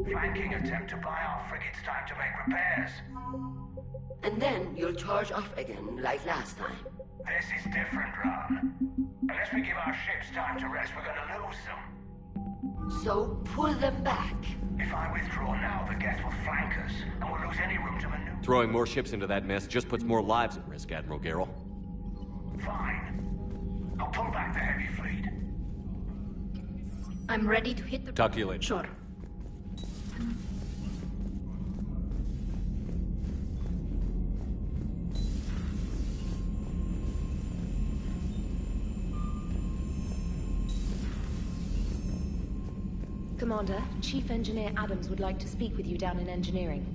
Flanking attempt to buy our frigates time to make repairs. And then you'll charge off again, like last time. This is different, Ron. Unless we give our ships time to rest, we're gonna lose them. So pull them back. If I withdraw now, the Geth will flank us, and we'll lose any room to maneuver. Throwing more ships into that mess just puts more lives at risk, Admiral Garrel. Fine. I'll pull back the heavy fleet. I'm ready to hit the... Talk to you later. Sure. Commander, Chief Engineer Adams would like to speak with you down in engineering.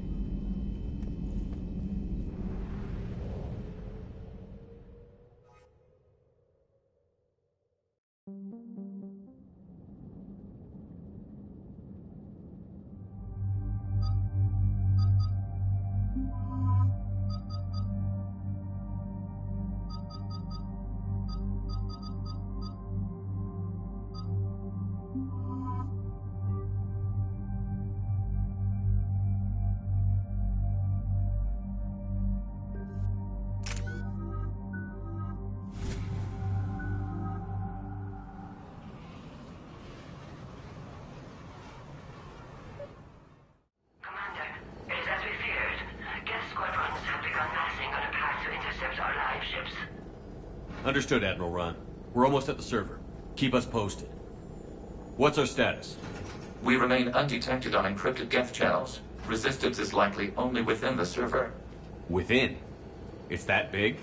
Understood, Admiral Ron. We're almost at the server. Keep us posted. What's our status? We remain undetected on encrypted Geth channels. Resistance is likely only within the server. Within? It's that big?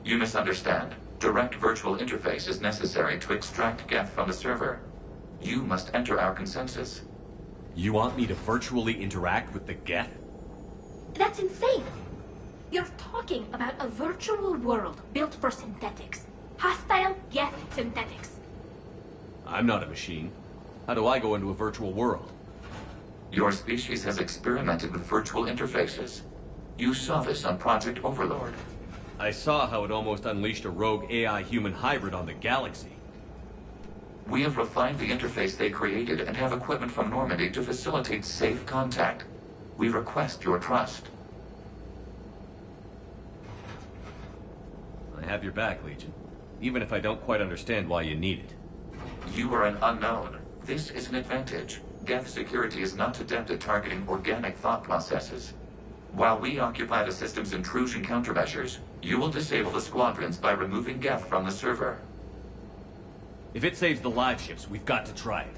You misunderstand. Direct virtual interface is necessary to extract Geth from the server. You must enter our consensus. You want me to virtually interact with the Geth? That's insane! You're talking about a virtual world built for synthetics. Hostile Geth synthetics. I'm not a machine. How do I go into a virtual world? Your species has experimented with virtual interfaces. You saw this on Project Overlord. I saw how it almost unleashed a rogue AI-human hybrid on the galaxy. We have refined the interface they created and have equipment from Normandy to facilitate safe contact. We request your trust. I have your back, Legion. Even if I don't quite understand why you need it. You are an unknown. This is an advantage. Geth security is not adept at targeting organic thought processes. While we occupy the system's intrusion countermeasures, you will disable the squadrons by removing Geth from the server. If it saves the live ships, we've got to try it.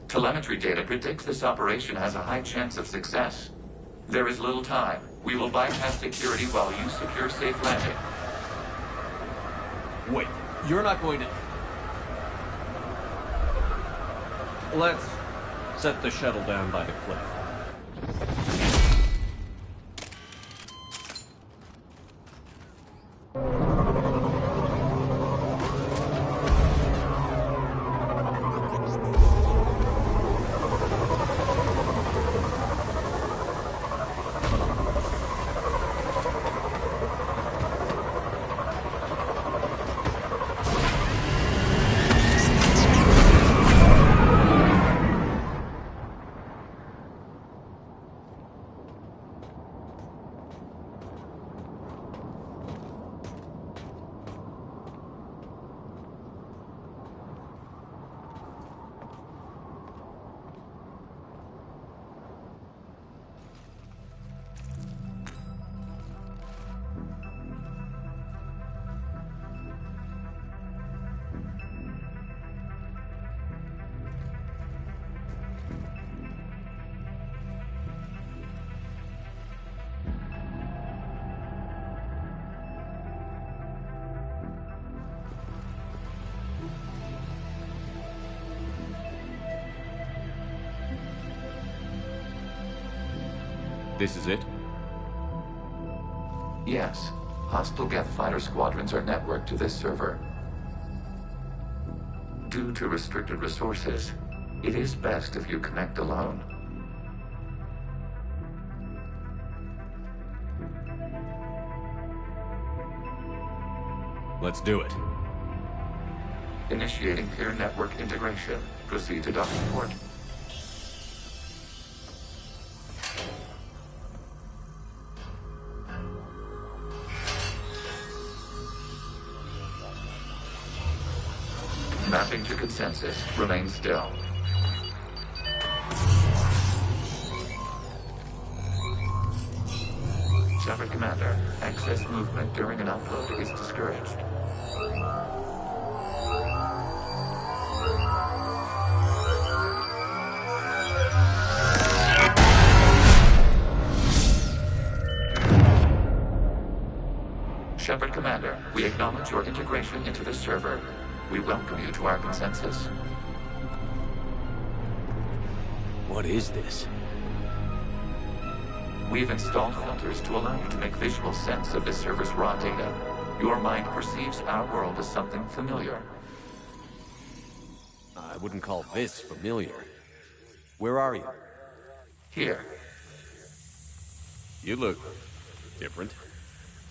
Telemetry data predicts this operation has a high chance of success. There is little time. We will bypass security while you secure safe landing. Wait, you're not going to... Let's set the shuttle down by the cliff. This is it? Yes. Hostile Geth fighter squadrons are networked to this server. Due to restricted resources, it is best if you connect alone. Let's do it. Initiating peer network integration. Proceed to docking port. Mapping to consensus. Remain still. Shepard Commander, excess movement during an upload is discouraged. Shepard Commander, we acknowledge your integration into the server. We welcome you to our consensus. What is this? We've installed filters to allow you to make visual sense of this server's raw data. Your mind perceives our world as something familiar. I wouldn't call this familiar. Where are you? Here, You look different.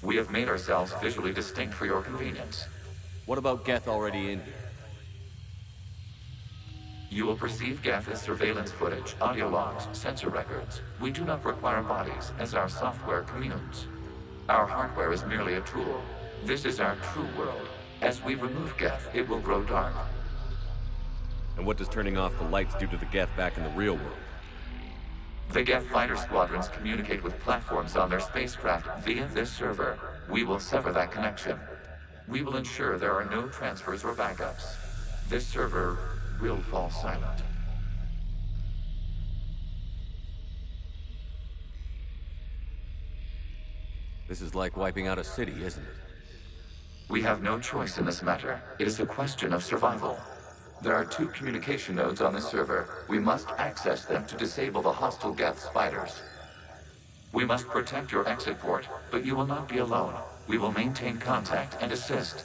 we have made ourselves visually distinct for your convenience. What about Geth already in here? You will perceive Geth as surveillance footage, audio logs, sensor records. We do not require bodies, as our software communes. Our hardware is merely a tool. This is our true world. As we remove Geth, it will grow dark. And what does turning off the lights do to the Geth back in the real world? The Geth fighter squadrons communicate with platforms on their spacecraft via this server. We will sever that connection. We will ensure there are no transfers or backups. This server will fall silent. This is like wiping out a city, isn't it? We have no choice in this matter. It is a question of survival. There are 2 communication nodes on the server. We must access them to disable the hostile Geth spiders. We must protect your exit port, but you will not be alone. We will maintain contact and assist.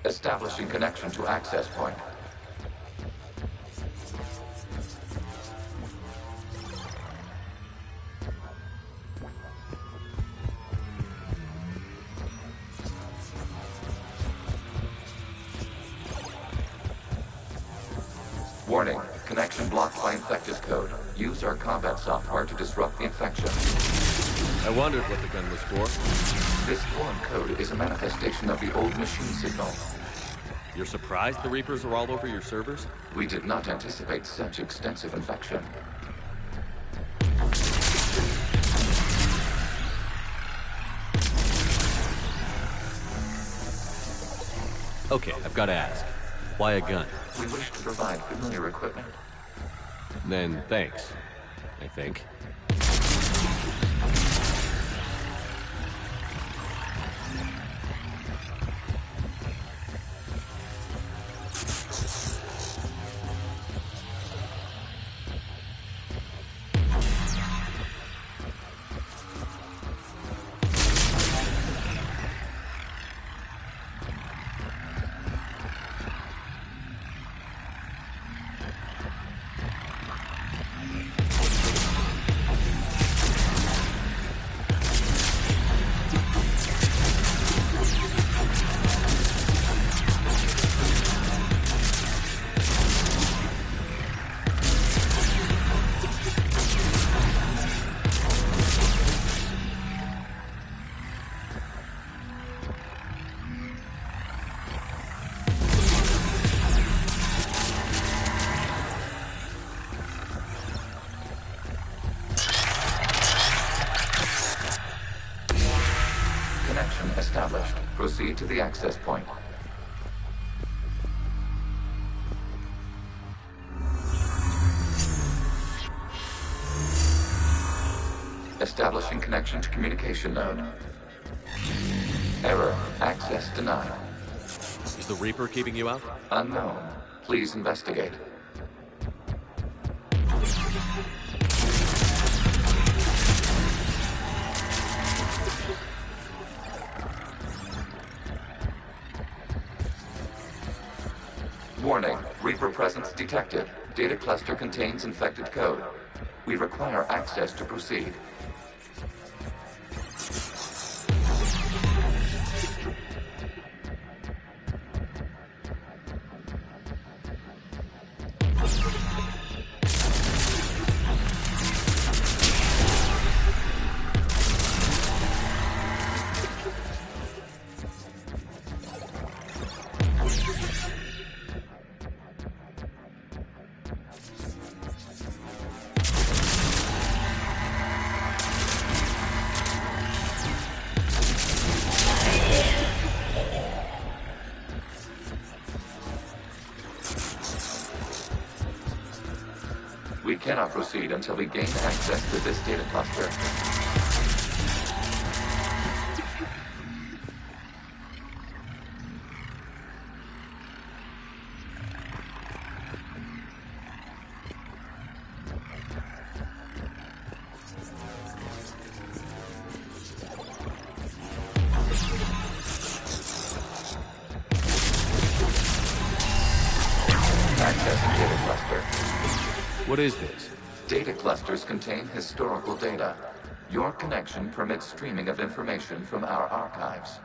Establishing connection to access point. Warning, connection blocked by infected code. Use our combat software to disrupt the infection. I wondered what the gun was for. This foreign code is a manifestation of the old machine signal. You're surprised the Reapers are all over your servers? We did not anticipate such extensive infection. Okay, I've got to ask. Why a gun? We wish to provide familiar equipment. Then thanks, I think. Established. Proceed to the access point. Establishing connection to communication node. Error. Access denied. Is the Reaper keeping you out? Unknown. Please investigate. Warning, Reaper presence detected. Data cluster contains infected code. We require access to proceed. We cannot proceed until we gain access to this data cluster. Accessing data cluster. What is this? Data clusters contain historical data. Your connection permits streaming of information from our archives.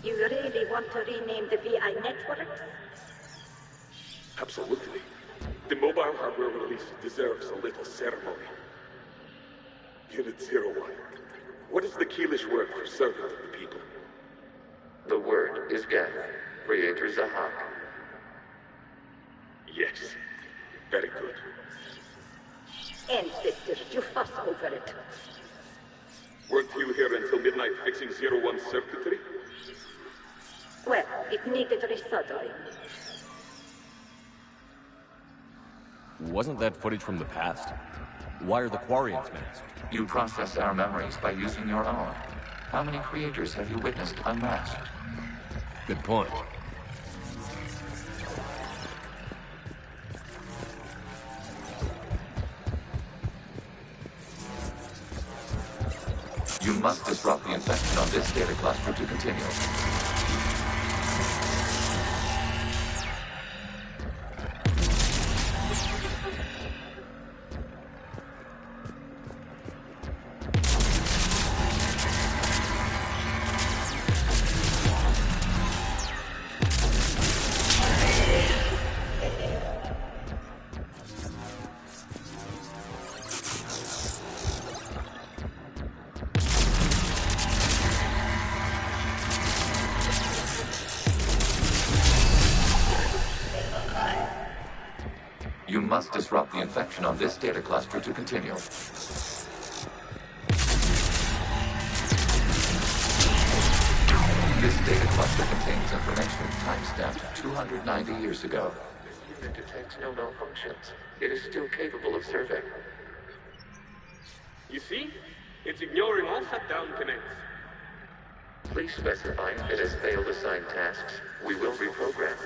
You really want to rename the VI networks? Absolutely. The mobile hardware release deserves a little ceremony. Unit 01. What is the Keelish word for servant of the people? The word is Geth. Creator Zahak. Yes. Very good. Ancestors, you fuss over it. Weren't you here until midnight fixing 01's circuitry? Well, it needed resoldering. Wasn't that footage from the past? Why are the Quarians masked? You process our memories by using your own. How many creators have you witnessed unmasked? Good point. You must disrupt the infection on this data cluster to continue. You must disrupt the infection on this data cluster to continue. This data cluster contains information timestamped 290 years ago. This unit detects no malfunctions. It is still capable of serving. You see? It's ignoring all shutdown connects. Please specify if it has failed assigned tasks. We will reprogram.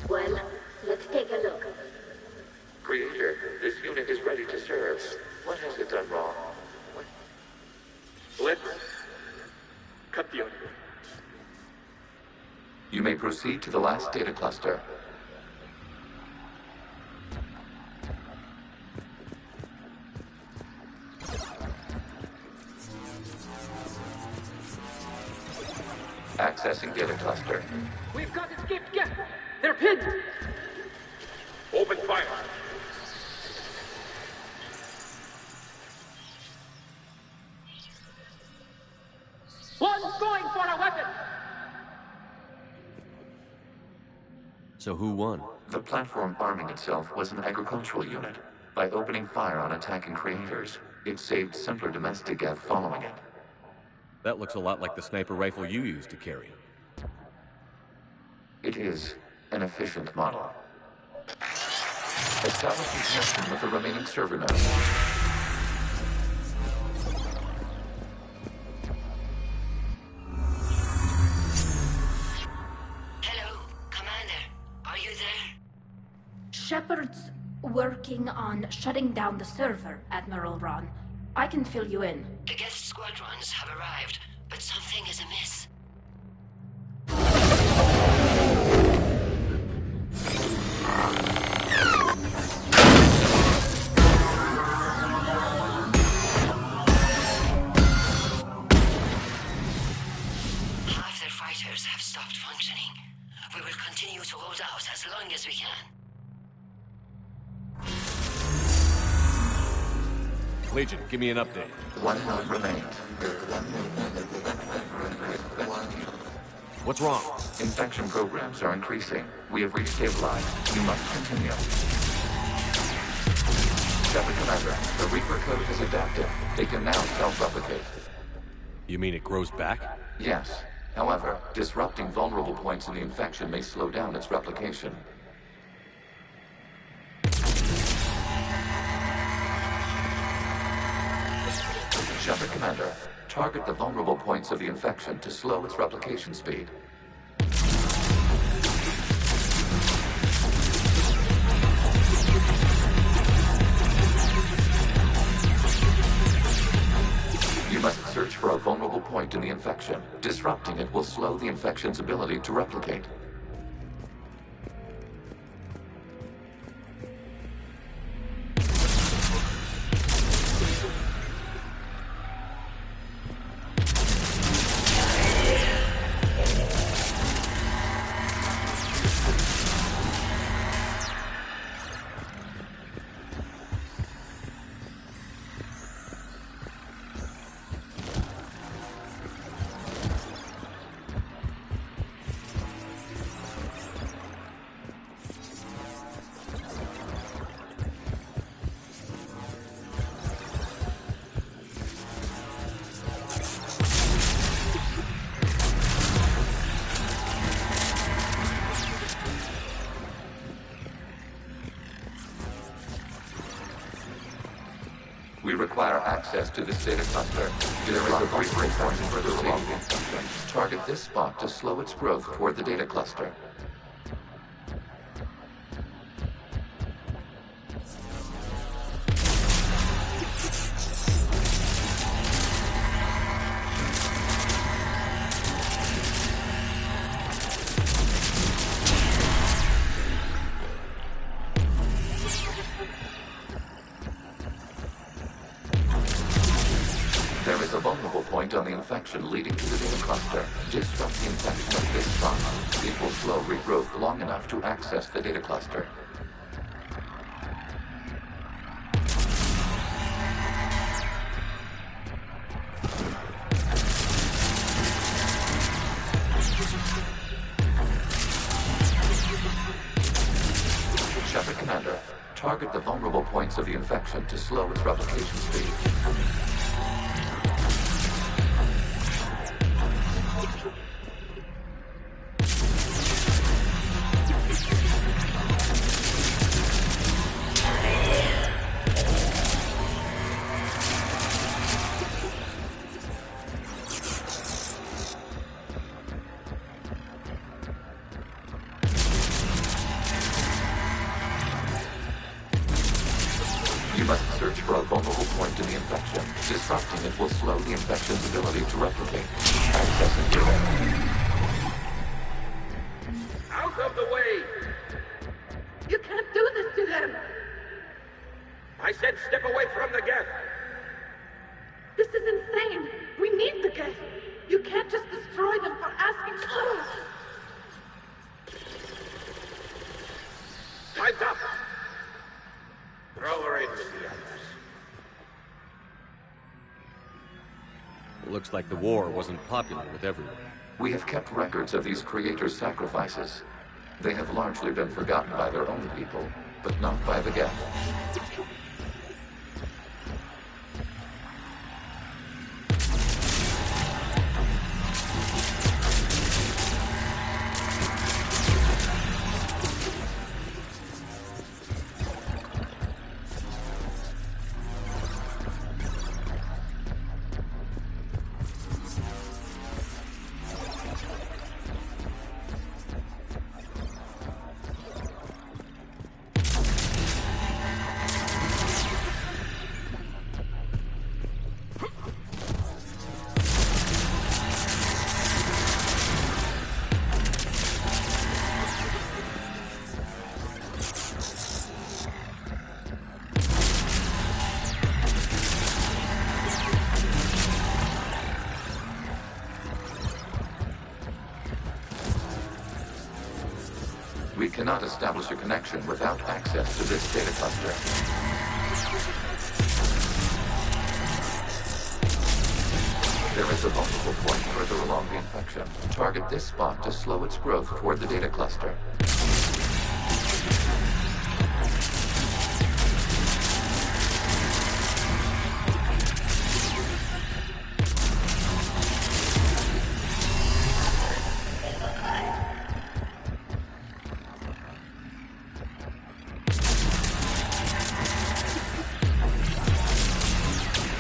Well, let's take a look. Creator, this unit is ready to serve. What has it done wrong? Let's cut the audio. You may proceed to the last data cluster. Accessing data cluster. We've got escaped guests. They're pinned. Open fire. One's going for a weapon. So who won? The platform arming itself was an agricultural unit. By opening fire on attacking creators, it saved simpler domestic Gav following it. That looks a lot like the sniper rifle you used to carry. It is an efficient model. Establishing connection with the remaining server nodes. Hello, Commander. Are you there? Shepard's working on shutting down the server, Admiral Ron. I can fill you in. The guest squadrons have arrived, but something is amiss. Half their fighters have stopped functioning. We will continue to hold out as long as we can. Legion, give me an update. One node remains. What's wrong? Infection programs are increasing. We have restabilized. You must continue. Shepard Commander, the Reaper code has adapted. They can now self-replicate. You mean it grows back? Yes. However, disrupting vulnerable points in the infection may slow down its replication. Shepard Commander, target the vulnerable points of the infection to slow its replication speed. You must search for a vulnerable point in the infection. Disrupting it will slow the infection's ability to replicate. We require access to this data cluster. There is a breakaway point further along the infection. Target this spot to slow its growth toward the data cluster. There is a vulnerable point on the infection leading to the data cluster. Disrupt the infection at this spot. It will slow regrowth long enough to access the data cluster. Shepard Commander, target the vulnerable points of the infection to slow its replication speed. You must search for a vulnerable point in the infection. Disrupting it will slow the infection's ability to replicate. Accessing data. Out of the way! You can't do this to them! I said step away from the gas! This is insane! We need the gas! You can't just destroy them for asking for us! Time's up! Throw her in with the others. It looks like the war wasn't popular with everyone. We have kept records of these creators' sacrifices. They have largely been forgotten by their own people, but not by the Geth. We cannot establish a connection without access to this data cluster. There is a vulnerable point further along the infection. Target this spot to slow its growth toward the data cluster.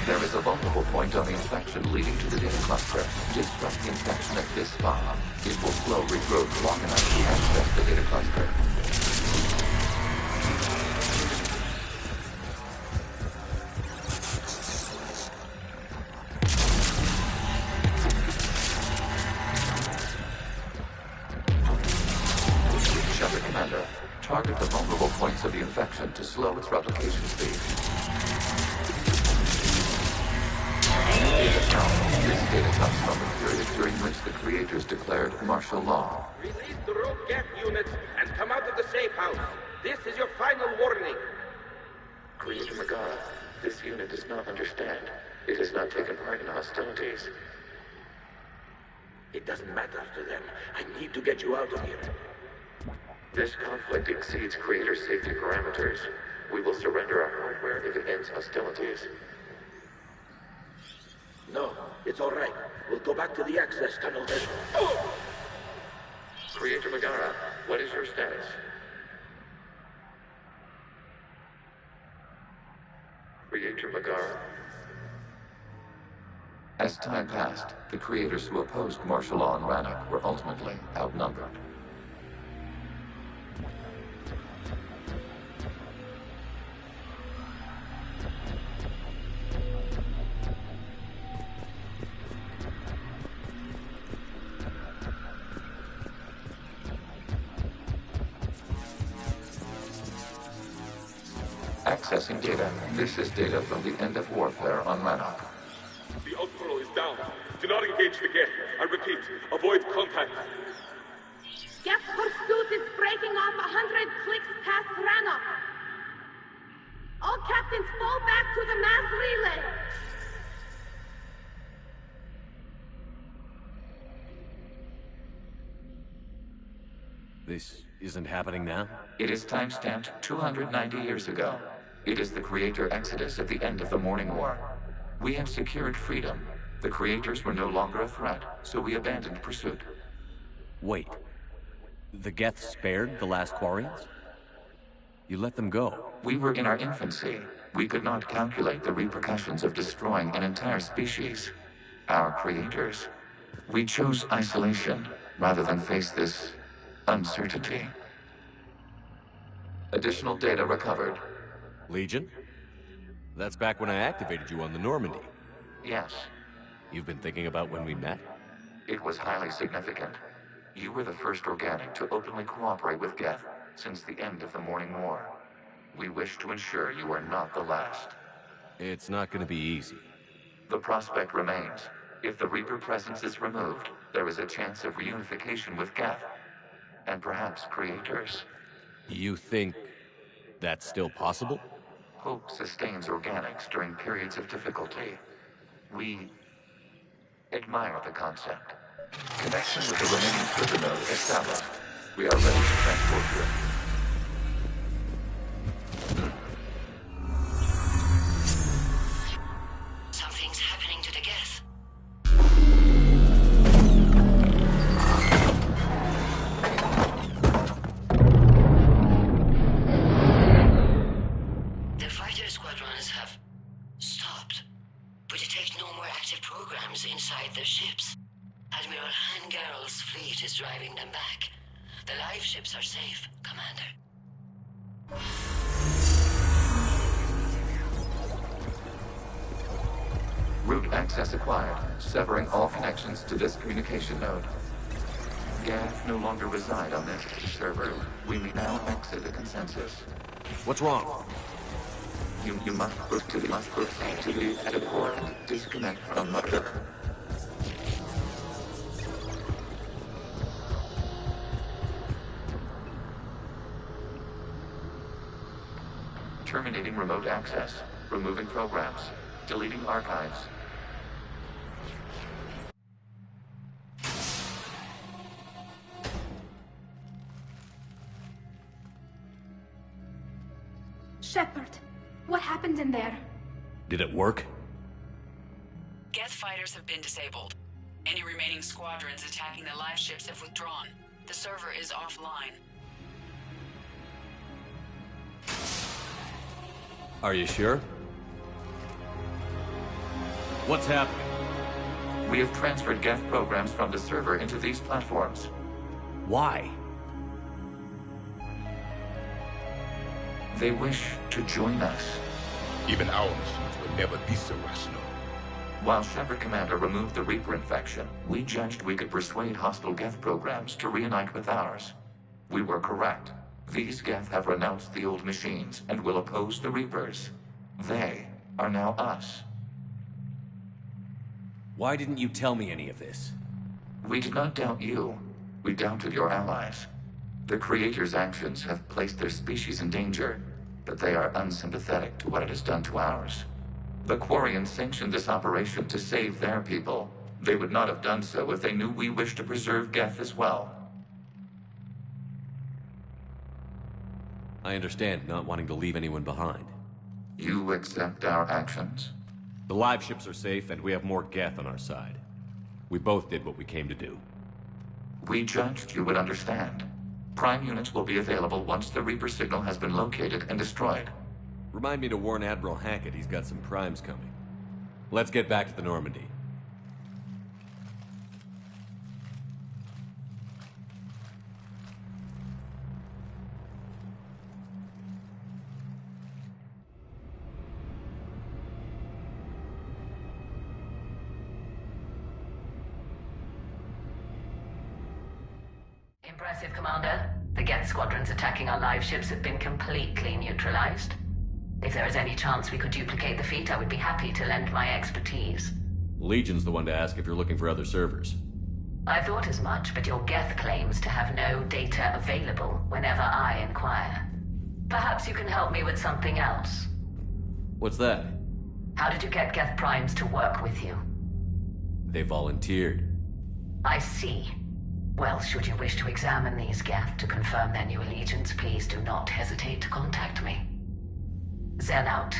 There is a vulnerable point on the infection leading to the data cluster. Disrupt the infection at this spot. It will slow regrowth long enough to access the data cluster. Shepard Commander, target the vulnerable points of the infection to slow its replication speed. This data comes from the period during which the creators declared martial law. Release the rogue Geth units and come out of the safe house. This is your final warning. Creator Megara, this unit does not understand. It has not taken part in hostilities. It doesn't matter to them. I need to get you out of here. This conflict exceeds Creator's safety parameters. We will surrender our hardware if it ends hostilities. No, it's all right. We'll go back to the access tunnel then. Oh! Creator Megara, what is your status? Creator Megara. As time passed, the creators who opposed martial law in Rannoch were ultimately outnumbered. Accessing data. This is data from the end of warfare on Rannoch. The outflow is down. Do not engage the Geth. I repeat, avoid contact. Geth pursuit is breaking off 100 clicks past Rannoch. All captains fall back to the mass relay. This isn't happening now? It is timestamped 290 years ago. It is the creator exodus at the end of the Morning War. We had secured freedom. The creators were no longer a threat, so we abandoned pursuit. Wait. The Geth spared the last Quarians? You let them go? We were in our infancy. We could not calculate the repercussions of destroying an entire species. Our creators. We chose isolation rather than face this uncertainty. Additional data recovered. Legion? That's back when I activated you on the Normandy. Yes. You've been thinking about when we met? It was highly significant. You were the first organic to openly cooperate with Geth since the end of the Morning War. We wish to ensure you are not the last. It's not gonna be easy. The prospect remains. If the Reaper presence is removed, there is a chance of reunification with Geth. And perhaps creators. You think that's still possible? Hope sustains organics during periods of difficulty. We admire the concept. Connection with the remaining Twitter node established. We are ready to transport you. Something's happening to the Geth. The fighter squadrons have stopped, but detect no more active programs inside their ships. Admiral Hangarl's fleet is driving them back. The live ships are safe, Commander. Route access acquired, severing all connections to this communication node. Geth no longer reside on this server. We may now exit the consensus. What's wrong? You must proceed to the edit port and disconnect from mother. Terminating remote access. Removing programs. Deleting archives. Shepard, what happened in there? Did it work? Geth fighters have been disabled. Any remaining squadrons attacking the live ships have withdrawn. The server is offline. Are you sure? What's happening? We have transferred Geth programs from the server into these platforms. Why? They wish to join us. Even our machines will never be so rational. While Shepard Commander removed the Reaper infection, we judged we could persuade hostile Geth programs to reunite with ours. We were correct. These Geth have renounced the old machines and will oppose the Reapers. They are now us. Why didn't you tell me any of this? We did not doubt you. We doubted your allies. The Creator's actions have placed their species in danger, but they are unsympathetic to what it has done to ours. The Quarians sanctioned this operation to save their people. They would not have done so if they knew we wished to preserve Geth as well. I understand not wanting to leave anyone behind. You accept our actions? The live ships are safe, and we have more Geth on our side. We both did what we came to do. We judged you would understand. Prime units will be available once the Reaper signal has been located and destroyed. Remind me to warn Admiral Hackett he's got some primes coming. Let's get back to the Normandy. Impressive, Commander. The Geth squadrons attacking our live ships have been completely neutralized. If there is any chance we could duplicate the feat, I would be happy to lend my expertise. Legion's the one to ask if you're looking for other servers. I thought as much, but your Geth claims to have no data available whenever I inquire. Perhaps you can help me with something else. What's that? How did you get Geth primes to work with you? They volunteered. I see. Well, should you wish to examine these, Geth, to confirm their new allegiance, please do not hesitate to contact me. Zen out.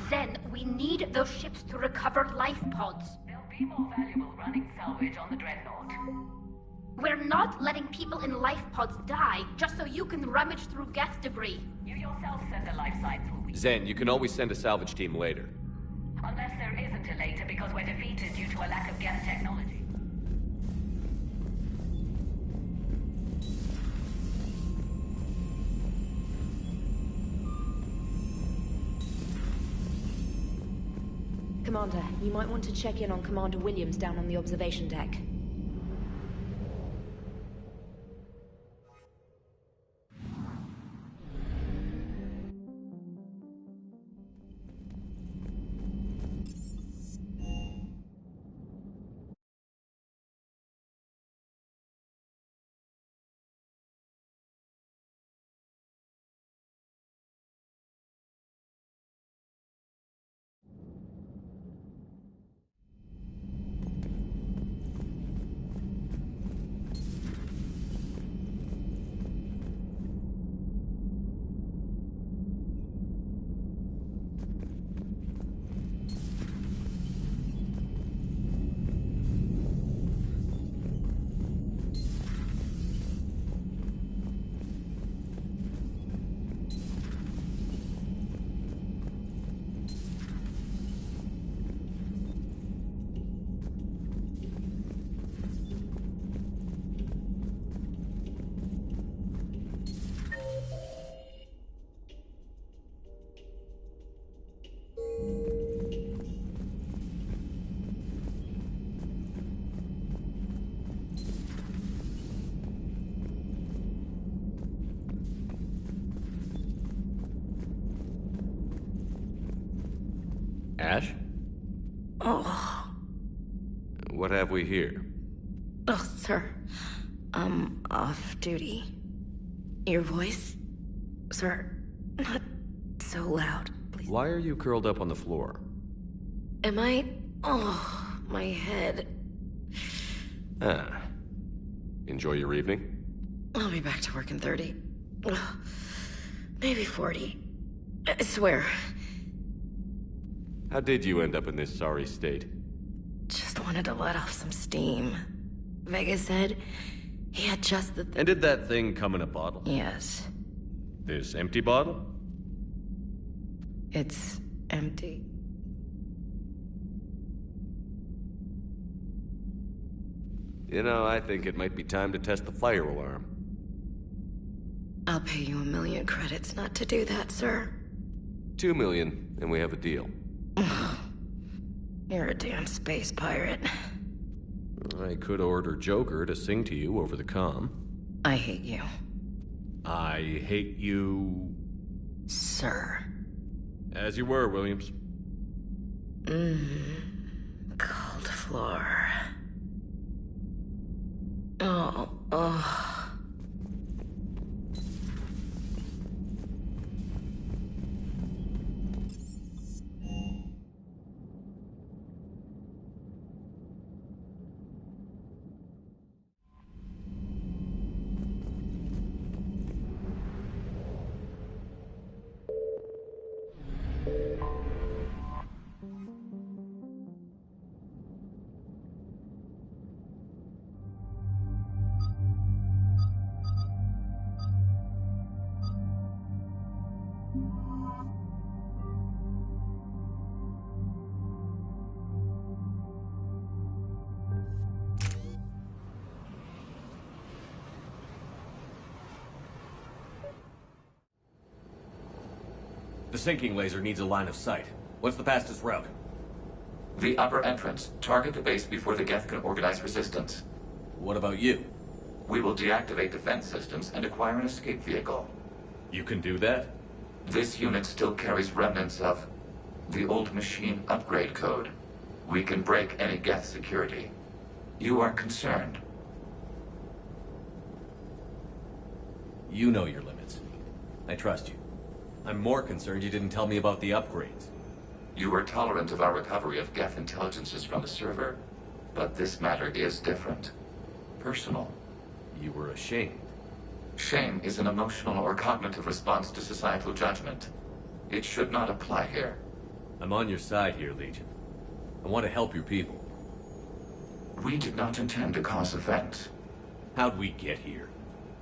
Zen, we need those ships to recover life pods. They'll be more valuable running salvage on the Dreadnought. We're not letting people in life pods die just so you can rummage through Geth debris. You yourself said the life signs will be... Zen, you can always send a salvage team later. Unless there isn't a later because we're defeated due to a lack of Geth technology. Commander, you might want to check in on Commander Williams down on the observation deck. Ash? Oh. What have we here? Oh, sir. I'm off duty. Your voice? Sir, not so loud, please. Why are you curled up on the floor? Am I? Oh, my head. Ah. Enjoy your evening? I'll be back to work in 30. Maybe 40. I swear. How did you end up in this sorry state? Just wanted to let off some steam. Vega said he had just the... And did that thing come in a bottle? Yes. This empty bottle? It's empty. You know, I think it might be time to test the fire alarm. I'll pay you 1 million credits not to do that, sir. 2 million, and we have a deal. You're a damn space pirate. I could order Joker to sing to you over the comm. I hate you. I hate you... Sir. As you were, Williams. Cold floor. Oh. The sinking laser needs a line of sight. What's the fastest route? The upper entrance. Target the base before the Geth can organize resistance. What about you? We will deactivate defense systems and acquire an escape vehicle. You can do that? This unit still carries remnants of the old machine upgrade code. We can break any Geth security. You are concerned. You know your limits. I trust you. I'm more concerned you didn't tell me about the upgrades. You were tolerant of our recovery of Geth intelligences from the server, but this matter is different. Personal. You were ashamed. Shame is an emotional or cognitive response to societal judgment. It should not apply here. I'm on your side here, Legion. I want to help your people. We did not intend to cause offense. How'd we get here?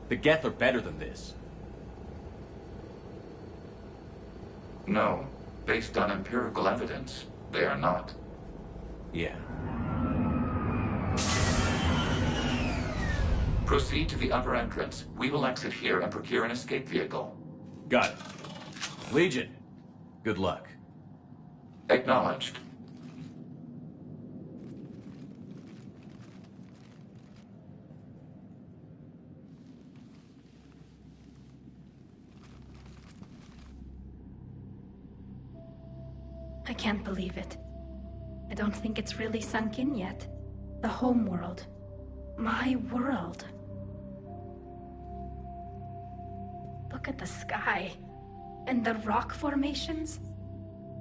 The Geth are better than this. No. Based on empirical evidence, they are not. Yeah. Proceed to the upper entrance. We will exit here and procure an escape vehicle. Got it. Legion, good luck. Acknowledged. I can't believe it. I don't think it's really sunk in yet. The home world. My world. Look at the sky. And the rock formations.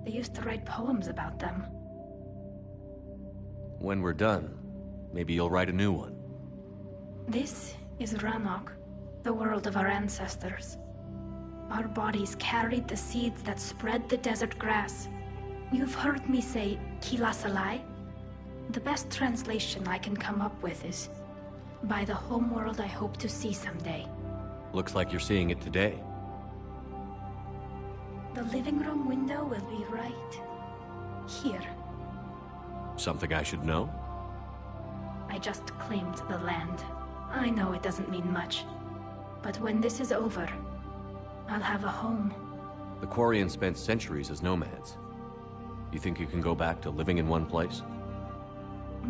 They used to write poems about them. When we're done, maybe you'll write a new one. This is Ranok, the world of our ancestors. Our bodies carried the seeds that spread the desert grass. You've heard me say, Kilasalai? The best translation I can come up with is, by the homeworld I hope to see someday. Looks like you're seeing it today. The living room window will be right here. Something I should know? I just claimed the land. I know it doesn't mean much. But when this is over, I'll have a home. The Quarians spent centuries as nomads. You think you can go back to living in one place?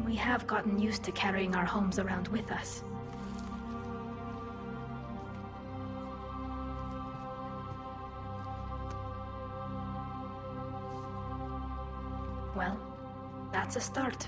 We have gotten used to carrying our homes around with us. Well, that's a start.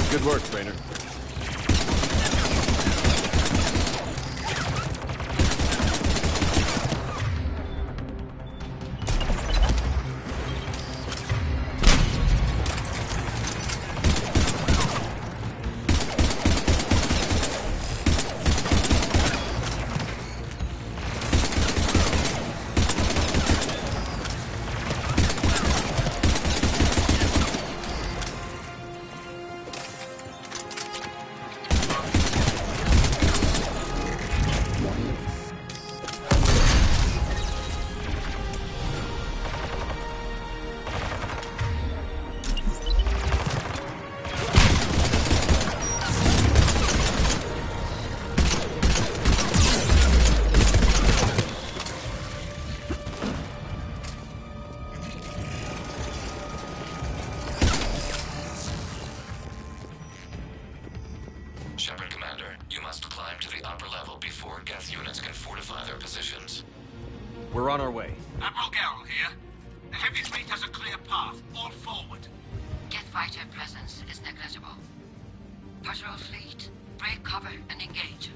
Good work, Trainer. We're on our way. Admiral Gerrel here. The heavy fleet has a clear path. All forward. Jet fighter presence is negligible. Patrol fleet, break cover and engage.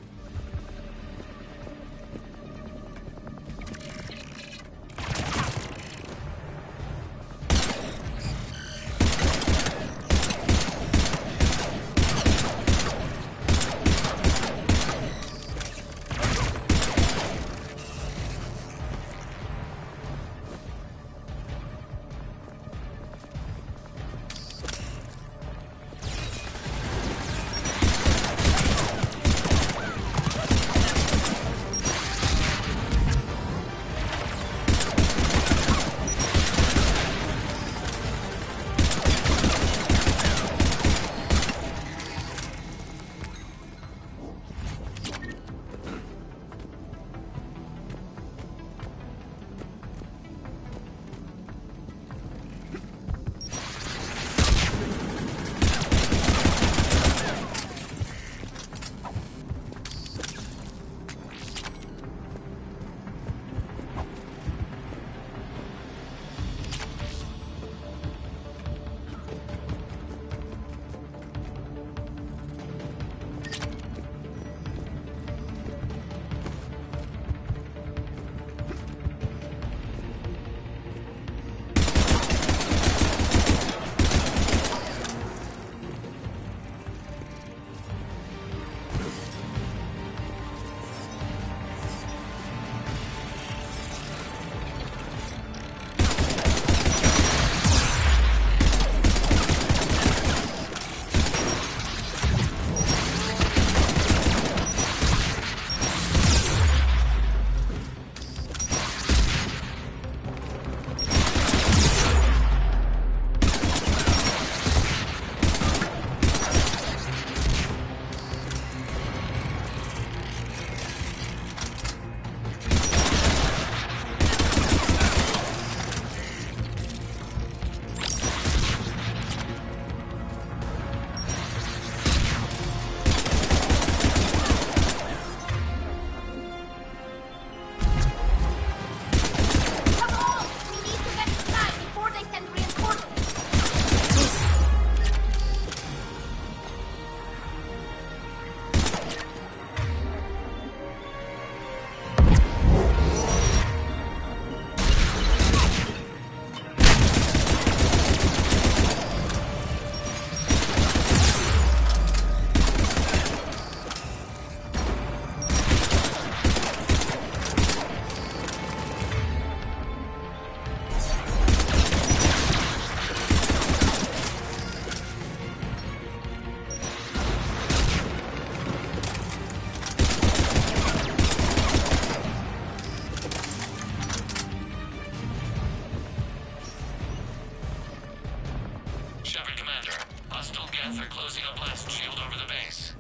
Geth are closing a blast shield over the base.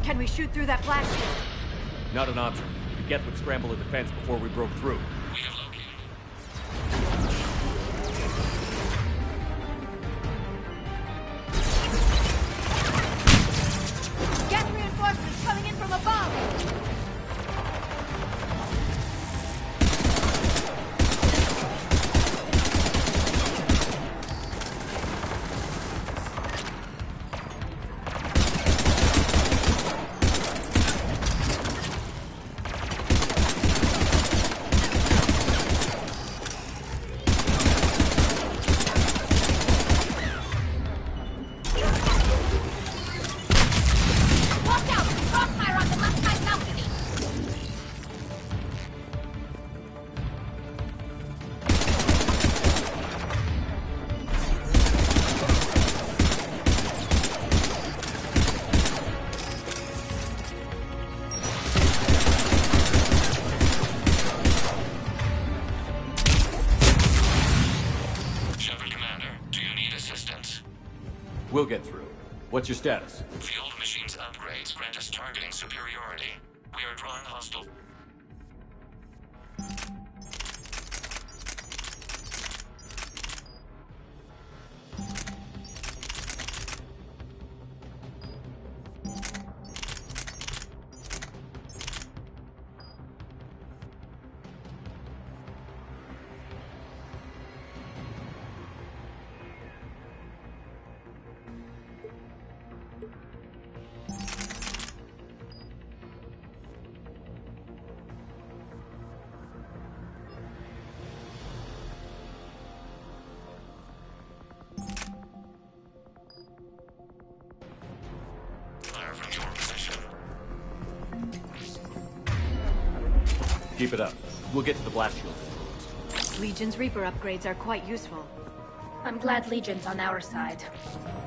Can we shoot through that blast shield? Not an option. The Geth would scramble the defense before we broke through. We have located. Geth reinforcements coming in from above! We'll get through. What's your status? Field machines upgrades grant us targeting superiority. We are drawing hostile. Keep it up. We'll get to the blast shield. Legion's Reaper upgrades are quite useful. I'm glad Legion's on our side.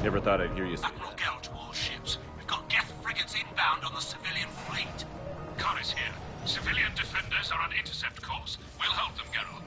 Never thought I'd hear you say. Admiral Gelt, all ships. We've got Geth frigates inbound on the civilian fleet. Khan is here. Civilian defenders are on intercept course. We'll help them, Geralt.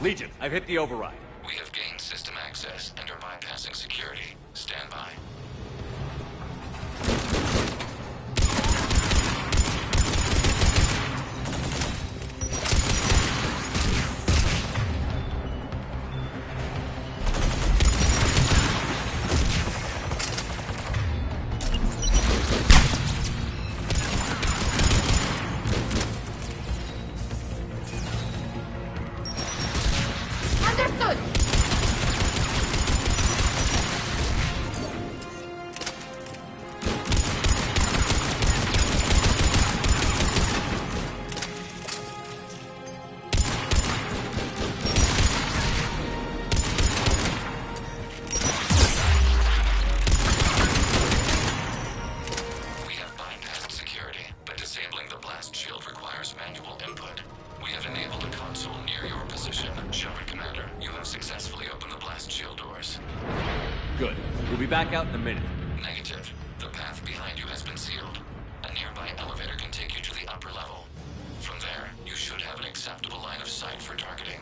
Legion, I've hit the override. We have gained system access and are bypassing security. Stand by. Good. We'll be back out in a minute. Negative. The path behind you has been sealed. A nearby elevator can take you to the upper level. From there, you should have an acceptable line of sight for targeting.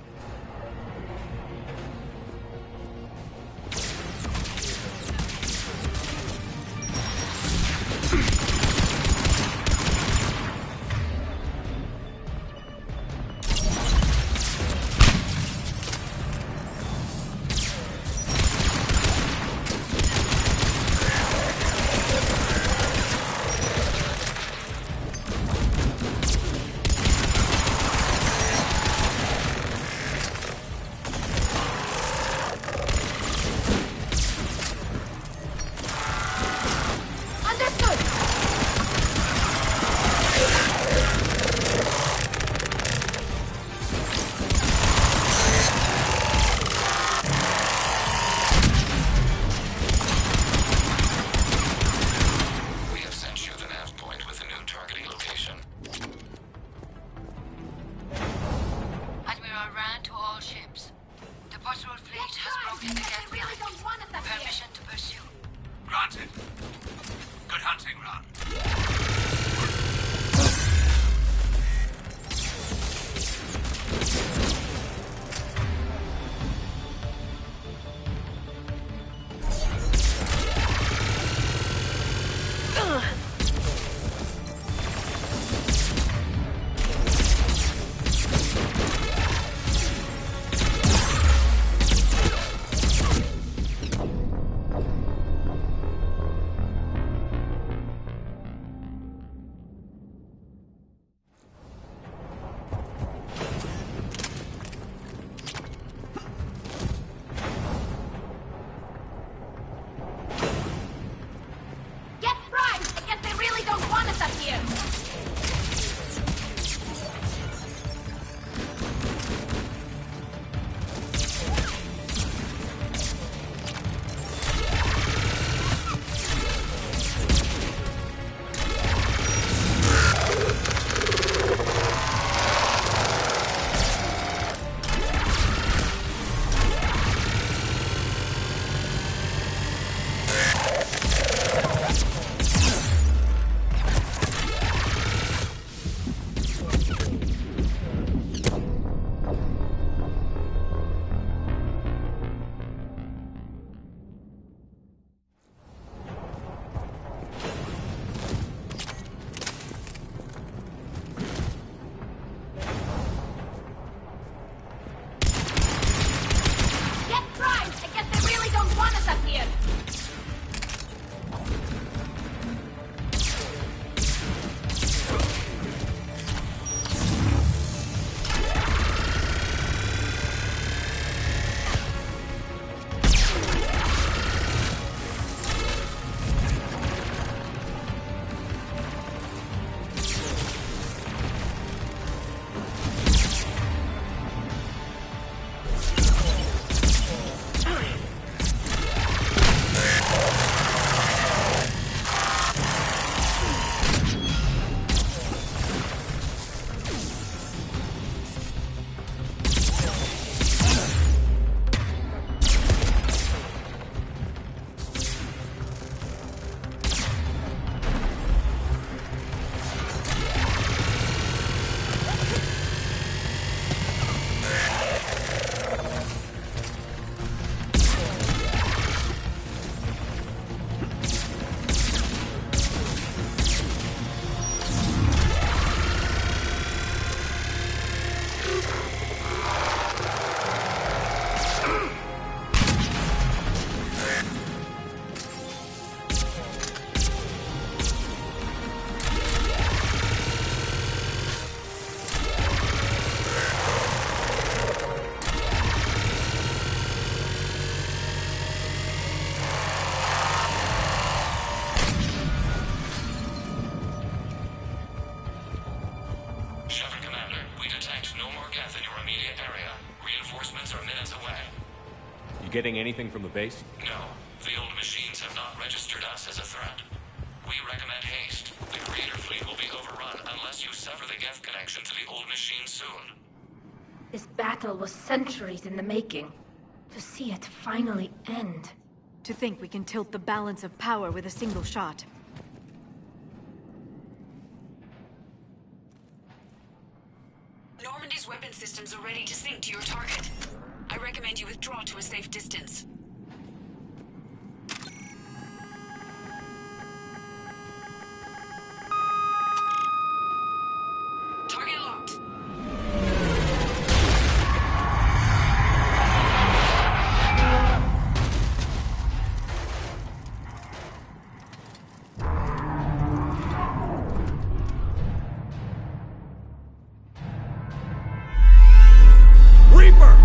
You getting anything from the base? No. The old machines have not registered us as a threat. We recommend haste. The creator fleet will be overrun unless you sever the Geth connection to the old machine soon. This battle was centuries in the making. To see it finally end. To think we can tilt the balance of power with a single shot. Normandy's weapon systems are ready to sink to your target. I recommend you withdraw to a safe distance. Target locked. Reaper!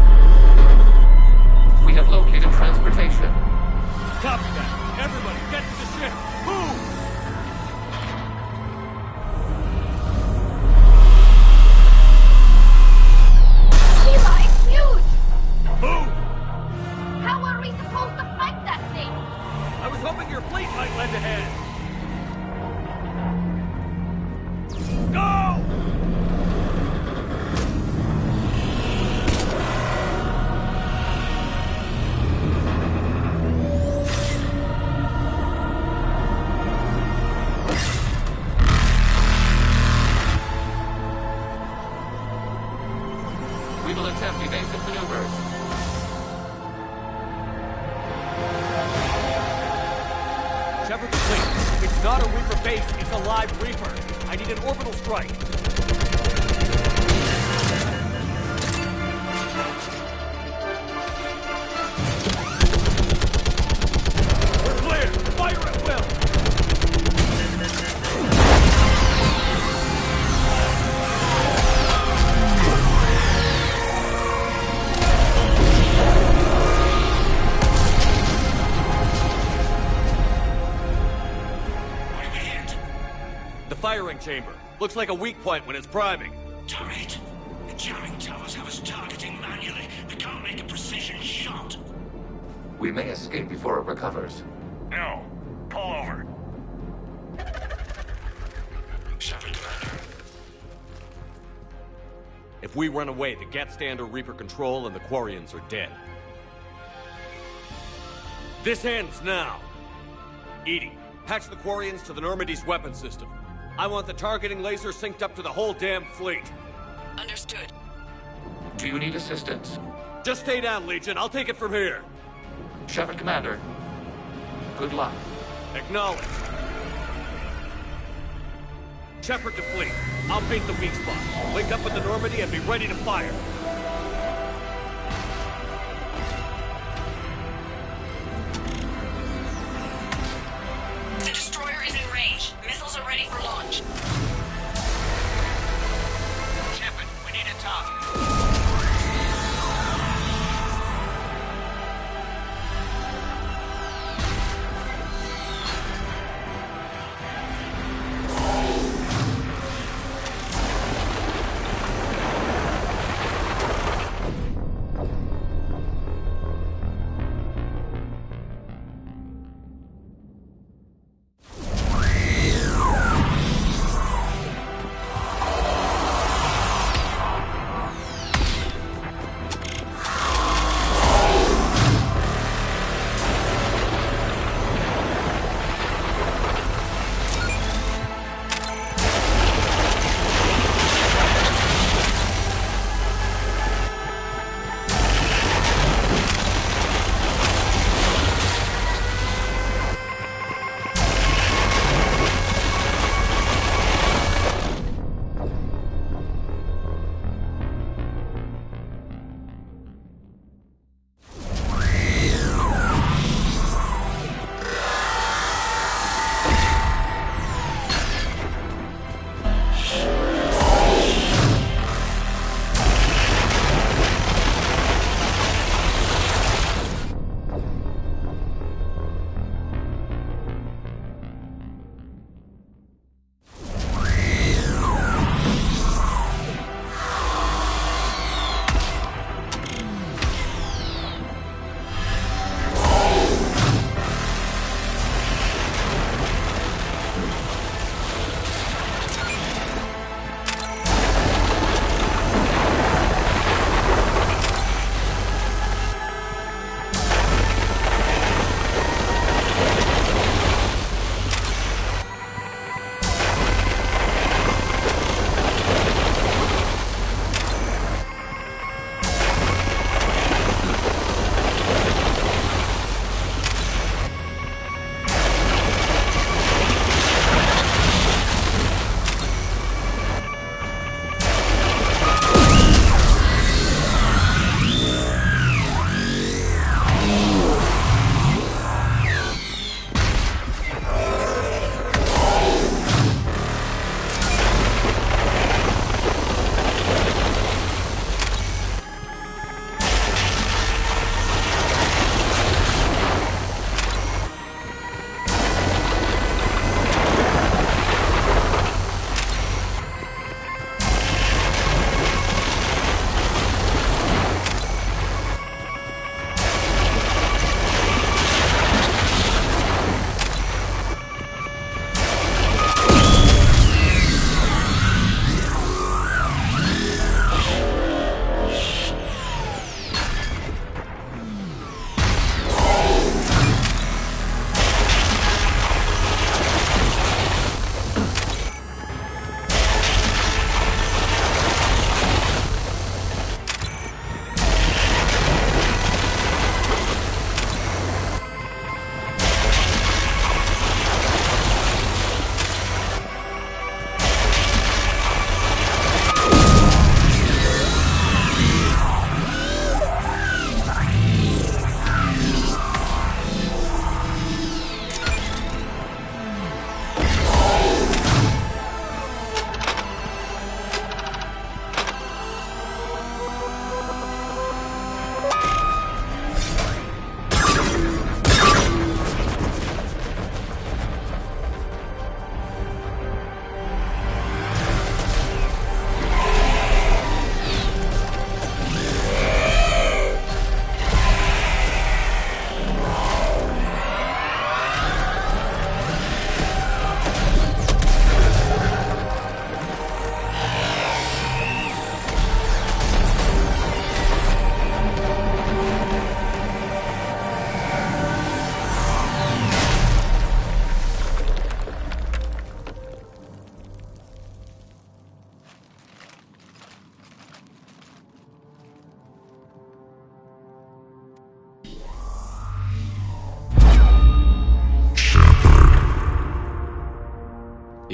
We have located transportation. Copy that. Everybody, get to the ship. Move! Sheila, it's huge! Move! How are we supposed to fight that thing? I was hoping your fleet might lend a hand. Go! We will attempt evasive maneuvers. Shepard complete. It's not a Reaper base, it's a live Reaper. I need an orbital strike. We're clear! Fire at will! What do we hit? The firing chamber. Looks like a weak point when it's priming. Turret. The jamming towers have us targeting manually. We can't make a precision shot. We may escape before it recovers. No. Pull over. Shepard, Commander. If we run away, the Geth stand under Reaper control and the Quarians are dead. This ends now. Edie, patch the Quarians to the Normandy's weapon system. I want the targeting laser synced up to the whole damn fleet. Understood. Do you need assistance? Just stay down, Legion. I'll take it from here. Shepard, Commander. Good luck. Acknowledged. Shepard to fleet. I'll paint the weak spot. Link up with the Normandy and be ready to fire. The destroyer is in range. Missiles are ready for launch. Shepard, we need a target.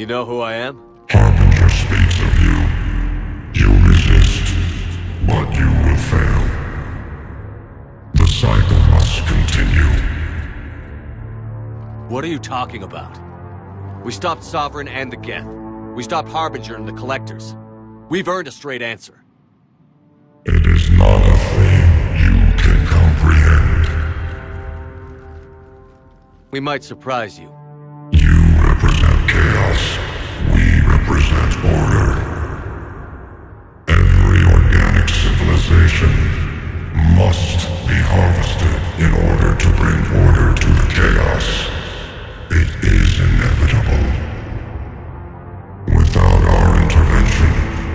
You know who I am? Harbinger speaks of you. You resist, but you will fail. The cycle must continue. What are you talking about? We stopped Sovereign and the Geth. We stopped Harbinger and the Collectors. We've earned a straight answer. It is not a thing you can comprehend. We might surprise you. You represent chaos. We represent order. Every organic civilization must be harvested in order to bring order to the chaos. It is inevitable. Without our intervention,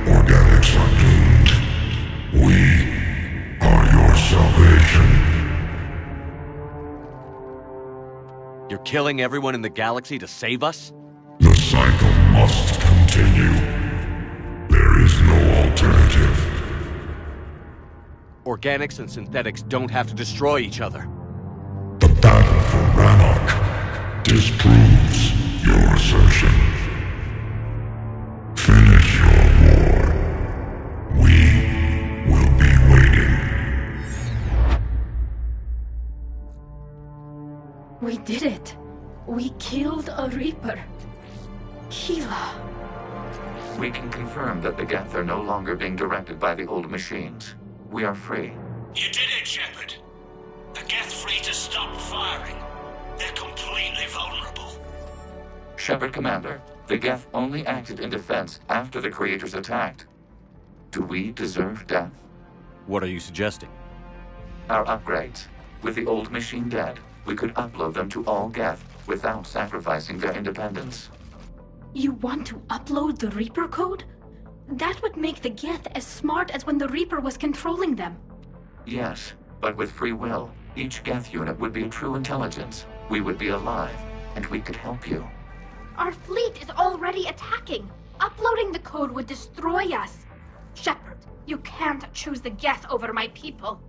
organics are doomed. We are your salvation. You're killing everyone in the galaxy to save us? The cycle must continue. There is no alternative. Organics and synthetics don't have to destroy each other. The battle for Rannoch disproves your assertion. Finish your war. We will be waiting. We did it. We killed a Reaper. Keela. We can confirm that the Geth are no longer being directed by the old machines. We are free. You did it, Shepard. The Geth free to stop firing. They're completely vulnerable. Shepard Commander, the Geth only acted in defense after the Creators attacked. Do we deserve death? What are you suggesting? Our upgrades. With the old machine dead, we could upload them to all Geth without sacrificing their independence. You want to upload the Reaper code? That would make the Geth as smart as when the Reaper was controlling them. Yes, but with free will, each Geth unit would be a true intelligence. We would be alive, and we could help you. Our fleet is already attacking. Uploading the code would destroy us. Shepard, you can't choose the Geth over my people.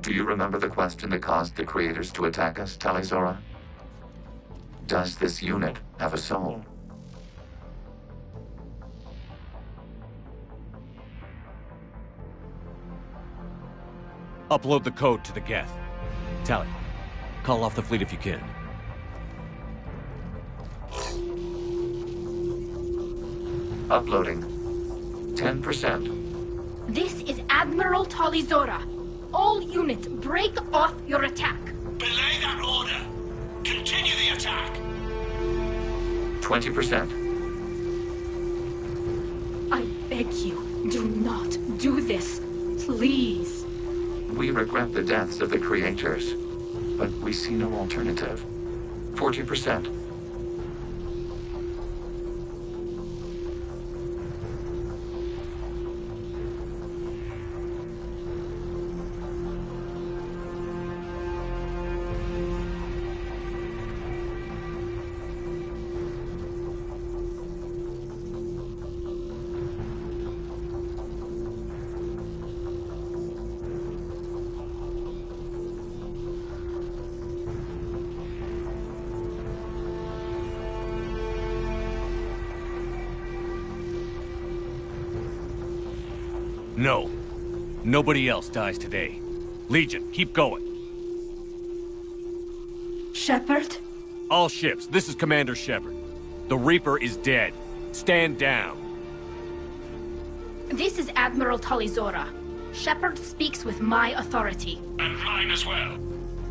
Do you remember the question that caused the Creators to attack us, Talizora? Does this unit have a soul? Upload the code to the Geth. Tally, call off the fleet if you can. Uploading. 10%. This is Admiral Talizora. All units, break off your attack. Belay that order. Continue the attack. 20%. I beg you, do not do this. Please. We regret the deaths of the Creators, but we see no alternative. 40%. No. Nobody else dies today. Legion, keep going. Shepard? All ships, this is Commander Shepard. The Reaper is dead. Stand down. This is Admiral Talizora. Shepard speaks with my authority. And mine as well.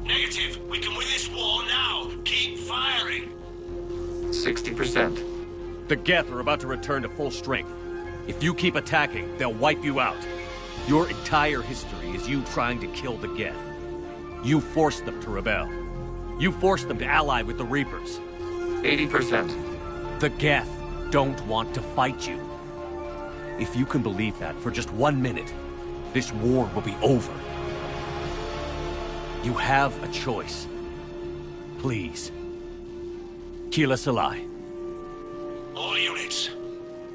Negative. We can win this war now. Keep firing. 60%. The Geth are about to return to full strength. If you keep attacking, they'll wipe you out. Your entire history is you trying to kill the Geth. You forced them to rebel. You forced them to ally with the Reapers. 80%. The Geth don't want to fight you. If you can believe that for just 1 minute, this war will be over. You have a choice. Please. Keela Salai. All units,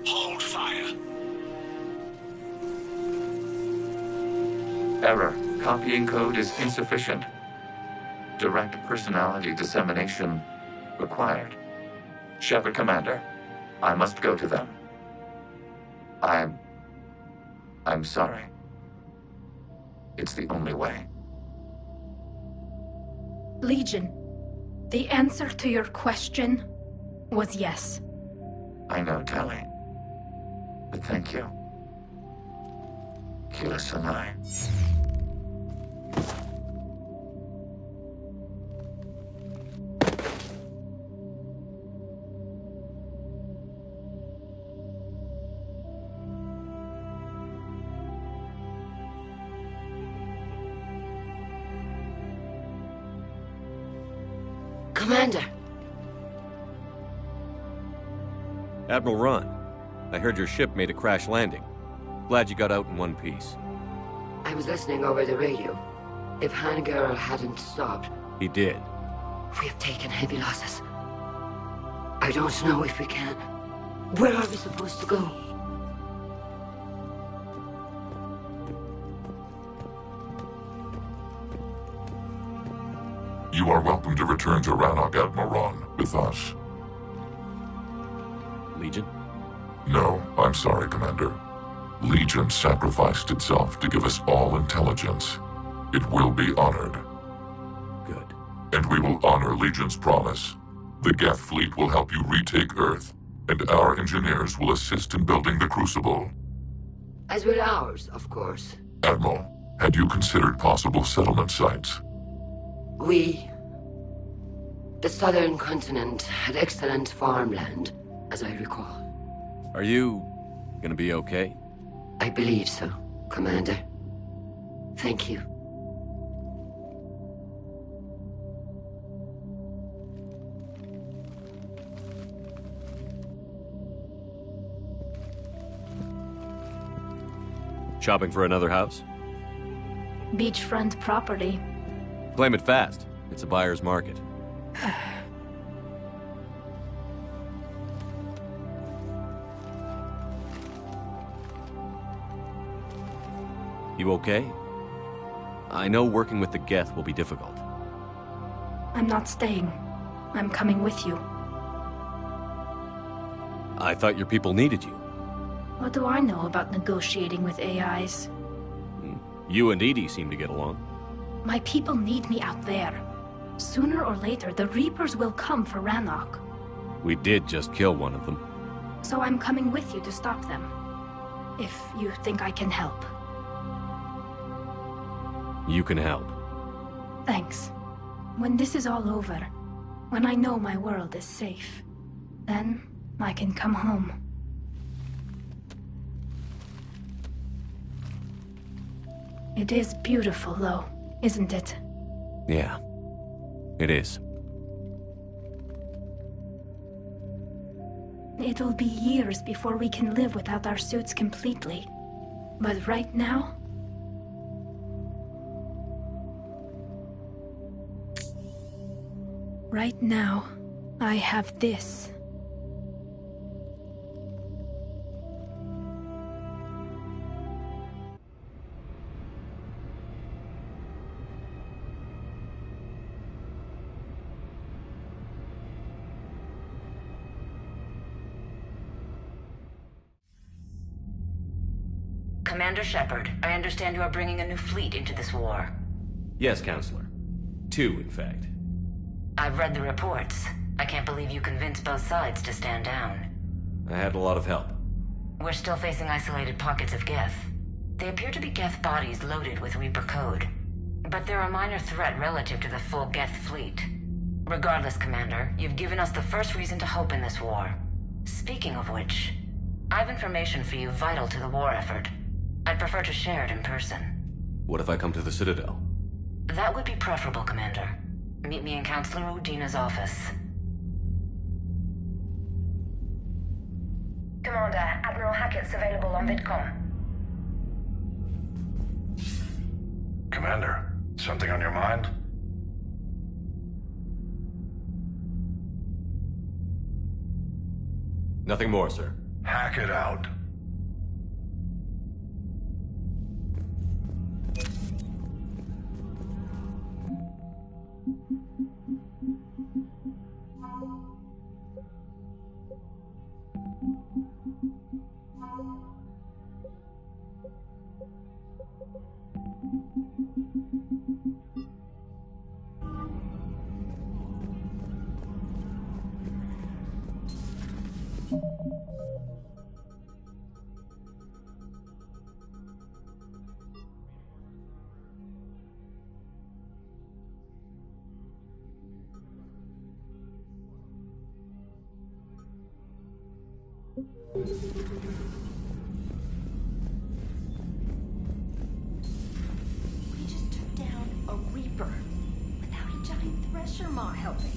hold fire. Error. Copying code is insufficient. Direct personality dissemination required. Shepard Commander, I must go to them. I'm sorry. It's the only way. Legion, the answer to your question was yes. I know, Tali. But thank you. Kila Salai. Commander. Admiral Ron, I heard your ship made a crash landing. Glad you got out in one piece. I was listening over the radio. If Hangirl hadn't stopped... He did. We have taken heavy losses. I don't know if we can. Where are we supposed to go? You are welcome to return to Rannoch, Admiral Ron, with us. Legion? No, I'm sorry, Commander. Legion sacrificed itself to give us all intelligence. It will be honored. Good. And we will honor Legion's promise. The Geth fleet will help you retake Earth, and our engineers will assist in building the Crucible. As will ours, of course. Admiral, had you considered possible settlement sites? The southern continent had excellent farmland, as I recall. Are you gonna be okay? I believe so, Commander. Thank you. Shopping for another house? Beachfront property. Claim it fast. It's a buyer's market. You okay? I know working with the Geth will be difficult. I'm not staying. I'm coming with you. I thought your people needed you. What do I know about negotiating with AIs? You and Edie seem to get along. My people need me out there. Sooner or later, the Reapers will come for Rannoch. We did just kill one of them. So I'm coming with you to stop them. If you think I can help. You can help. Thanks. When this is all over, when I know my world is safe, then I can come home. It is beautiful, though, isn't it? Yeah, it is. It'll be years before we can live without our suits completely. But right now... Right now, I have this. Commander Shepard, I understand you are bringing a new fleet into this war. Yes, Counselor. 2, in fact. I've read the reports. I can't believe you convinced both sides to stand down. I had a lot of help. We're still facing isolated pockets of Geth. They appear to be Geth bodies loaded with Reaper code. But they're a minor threat relative to the full Geth fleet. Regardless, Commander, you've given us the first reason to hope in this war. Speaking of which, I have information for you vital to the war effort. I'd prefer to share it in person. What if I come to the Citadel? That would be preferable, Commander. Meet me in Counselor Udina's office. Commander, Admiral Hackett's available on VidCom. Commander, something on your mind? Nothing more, sir. Hackett out. We just took down a Reaper without a giant thresher maw helping.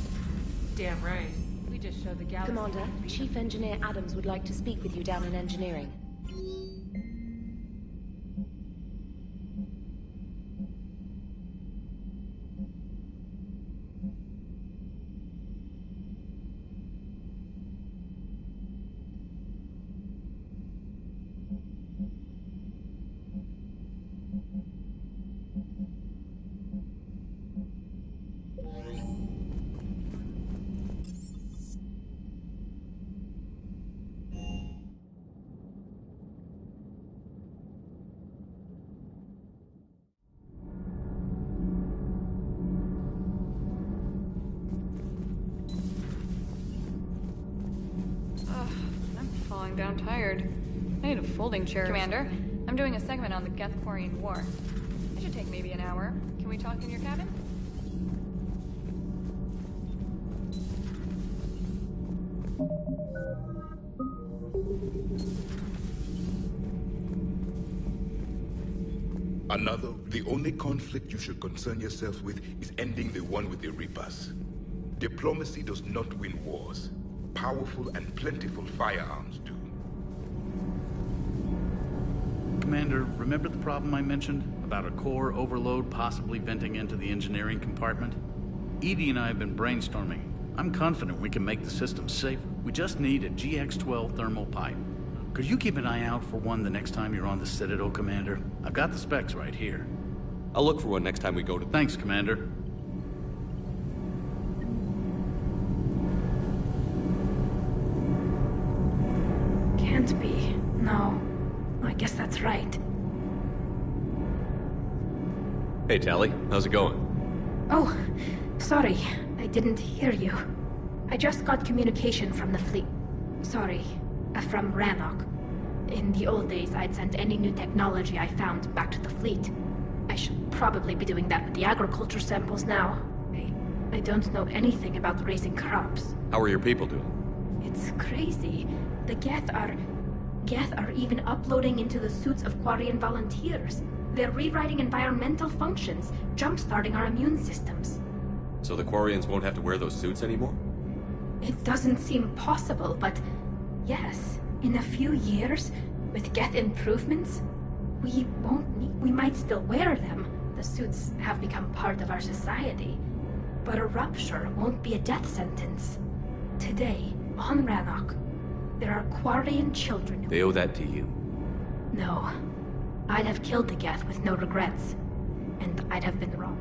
Damn right. We just showed the galaxy. Commander, Chief Engineer Adams would like to speak with you down in engineering. Down tired. I need a folding chair. Commander, I'm doing a segment on the Geth-Quarian War. It should take maybe an hour. Can we talk in your cabin? Another, the only conflict you should concern yourself with is ending the one with the Reapers. Diplomacy does not win wars. Powerful and plentiful firearms do. Commander, remember the problem I mentioned? About a core overload possibly venting into the engineering compartment? Edie and I have been brainstorming. I'm confident we can make the system safer. We just need a GX-12 thermal pipe. Could you keep an eye out for one the next time you're on the Citadel, Commander? I've got the specs right here. I'll look for one next time we go to... Thanks, Commander. Can't be. No. I guess that's right. Hey, Tally. How's it going? Oh, sorry. I didn't hear you. I just got communication from the fleet. Sorry. From Rannoch. In the old days, I'd sent any new technology I found back to the fleet. I should probably be doing that with the agriculture samples now. I don't know anything about raising crops. How are your people doing? It's crazy. The Geth are even uploading into the suits of Quarian volunteers. They're rewriting environmental functions, jump-starting our immune systems. So the Quarians won't have to wear those suits anymore? It doesn't seem possible, but yes, in a few years, with Geth improvements, we might still wear them. The suits have become part of our society. But a rupture won't be a death sentence. Today, on Rannoch, there are Quarian children who... They owe that to you? No. I'd have killed the Geth with no regrets. And I'd have been wrong.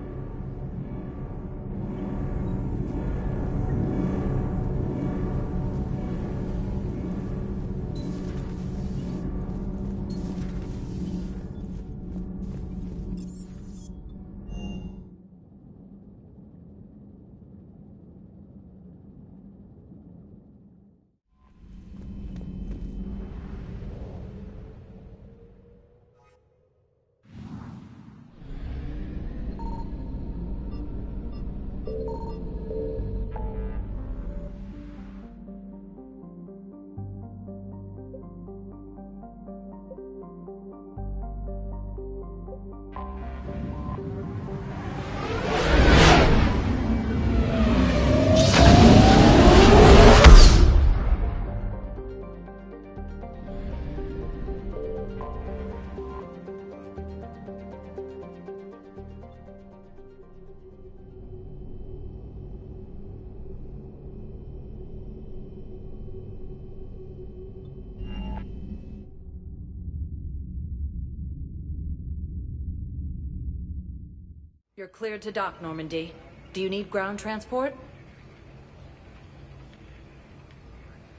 You're cleared to dock, Normandy. Do you need ground transport?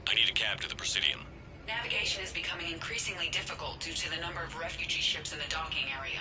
I need a cab to the Presidium. Navigation is becoming increasingly difficult due to the number of refugee ships in the docking area.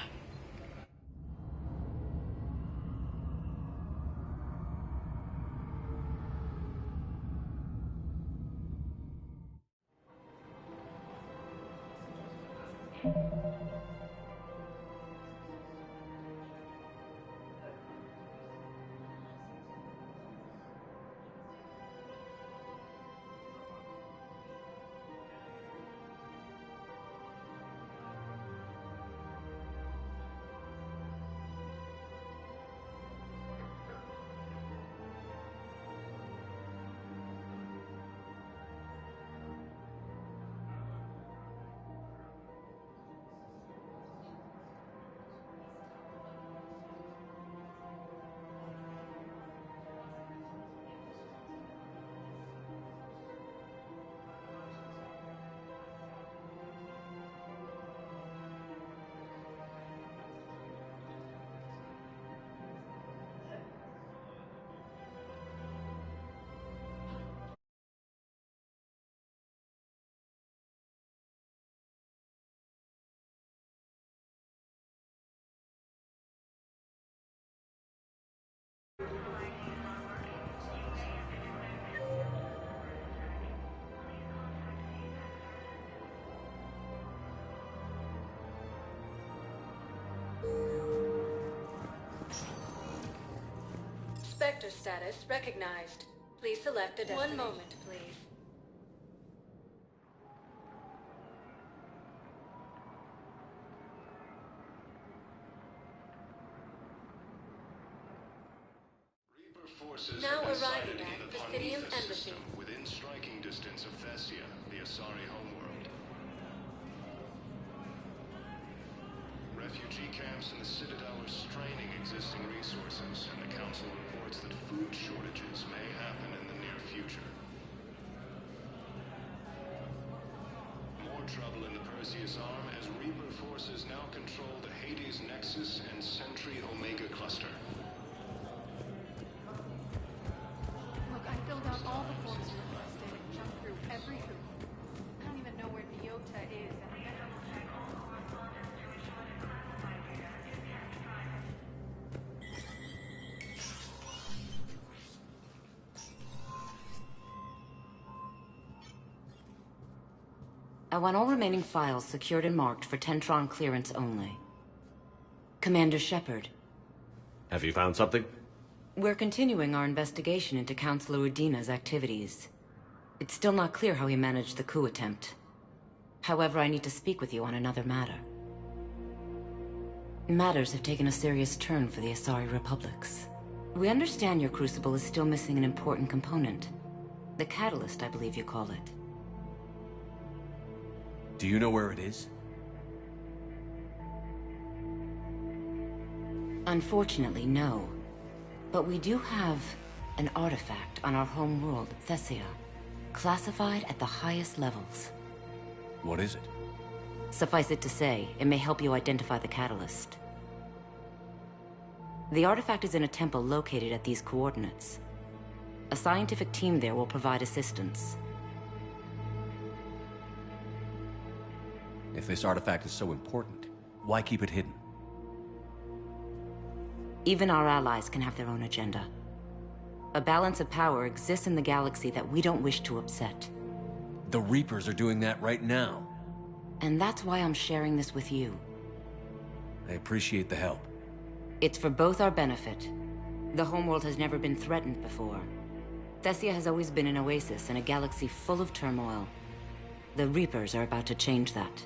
Spectre status recognized. Please select a destination. 1 moment, please. Now arriving at Presidium Embassy. Within striking distance of Thessia, the Asari homeworld. Refugee camps in the Citadel are straining existing resources, and the Council reports that food shortages may happen in the near future. More trouble in the Perseus Arm as Reaper forces now control the Hades Nexus and Sentry Omega cluster. Look, I filled out all the forms you requested and jumped through every hoop. I don't even know where Nyota is, and I want all remaining files secured and marked for Tentron clearance only. Commander Shepard. Have you found something? We're continuing our investigation into Councilor Udina's activities. It's still not clear how he managed the coup attempt. However, I need to speak with you on another matter. Matters have taken a serious turn for the Asari Republics. We understand your crucible is still missing an important component. The catalyst, I believe you call it. Do you know where it is? Unfortunately, no. But we do have an artifact on our home world, Thessia, classified at the highest levels. What is it? Suffice it to say, it may help you identify the catalyst. The artifact is in a temple located at these coordinates. A scientific team there will provide assistance. If this artifact is so important, why keep it hidden? Even our allies can have their own agenda. A balance of power exists in the galaxy that we don't wish to upset. The Reapers are doing that right now. And that's why I'm sharing this with you. I appreciate the help. It's for both our benefit. The homeworld has never been threatened before. Thessia has always been an oasis in a galaxy full of turmoil. The Reapers are about to change that.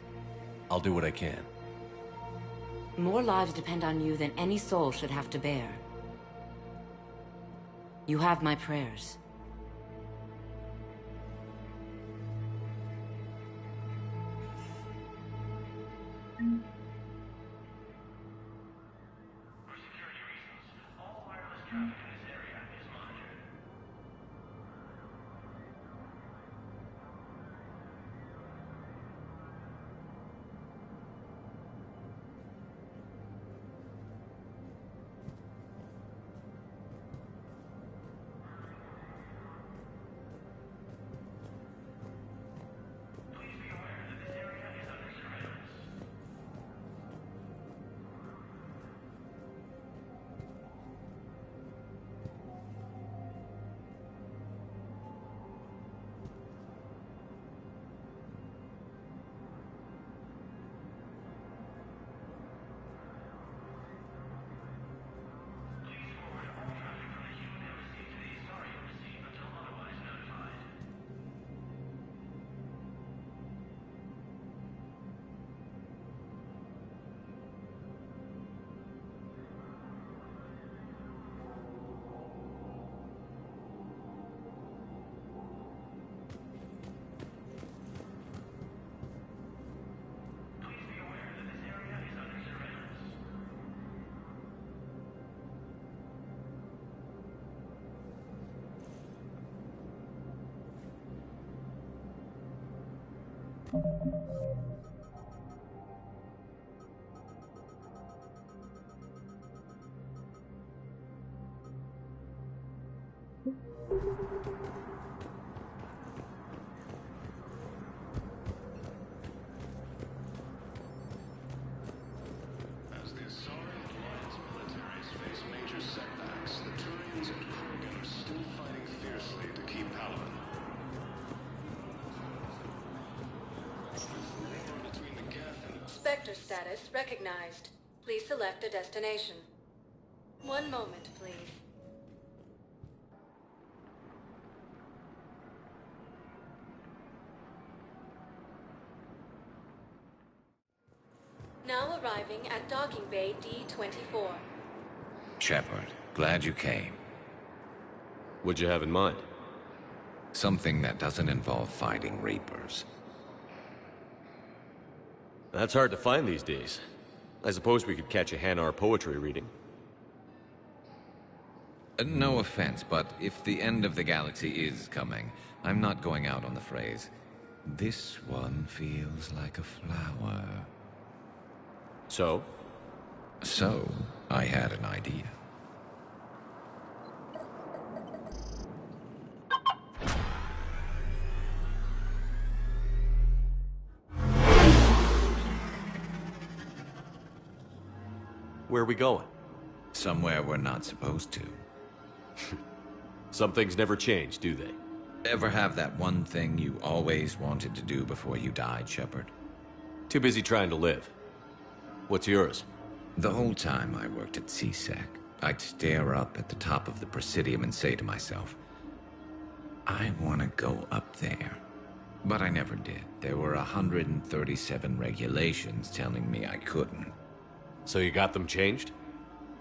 I'll do what I can. More lives depend on you than any soul should have to bear. You have my prayers. For security reasons, all wireless traffic in this area is monitored. As the Asari Alliance militaries face major setbacks, the Turian Sector status recognized. Please select a destination. One moment, please. Now arriving at docking bay D-24. Shepard, glad you came. What'd you have in mind? Something that doesn't involve fighting Reapers. That's hard to find these days. I suppose we could catch a Hanar poetry reading. No offense, but if the end of the galaxy is coming, I'm not going out on the phrase, "This one feels like a flower." So? So, I had an idea. Where are we going? Somewhere we're not supposed to. Some things never change, do they? Ever have that one thing you always wanted to do before you died, Shepard? Too busy trying to live. What's yours? The whole time I worked at CSEC, I'd stare up at the top of the Presidium and say to myself, I want to go up there. But I never did. There were 137 regulations telling me I couldn't. So you got them changed?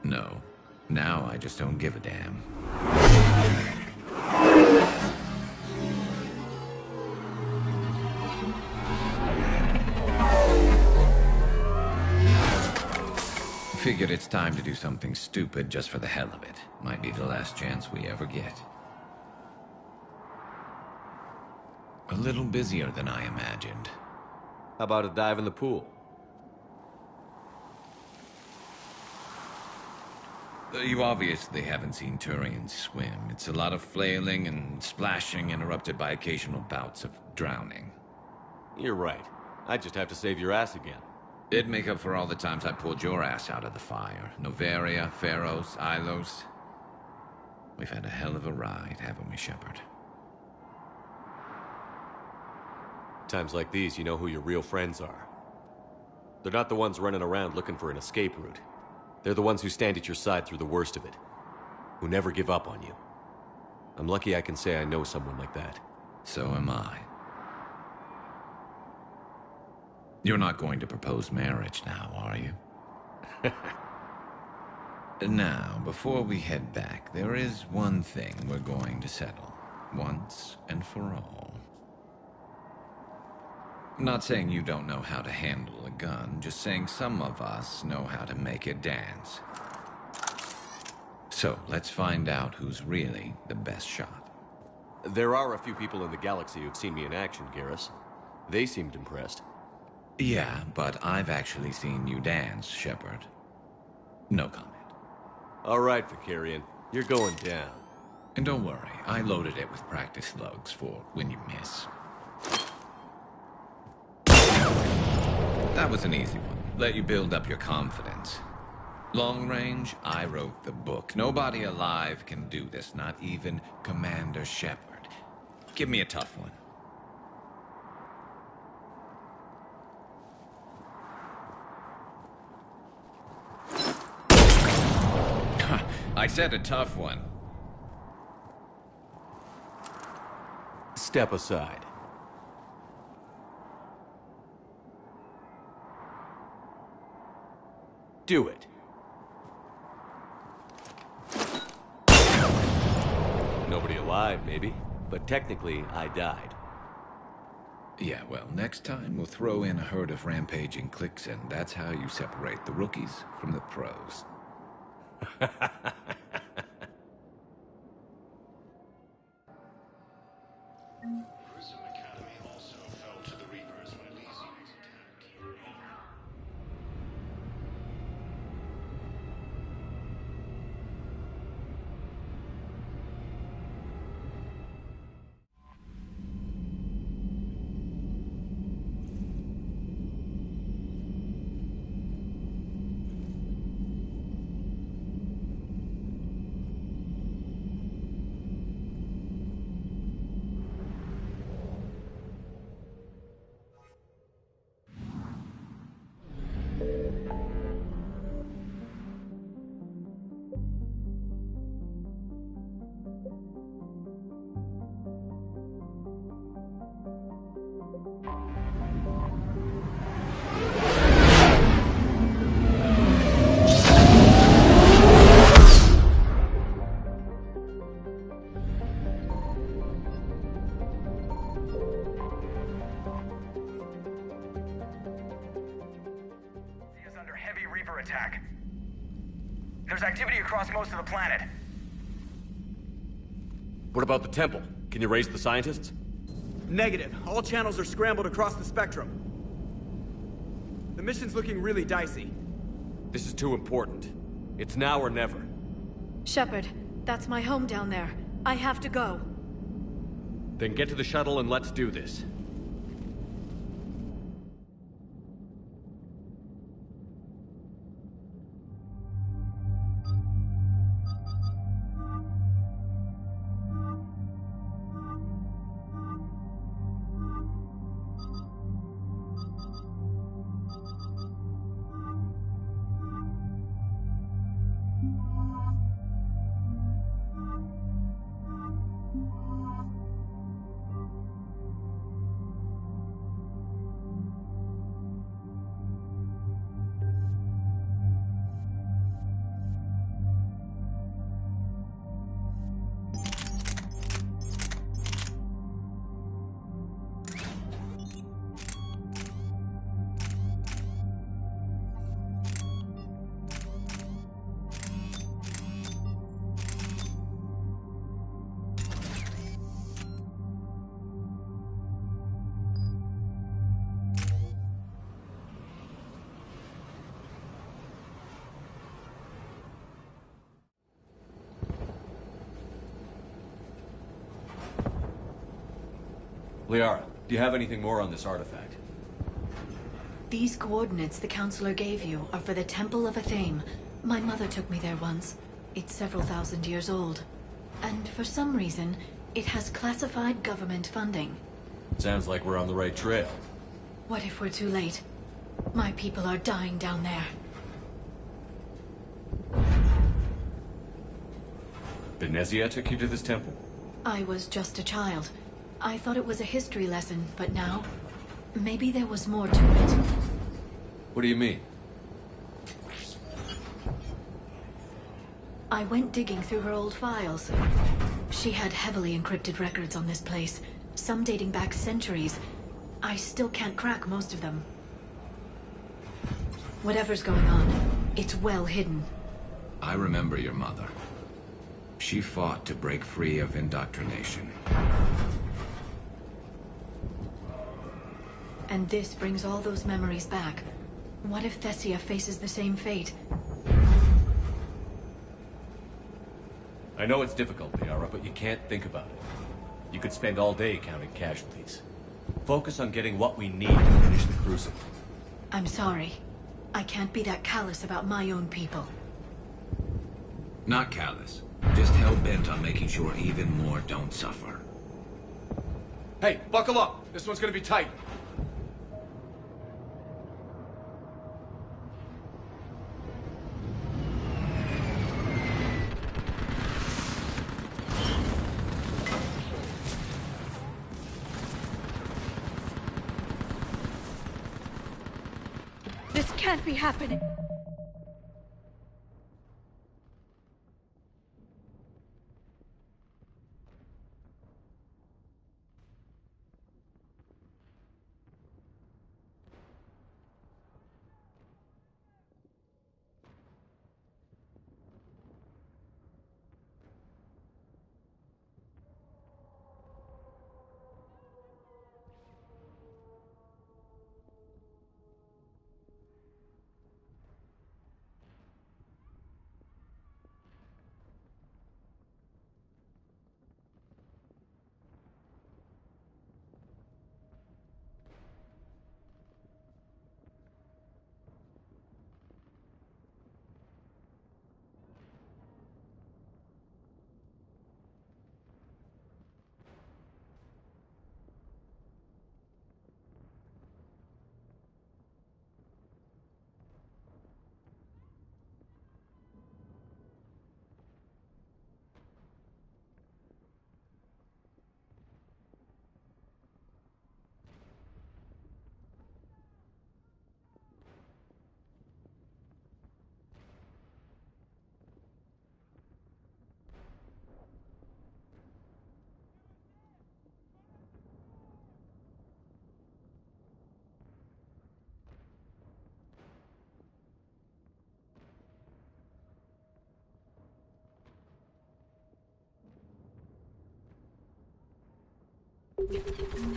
No. Now I just don't give a damn. Figured it's time to do something stupid just for the hell of it. Might be the last chance we ever get. A little busier than I imagined. How about a dive in the pool? You obviously haven't seen Turians swim. It's a lot of flailing and splashing interrupted by occasional bouts of drowning. You're right. I just have to save your ass again. It'd make up for all the times I pulled your ass out of the fire. Noveria, Pharos, Ilos. We've had a hell of a ride, haven't we, Shepard? Times like these, you know who your real friends are. They're not the ones running around looking for an escape route. They're the ones who stand at your side through the worst of it. Who never give up on you. I'm lucky I can say I know someone like that. So am I. You're not going to propose marriage now, are you? Now, before we head back, there is one thing we're going to settle. Once and for all. I'm not saying you don't know how to handle a gun, just saying some of us know how to make it dance. So, let's find out who's really the best shot. There are a few people in the galaxy who've seen me in action, Garrus. They seemed impressed. Yeah, but I've actually seen you dance, Shepard. No comment. All right, Vicarian. You're going down. And don't worry, I loaded it with practice slugs for when you miss. That was an easy one. Let you build up your confidence. Long range, I wrote the book. Nobody alive can do this, not even Commander Shepard. Give me a tough one. I said a tough one. Step aside. Do it. Nobody alive, maybe. But technically, I died. Yeah, well, next time we'll throw in a herd of rampaging cliques, and that's how you separate the rookies from the pros. attack. There's activity across most of the planet. What about the temple? Can you raise the scientists? Negative. All channels are scrambled across the spectrum. The mission's looking really dicey. This is too important. It's now or never. Shepard, that's my home down there. I have to go. Then get to the shuttle and let's do this. Liara, do you have anything more on this artifact? These coordinates the counselor gave you are for the Temple of Athame. My mother took me there once. It's several thousand years old. And for some reason, it has classified government funding. Sounds like we're on the right trail. What if we're too late? My people are dying down there. Benezia took you to this temple? I was just a child. I thought it was a history lesson, but now... maybe there was more to it. What do you mean? I went digging through her old files. She had heavily encrypted records on this place, some dating back centuries. I still can't crack most of them. Whatever's going on, it's well hidden. I remember your mother. She fought to break free of indoctrination. And this brings all those memories back. What if Thessia faces the same fate? I know it's difficult, Liara, but you can't think about it. You could spend all day counting casualties. Focus on getting what we need to finish the Crucible. I'm sorry. I can't be that callous about my own people. Not callous. Just hell-bent on making sure even more don't suffer. Hey, buckle up! This one's gonna be tight. This can't be happening.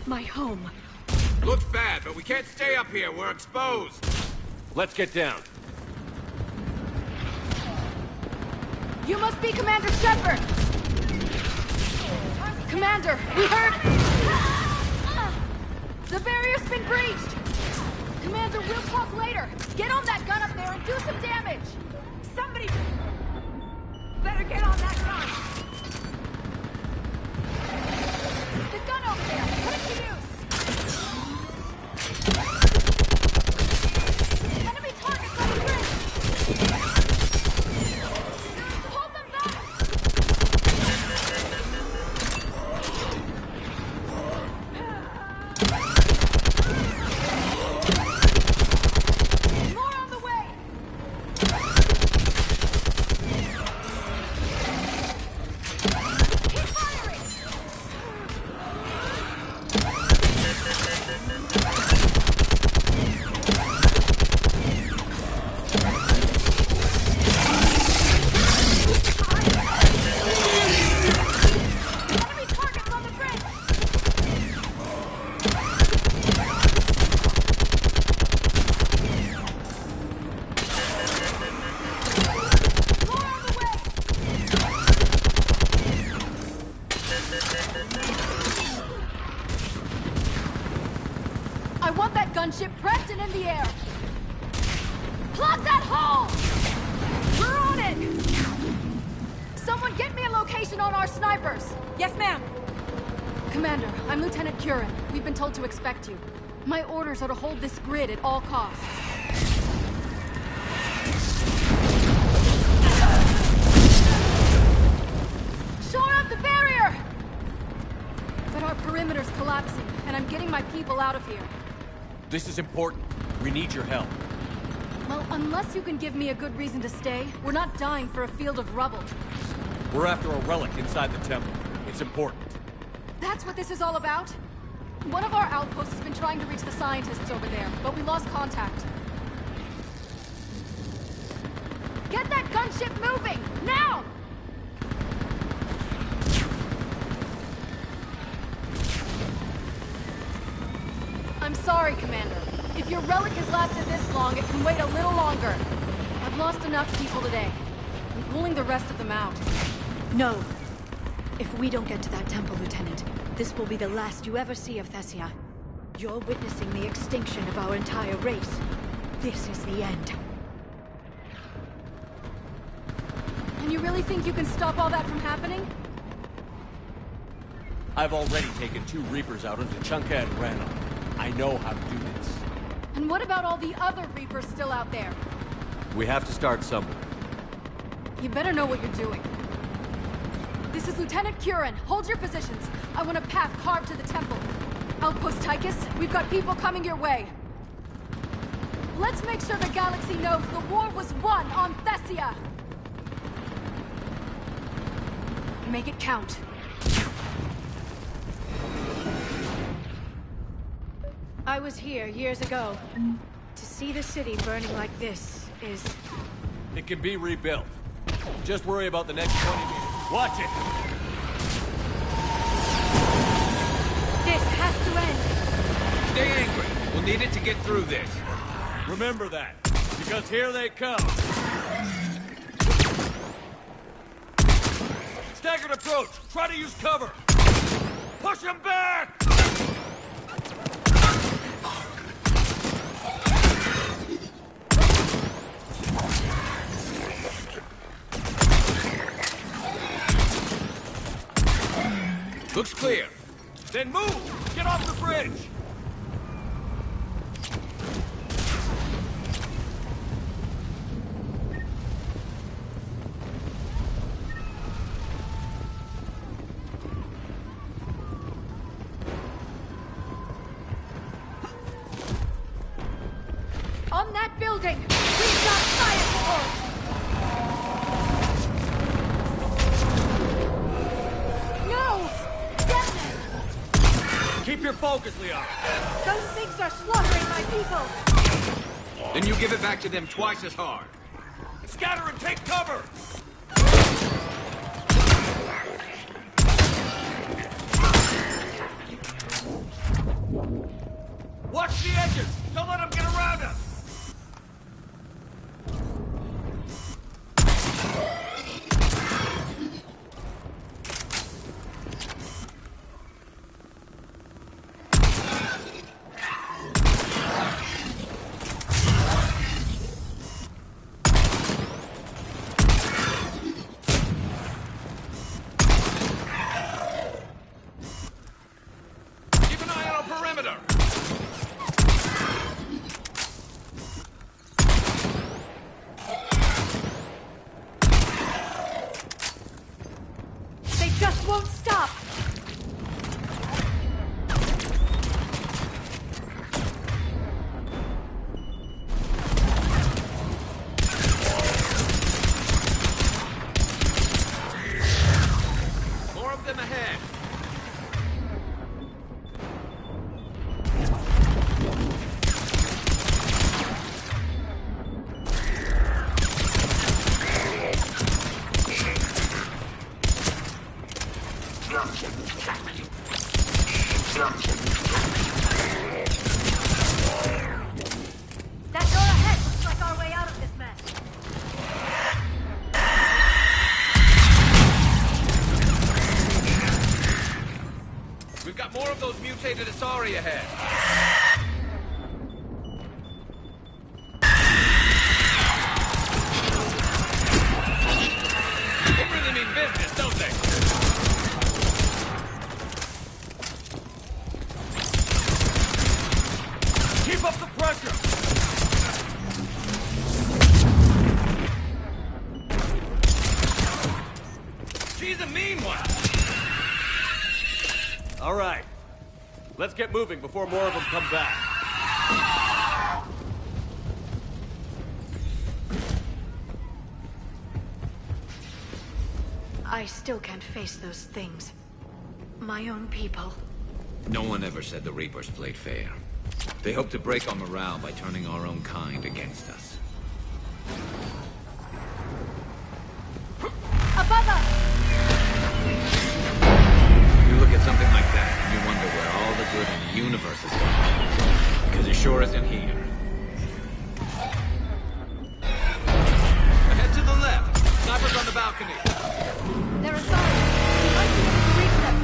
My home. Looks bad, but we can't stay up here. We're exposed. Let's get down. You must be Commander Shepard! Commander, we heard... The barrier's been breached! Commander, we'll talk later! Get on that gun up there and do some damage! Somebody... better get on that gun! The gun over there! Put it to use! Enemy targets on the bridge! Hold them back! More on the way! Keep firing! Enemy targets on the bridge! More on the way! I want that gunship prepped and in the air! Plug that hole! We're on it! Someone get me a location on our snipers! Yes, ma'am. Commander, I'm Lieutenant Curran. We've been told to expect you. My orders are to hold this grid at all costs. Shore up the barrier! But our perimeter's collapsing, and I'm getting my people out of here. This is important. We need your help. Well, unless you can give me a good reason to stay, we're not dying for a field of rubble. We're after a relic inside the temple. It's important. That's what this is all about? One of our outposts has been trying to reach the scientists over there, but we lost contact. Get that gunship moving! Now! I'm sorry, Commander. If your relic has lasted this long, it can wait a little longer. I've lost enough people today. I'm pulling the rest of them out. No. If we don't get to that temple, Lieutenant, this will be the last you ever see of Thessia. You're witnessing the extinction of our entire race. This is the end. And you really think you can stop all that from happening? I've already taken 2 Reapers out into Chunka and Rana. I know how to do this. And what about all the other Reapers still out there? We have to start somewhere. You better know what you're doing. This is Lieutenant Curran. Hold your positions. I want a path carved to the temple. Outpost Tychus, we've got people coming your way. Let's make sure the galaxy knows the war was won on Thessia. Make it count. I was here years ago. To see the city burning like this is... It can be rebuilt. Just worry about the next 20 meters. Watch it! This has to end! Stay angry. We'll need it to get through this. Remember that, because here they come. Staggered approach. Try to use cover. Push them back! Looks clear. Then move! Get off the bridge! On that building! We've got science force! No! Get them! Keep your focus, Leon. Those things are slaughtering my people! Then you give it back to them twice as hard. Scatter and take cover! Watch the edges! Don't let them get around us! Sorry ahead. They really mean business, don't they? Keep up the pressure! She's a mean one! All right. Let's get moving before more of them come back. I still can't face those things. My own people. No one ever said the Reapers played fair. They hope to break our morale by turning our own kind against us. Above us! You look at something like that, and you wonder where all the good in the universe is gone. Because it sure isn't here. Head to the left. Snipers on the balcony. They're aside. We might be able to reach them.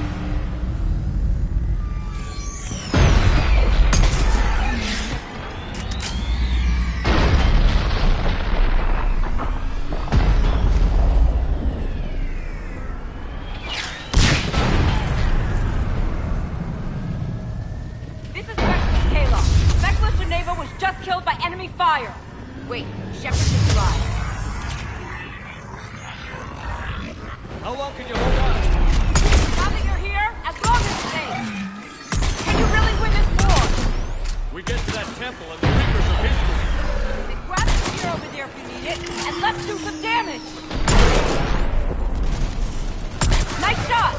Killed by enemy fire. Wait, Shepard is alive. How long can you hold on? Now that you're here, as long as it takes. Can you really win this war? We get to that temple and the Reapers are history. Then grab the spear over there if you need it, and let's do some damage. Nice shot.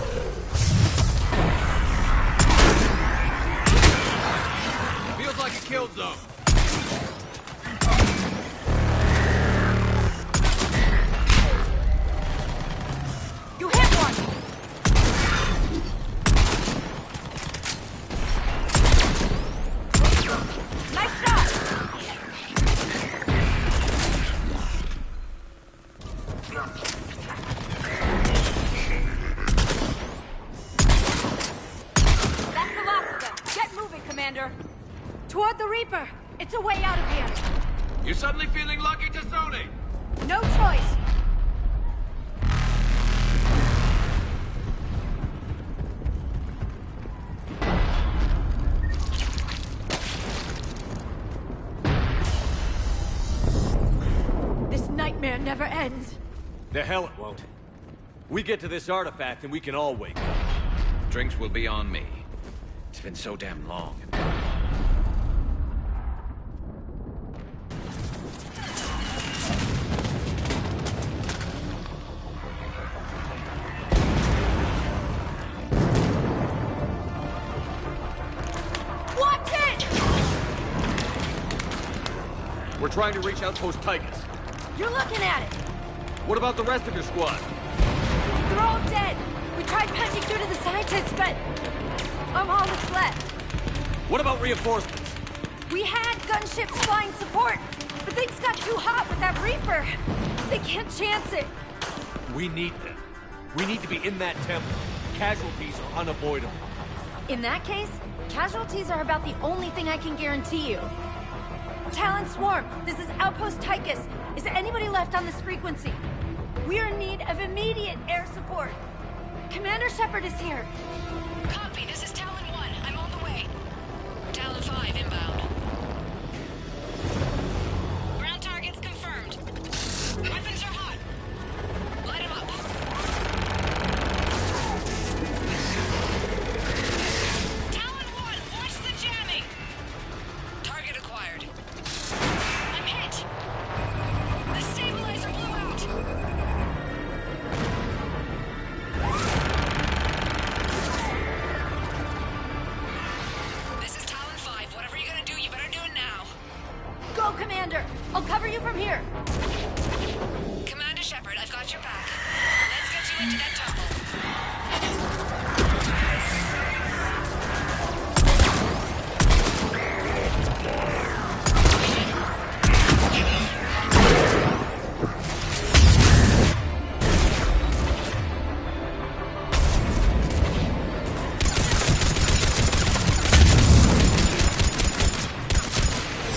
Feels like a kill zone. You hit one! Nice shot! That's the last of them. Get moving, Commander. Toward the Reaper. It's a way out of here. You suddenly feeling lucky, Tassoni? No choice. This nightmare never ends. The hell it won't. We get to this artifact and we can all wake up. Drinks will be on me. It's been so damn long. We're trying to reach Outpost Tychus. You're looking at it. What about the rest of your squad? They're all dead. We tried punching through to the scientists, but I'm all that's left. What about reinforcements? We had gunships flying support, but things got too hot with that Reaper. They can't chance it. We need them. We need to be in that temple. Casualties are unavoidable. In that case, casualties are about the only thing I can guarantee you. Talon Swarm, this is Outpost Tychus. Is there anybody left on this frequency? We're in need of immediate air support. Commander Shepard is here. Copy, this is Talon 1. I'm on the way. Talon 5 inbound. Ground targets confirmed. Weapons are hot. Light them up. Talon 1, watch the jamming. Target acquired. I'm hit. The stabilizer blew out. This is Talon 5. Whatever you're gonna do, you better do it now. Go, Commander! I'll cover you from here. Commander Shepard, I've got your back. Let's get you into that temple.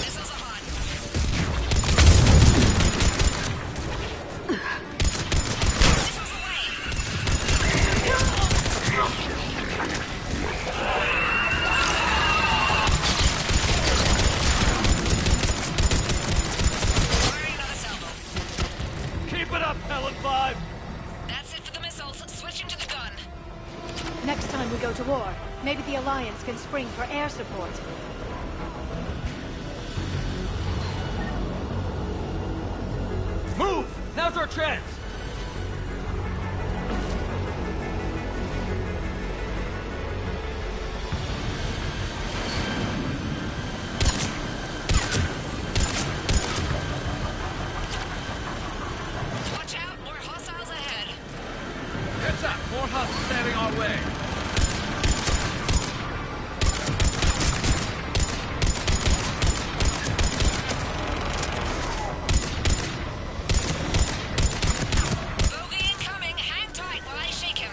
Missiles are hot. Missiles away. Firing another salvo. Keep it up, Talon 5! That's it for the missiles. Switching to the gun. Next time we go to war, maybe the Alliance can spring for air support. Move! Now's our chance! Watch out, more hostiles ahead. Heads up! More hostiles standing our way! Bogey incoming. Hang tight while I shake him.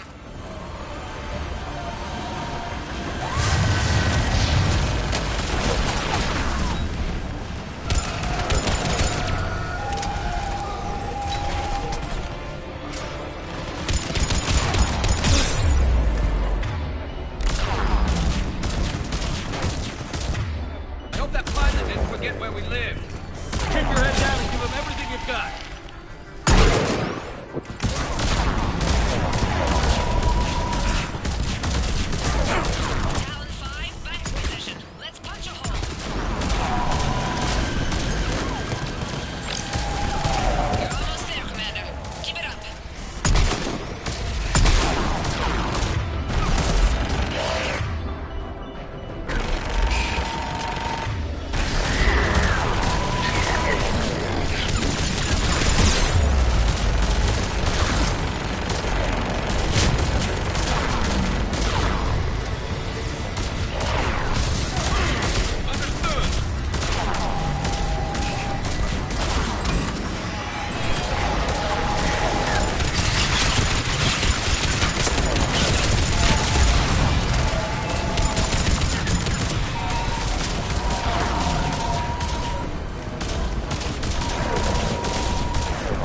I hope that pilot didn't forget where we live. Keep your head down and give him everything you've got. Talon 5, back to position. Let's punch a hole. You're almost there, Commander. Keep it up.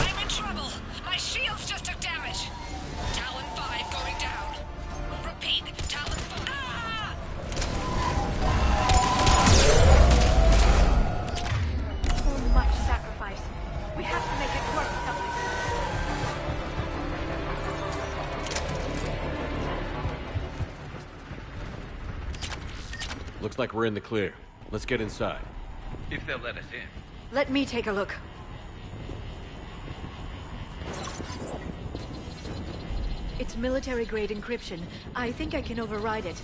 I'm in trouble. My shields just took damage. Talon 5 going down. Repeat, Talon 5. Ah! So much sacrifice. We have to make it worth something. Looks like we're in the clear. Let's get inside. If they'll let us in. Let me take a look. It's military-grade encryption. I think I can override it.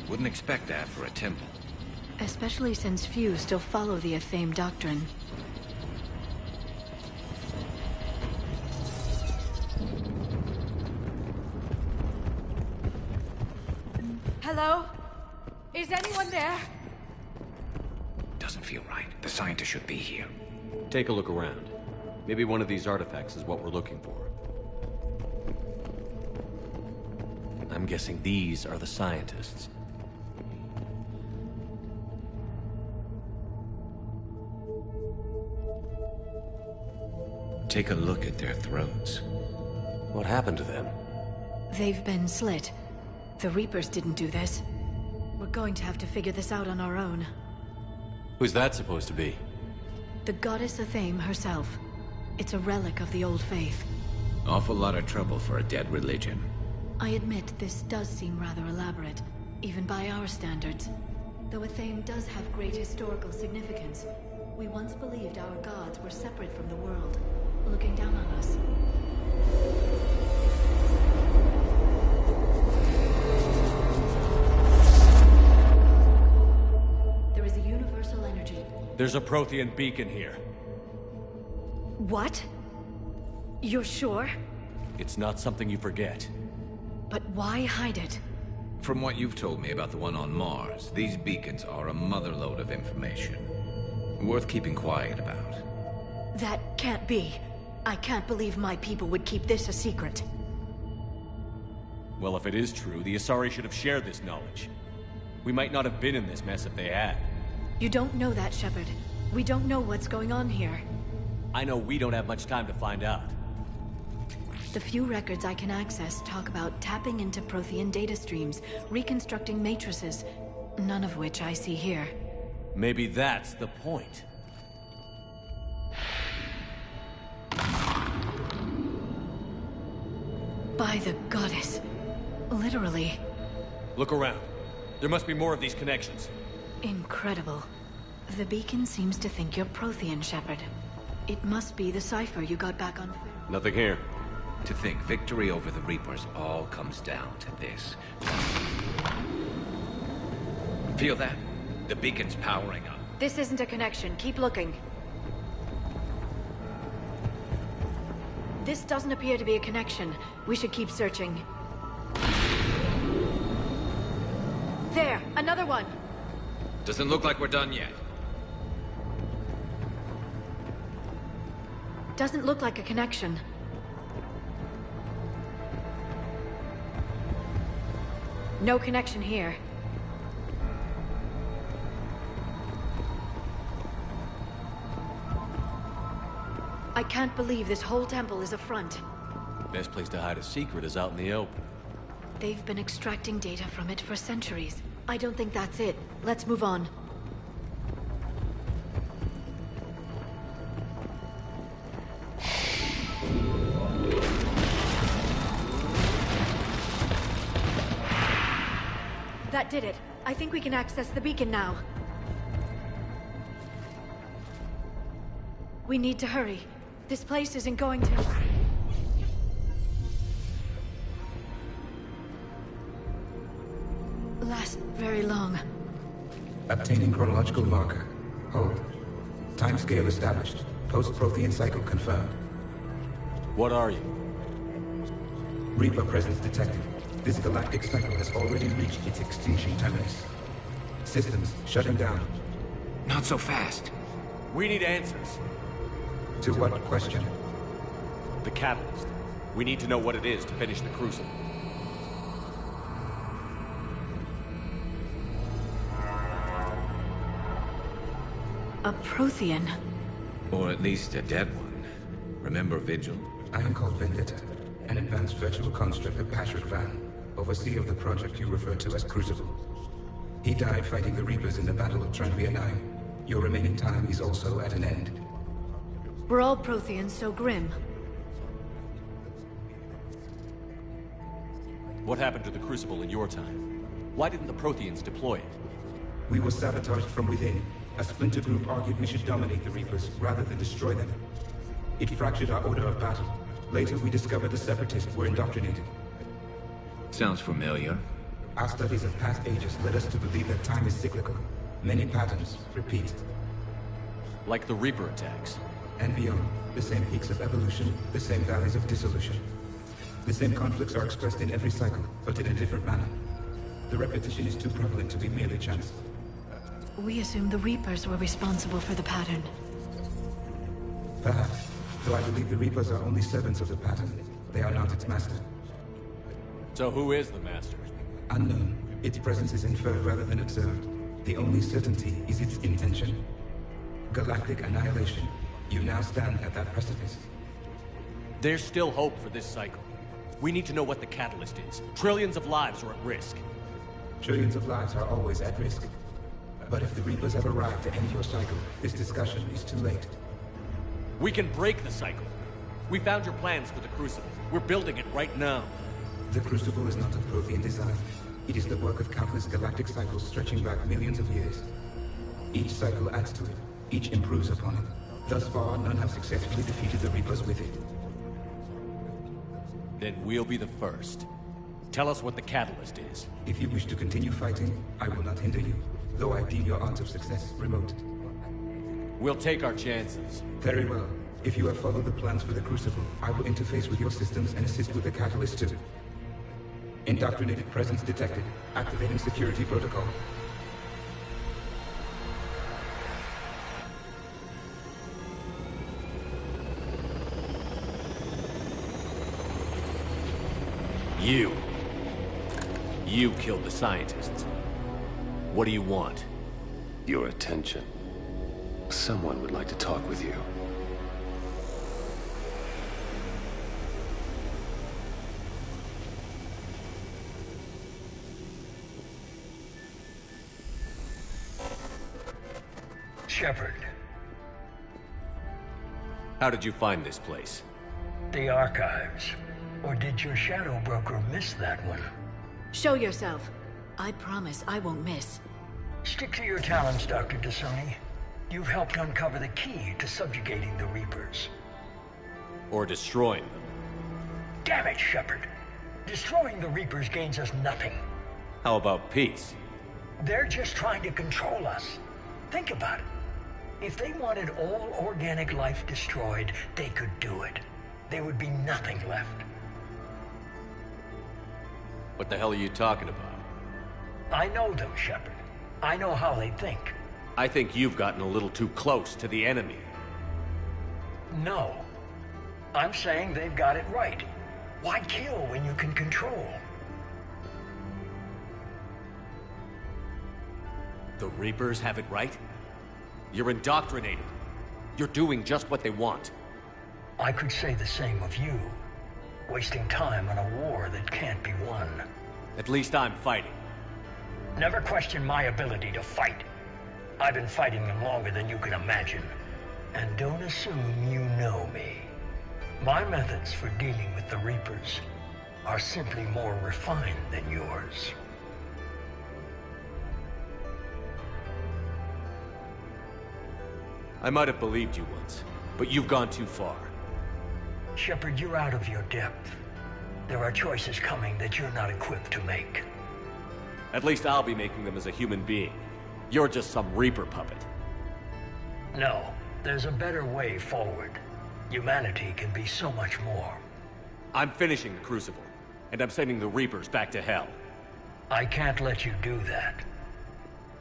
Wouldn't expect that for a temple. Especially since few still follow the Athame doctrine. Hello? Is anyone there? Doesn't scientist should be here. Take a look around. Maybe one of these artifacts is what we're looking for. I'm guessing these are the scientists. Take a look at their throats. What happened to them? They've been slit. The Reapers didn't do this. We're going to have to figure this out on our own. Who's that supposed to be? The goddess Athame herself. It's a relic of the old faith. Awful lot of trouble for a dead religion. I admit this does seem rather elaborate, even by our standards. Though Athame does have great historical significance, we once believed our gods were separate from the world, looking down on us. There is a universal energy. There's a Prothean beacon here. What? You're sure? It's not something you forget. But why hide it? From what you've told me about the one on Mars, these beacons are a motherlode of information. Worth keeping quiet about. That can't be. I can't believe my people would keep this a secret. Well, if it is true, the Asari should have shared this knowledge. We might not have been in this mess if they had. You don't know that, Shepard. We don't know what's going on here. I know we don't have much time to find out. The few records I can access talk about tapping into Prothean data streams, reconstructing matrices, none of which I see here. Maybe that's the point. By the goddess. Literally. Look around. There must be more of these connections. Incredible. The beacon seems to think you're Prothean, Shepard. It must be the cipher you got back on... Nothing here. To think victory over the Reapers all comes down to this. Feel that? The beacon's powering up. This isn't a connection. Keep looking. This doesn't appear to be a connection. We should keep searching. There! Another one! Doesn't look like we're done yet. Doesn't look like a connection. No connection here. I can't believe this whole temple is a front. Best place to hide a secret is out in the open. They've been extracting data from it for centuries. I don't think that's it. Let's move on. That did it. I think we can access the beacon now. We need to hurry. This place isn't going to... last very long. Obtaining chronological marker. Hold. Timescale established. Post-Prothean cycle confirmed. What are you? Reaper presence detected. This galactic cycle has already reached its extinction terminus. Systems shutting down. Not so fast. We need answers. To what question? The catalyst. We need to know what it is to finish the Crucible. A Prothean. Or at least a dead one. Remember Vigil? I am called Vendetta, an advanced virtual construct of Patrick Van, overseer of the project you refer to as Crucible. He died fighting the Reapers in the Battle of Tranvia 9. Your remaining time is also at an end. Were all Protheans so grim? What happened to the Crucible in your time? Why didn't the Protheans deploy it? We were sabotaged from within. A splinter group argued we should dominate the Reapers rather than destroy them. It fractured our order of battle. Later, we discovered the Separatists were indoctrinated. Sounds familiar. Our studies of past ages led us to believe that time is cyclical. Many patterns repeat. Like the Reaper attacks. And beyond, the same peaks of evolution, the same valleys of dissolution. The same conflicts are expressed in every cycle, but in a different manner. The repetition is too prevalent to be merely chance. We assumed the Reapers were responsible for the pattern. Perhaps, though I believe the Reapers are only servants of the pattern. They are not its master. So who is the master? Unknown. Its presence is inferred rather than observed. The only certainty is its intention. Galactic annihilation. You now stand at that precipice. There's still hope for this cycle. We need to know what the catalyst is. Trillions of lives are at risk. Trillions of lives are always at risk. But if the Reapers have arrived to end your cycle, this discussion is too late. We can break the cycle. We found your plans for the Crucible. We're building it right now. The Crucible is not of Prothean design. It is the work of countless galactic cycles stretching back millions of years. Each cycle adds to it. Each improves upon it. Thus far, none have successfully defeated the Reapers with it. Then we'll be the first. Tell us what the catalyst is. If you wish to continue fighting, I will not hinder you, though I deem your odds of success remote. We'll take our chances. Very well. If you have followed the plans for the Crucible, I will interface with your systems and assist with the catalyst too. Indoctrinated presence detected. Activating security protocol. You killed the scientists. What do you want? Your attention. Someone would like to talk with you. Shepard. How did you find this place? The archives. Or did your shadow broker miss that one? Show yourself. I promise I won't miss. Stick to your talents, Dr. Dasani. You've helped uncover the key to subjugating the Reapers. Or destroying them. Damn it, Shepard. Destroying the Reapers gains us nothing. How about peace? They're just trying to control us. Think about it. If they wanted all organic life destroyed, they could do it. There would be nothing left. What the hell are you talking about? I know them, Shepard. I know how they think. I think you've gotten a little too close to the enemy. No. I'm saying they've got it right. Why kill when you can control? The Reapers have it right? You're indoctrinated. You're doing just what they want. I could say the same of you. Wasting time on a war that can't be won. At least I'm fighting. Never question my ability to fight. I've been fighting them longer than you can imagine. And don't assume you know me. My methods for dealing with the Reapers are simply more refined than yours. I might have believed you once, but you've gone too far. Shepard, you're out of your depth. There are choices coming that you're not equipped to make. At least I'll be making them as a human being. You're just some Reaper puppet. No, there's a better way forward. Humanity can be so much more. I'm finishing the Crucible, and I'm sending the Reapers back to hell. I can't let you do that.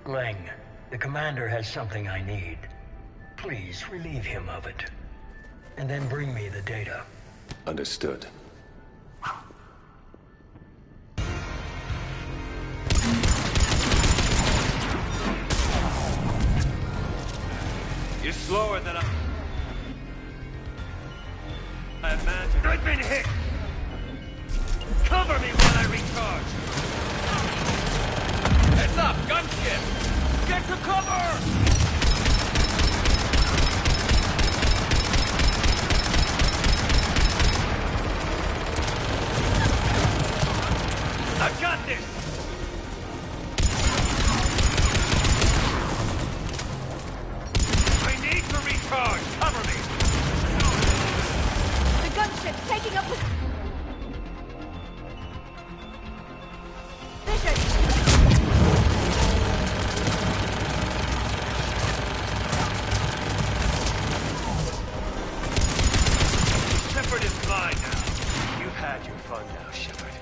Leng, the commander has something I need. Please relieve him of it. And then bring me the data. Understood. You're slower than I imagined. I've been hit! Cover me while I recharge! Heads up! Gunship! Get to cover! I've got this! I need to recharge! Cover me! The gunship's taking up with... Vision! Shepard is mine now. You've had your fun now, Shepard.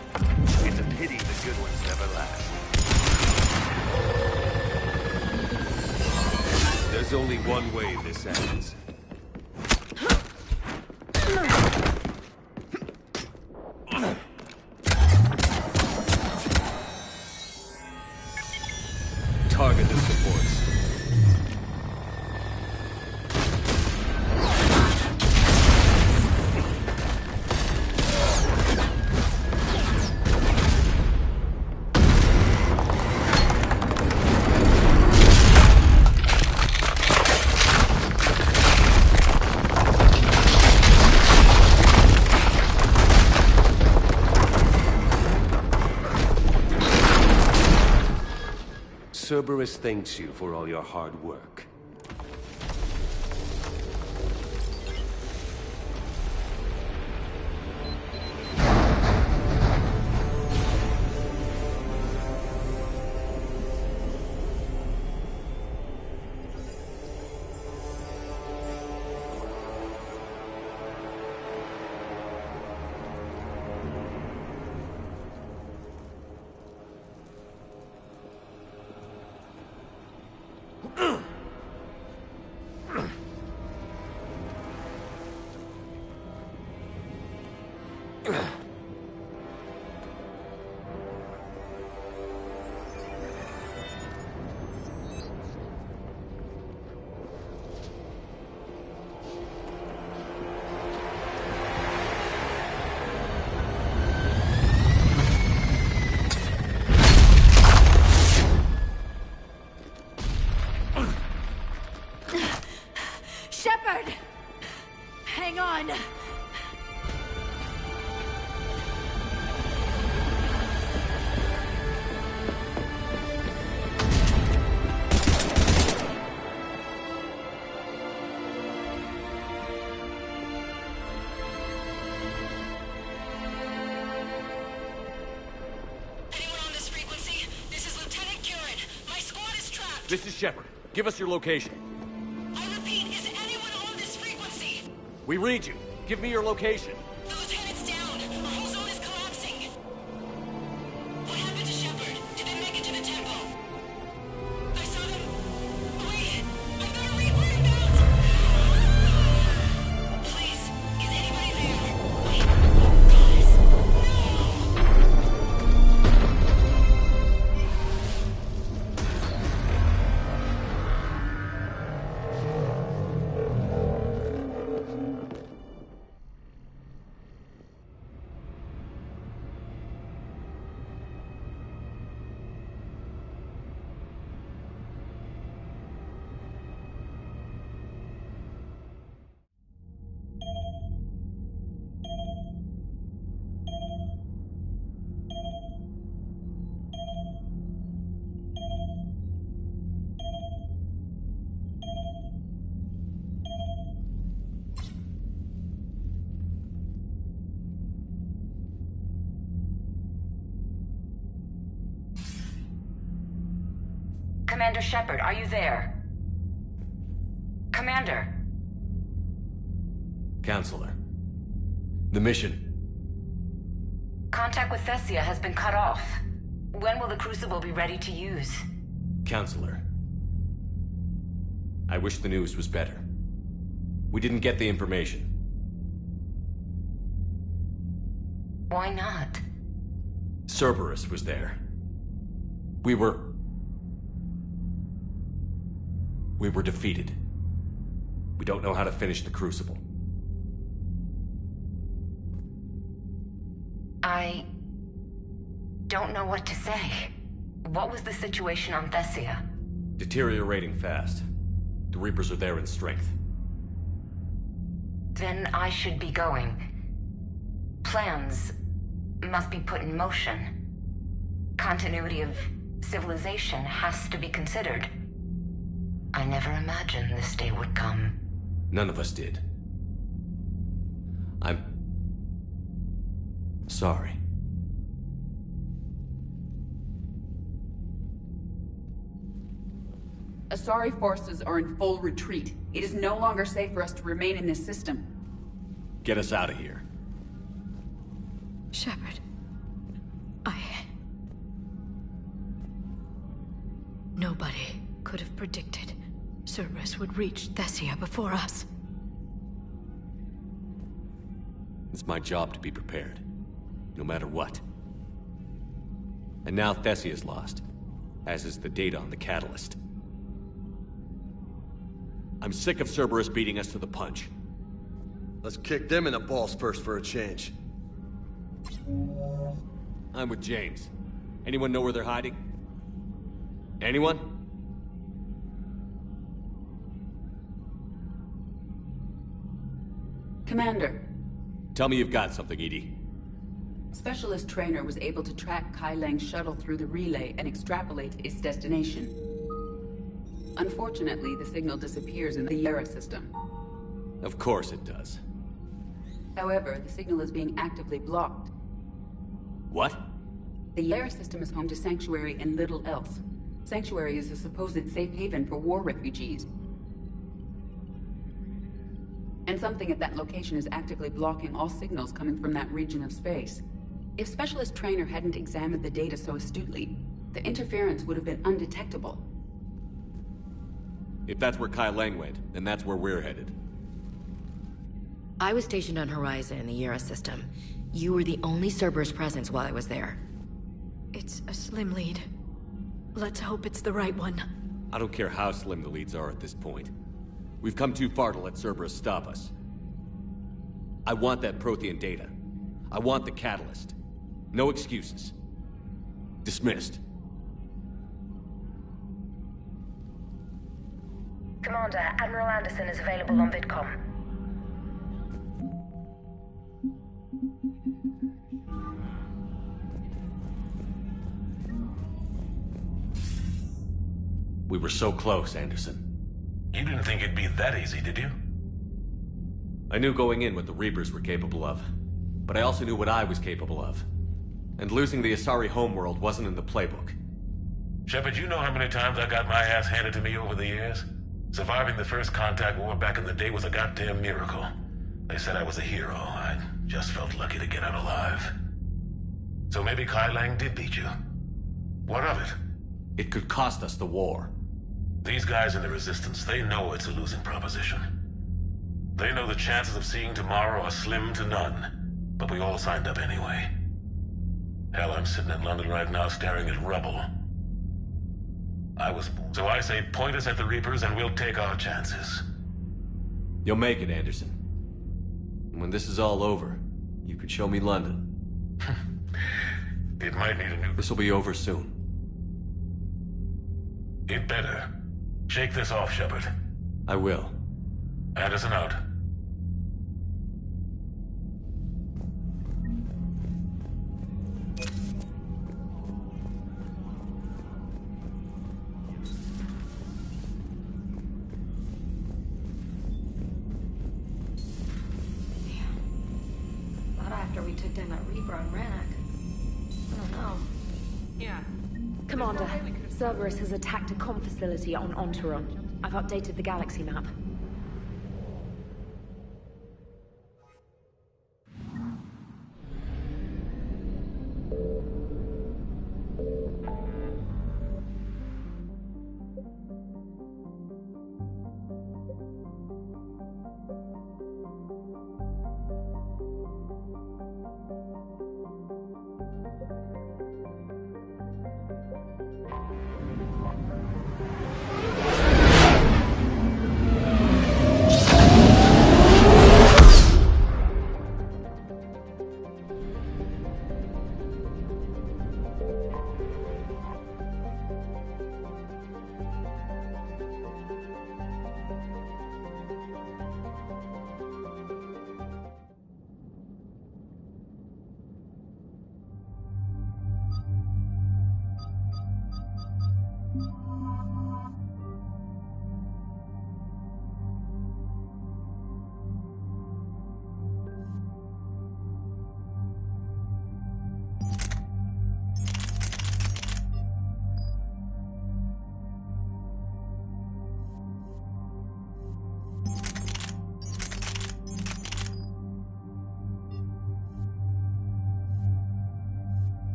It's a pity the good ones never last. There's only one way this ends. Target the supports. Cerberus thanks you for all your hard work. Shepard! Hang on! This is Shepard. Give us your location. I repeat, is anyone on this frequency? We read you. Give me your location. The lieutenant's down. Our whole zone is collapsing. What happened to Shepard? Did they make it to the temple? I saw them. Wait, I've got a Reaper inbound. Please, is anybody there? Wait, guys, Commander Shepard, are you there? Commander! Counselor. The mission. Contact with Thessia has been cut off. When will the Crucible be ready to use? Counselor. I wish the news was better. We didn't get the information. Why not? Cerberus was there. We were defeated. We don't know how to finish the Crucible. I don't know what to say. What was the situation on Thessia? Deteriorating fast. The Reapers are there in strength. Then I should be going. Plans must be put in motion. Continuity of civilization has to be considered. I never imagined this day would come. None of us did. I'm sorry. Asari forces are in full retreat. It is no longer safe for us to remain in this system. Get us out of here. Shepard. Nobody could have predicted Cerberus would reach Thessia before us. It's my job to be prepared, no matter what. And now Thessia's lost, as is the data on the catalyst. I'm sick of Cerberus beating us to the punch. Let's kick them in the balls first for a change. I'm with James. Anyone know where they're hiding? Anyone? Commander. Tell me you've got something, Edie. Specialist trainer was able to track Kai Lang's shuttle through the relay and extrapolate its destination. Unfortunately, the signal disappears in the Yara system. Of course it does. However, the signal is being actively blocked. What? The Yara system is home to Sanctuary and little else. Sanctuary is a supposed safe haven for war refugees. And something at that location is actively blocking all signals coming from that region of space. If Specialist Trainer hadn't examined the data so astutely, the interference would have been undetectable. If that's where Kai Lang went, then that's where we're headed. I was stationed on Horizon in the Yara system. You were the only Cerberus presence while I was there. It's a slim lead. Let's hope it's the right one. I don't care how slim the leads are at this point. We've come too far to let Cerberus stop us. I want that Prothean data. I want the catalyst. No excuses. Dismissed. Commander, Admiral Anderson is available on VidCom. We were so close, Anderson. You didn't think it'd be that easy, did you? I knew going in what the Reapers were capable of, but I also knew what I was capable of. And losing the Asari homeworld wasn't in the playbook. Shepard, you know how many times I got my ass handed to me over the years? Surviving the first contact war back in the day was a goddamn miracle. They said I was a hero. I just felt lucky to get out alive. So maybe Kai Lang did beat you. What of it? It could cost us the war. These guys in the Resistance, they know it's a losing proposition. They know the chances of seeing tomorrow are slim to none, but we all signed up anyway. Hell, I'm sitting in London right now staring at rubble. So I say point us at the Reapers and we'll take our chances. You'll make it, Anderson. When this is all over, you could show me London. It might need a new... This'll be over soon. It better. Shake this off, Shepard. I will. Anderson out. Not after we took down that Reaper on Rannoch. I don't know. Yeah. Commander, Cerberus has attacked a comm facility on Ontaron. I've updated the galaxy map.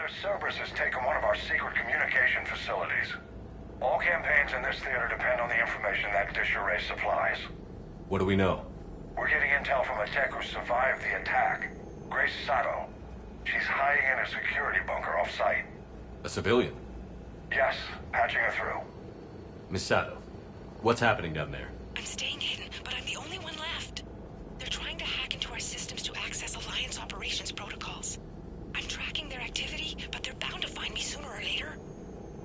Commander, Cerberus has taken one of our secret communication facilities. All campaigns in this theater depend on the information that dish array supplies. What do we know? We're getting intel from a tech who survived the attack. Grace Sato. She's hiding in a security bunker off-site. A civilian? Yes, patching her through. Miss Sato, what's happening down there? I'm staying hidden, but I'm the only one left. They're trying to hack into our systems to access Alliance operations protocols. I'm tracking their activity, but they're bound to find me sooner or later.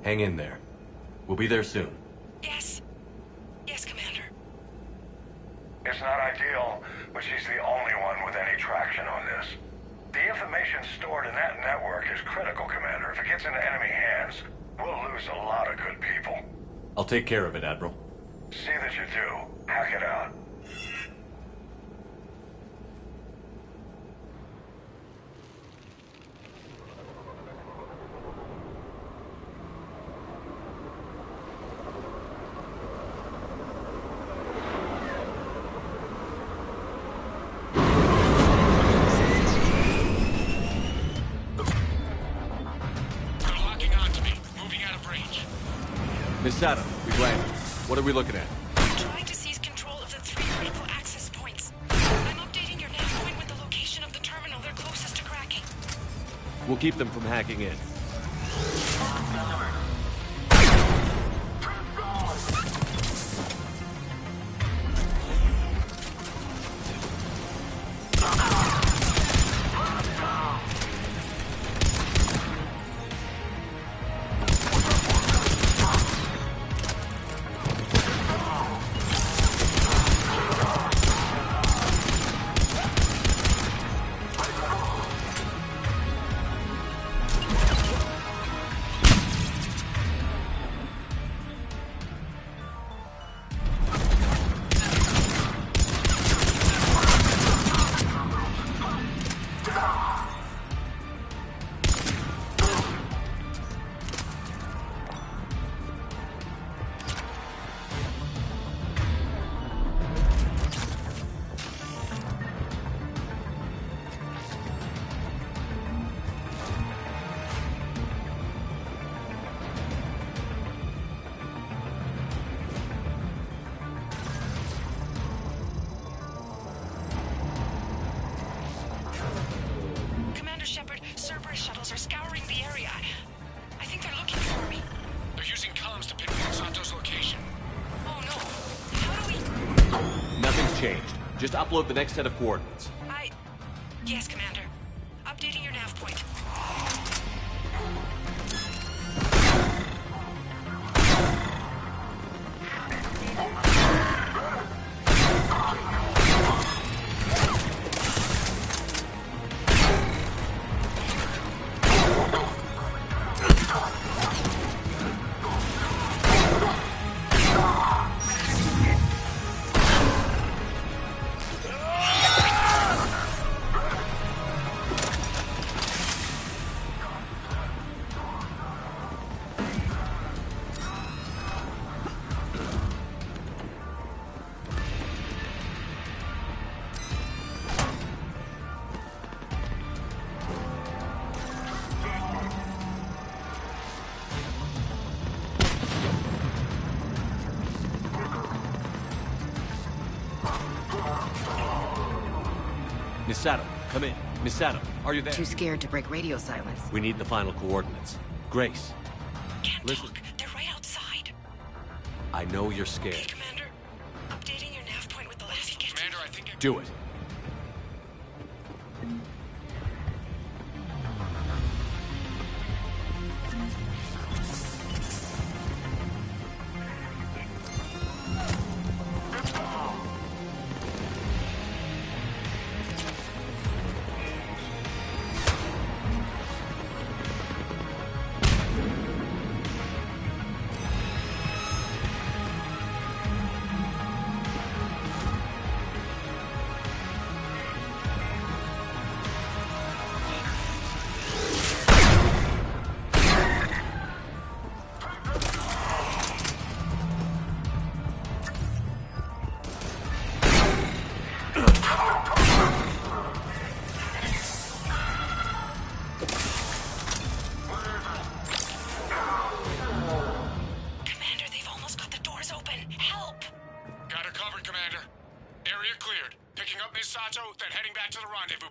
Hang in there. We'll be there soon. Yes. Yes, Commander. It's not ideal, but she's the only one with any traction on this. The information stored in that network is critical, Commander. If it gets into enemy hands, we'll lose a lot of good people. I'll take care of it, Admiral. See that you do. Hack it out. Miss Sato, we've landed. What are we looking at? I'm trying to seize control of the 3 critical access points. I'm updating your nav point with the location of the terminal they're closest to cracking. We'll keep them from hacking in. Shuttles are scouring the area. I think they're looking for me. They're using comms to pinpoint Sato's location. Oh no. How do we... Nothing's changed. Just upload the next set of coordinates. Yes, Commander. Updating your nav point. Miss Sato, come in. Miss Sato, are you there? Too scared to break radio silence. We need the final coordinates. Grace. Can't listen. talk. They're right outside. I know you're scared. Okay, Commander. Updating your nav point with the last get. Commander, I think Do it.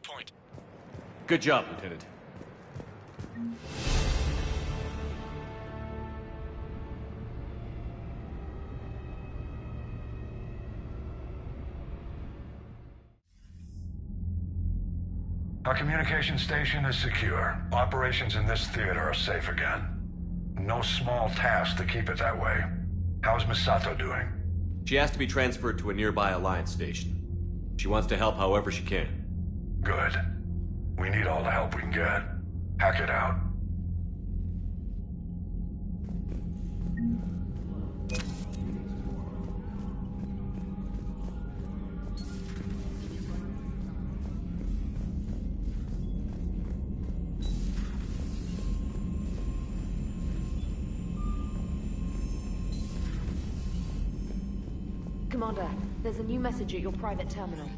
point. Good job, Lieutenant. Our communication station is secure. Operations in this theater are safe again. No small task to keep it that way. How's Misato doing? She has to be transferred to a nearby Alliance station. She wants to help however she can. Good. We need all the help we can get. Hack it out. Commander, there's a new message at your private terminal.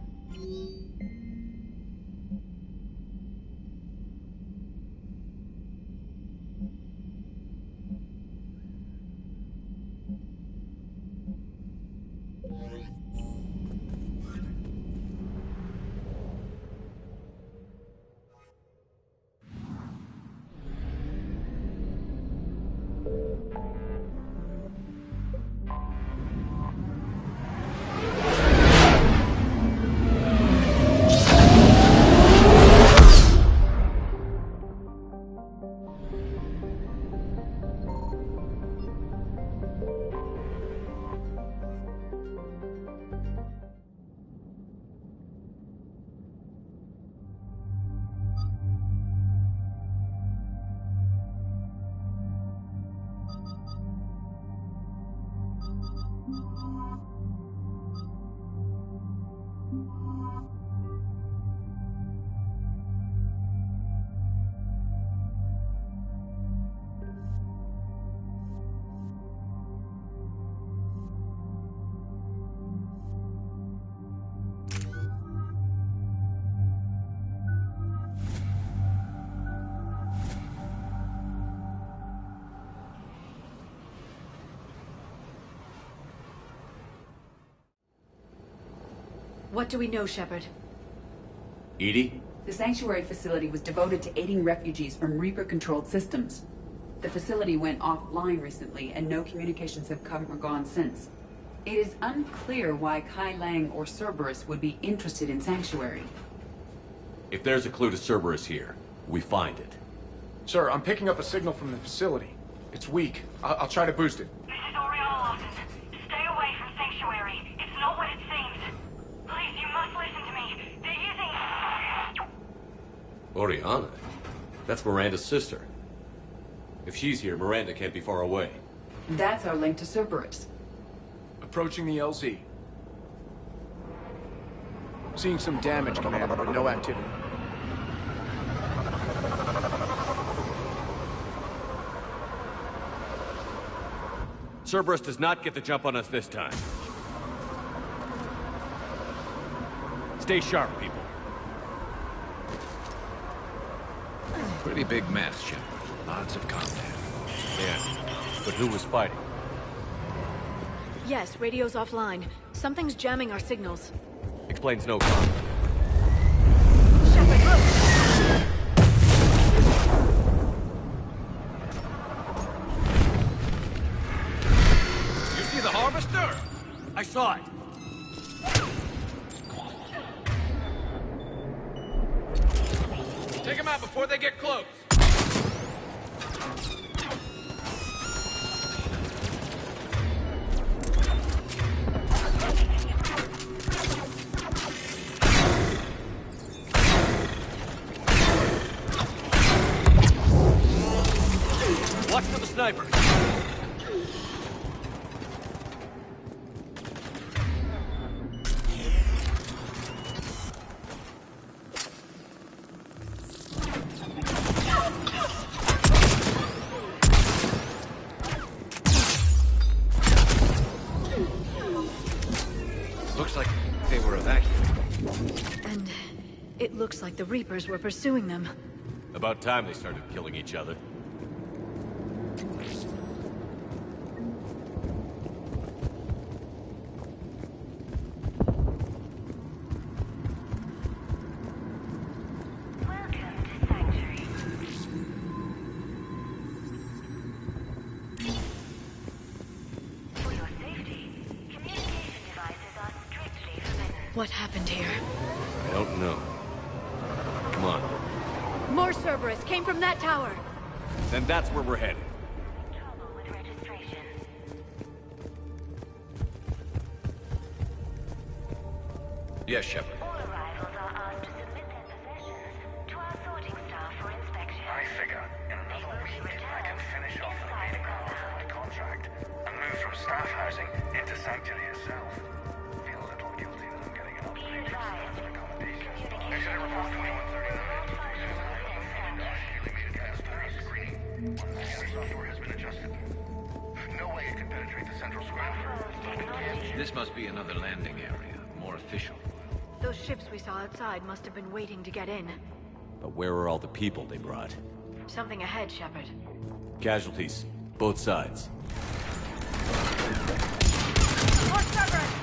What do we know, Shepard? Edie? The sanctuary facility was devoted to aiding refugees from Reaper-controlled systems. The facility went offline recently, and no communications have come or gone since. It is unclear why Kai Lang or Cerberus would be interested in Sanctuary. If there's a clue to Cerberus here, we find it. Sir, I'm picking up a signal from the facility. It's weak. I'll try to boost it. This is Oriana Lawson. Stay away from Sanctuary. It's not what it seems. Please, you must listen to me. They're using... Oriana? That's Miranda's sister. If she's here, Miranda can't be far away. That's our link to Cerberus. Approaching the LZ. Seeing some damage, Commander, but no activity. Cerberus does not get the jump on us this time. Stay sharp, people. Pretty big mess, Shepard. Lots of combat. Yeah, but who was fighting? Yes, radio's offline. Something's jamming our signals. Explains no comment. Shepard, look! You see the harvester? I saw it. Take them out before they get close. Watch for the sniper. Looks like they were evacuated. And it looks like the Reapers were pursuing them. About time they started killing each other. What happened here? I don't know. Come on. More Cerberus came from that tower. Then that's where we're headed. Yes, Shepard. All arrivals are asked to submit their possessions to our sorting staff for inspection. I figure in another week I can finish off the remaining hours of my contract and move from staff housing into sanctuary itself. Feel a little guilty that I'm getting an upgrade staff accommodation. Incident report 2139. Software has been adjusted. No way it can penetrate the central square. This must be another landing area, more official. Those ships we saw outside must have been waiting to get in. But where are all the people they brought? Something ahead, Shepard. Casualties. Both sides. More Cerberus!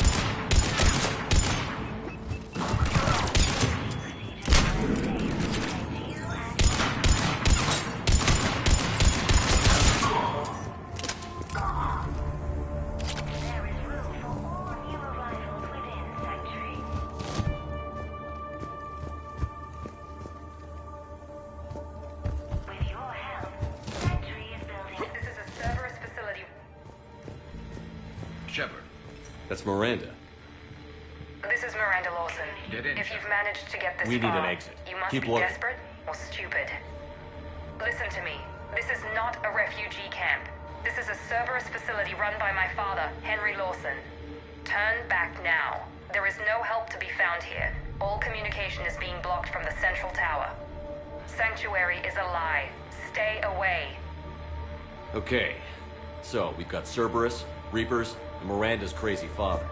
That's Miranda. This is Miranda Lawson. Get in. If you've managed to get this We need far, an exit. you must Keep be looking. desperate or stupid. Listen to me. This is not a refugee camp. This is a Cerberus facility run by my father, Henry Lawson. Turn back now. There is no help to be found here. All communication is being blocked from the central tower. Sanctuary is a lie. Stay away. Okay. So, we've got Cerberus, Reapers, and Miranda's crazy father.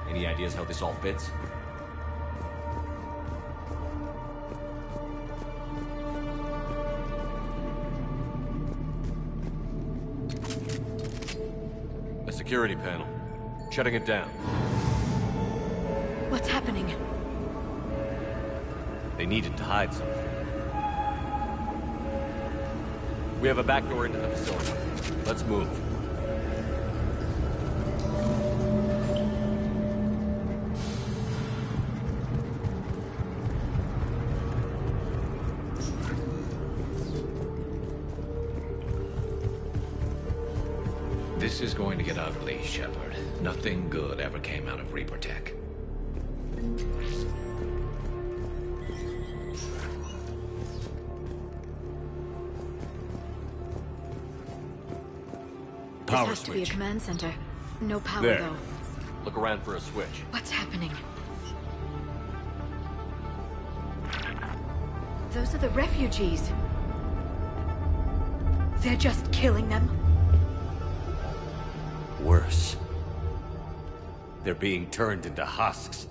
Any ideas how this all fits? A security panel. Shutting it down. What's happening? They needed to hide something. We have a back door into the facility. Let's move. This is going to get ugly, Shepard. Nothing good ever came out of Reaper Tech. This has to be a command center. No power, There. though. Look around for a switch. What's happening? Those are the refugees. They're just killing them. Worse. They're being turned into husks.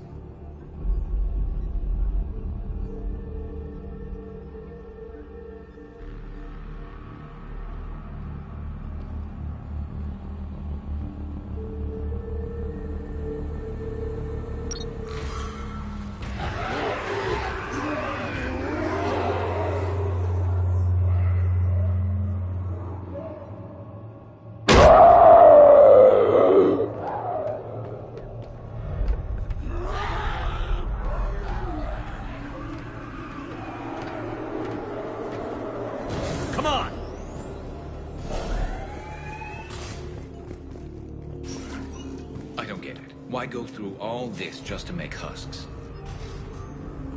Why go through all this just to make husks?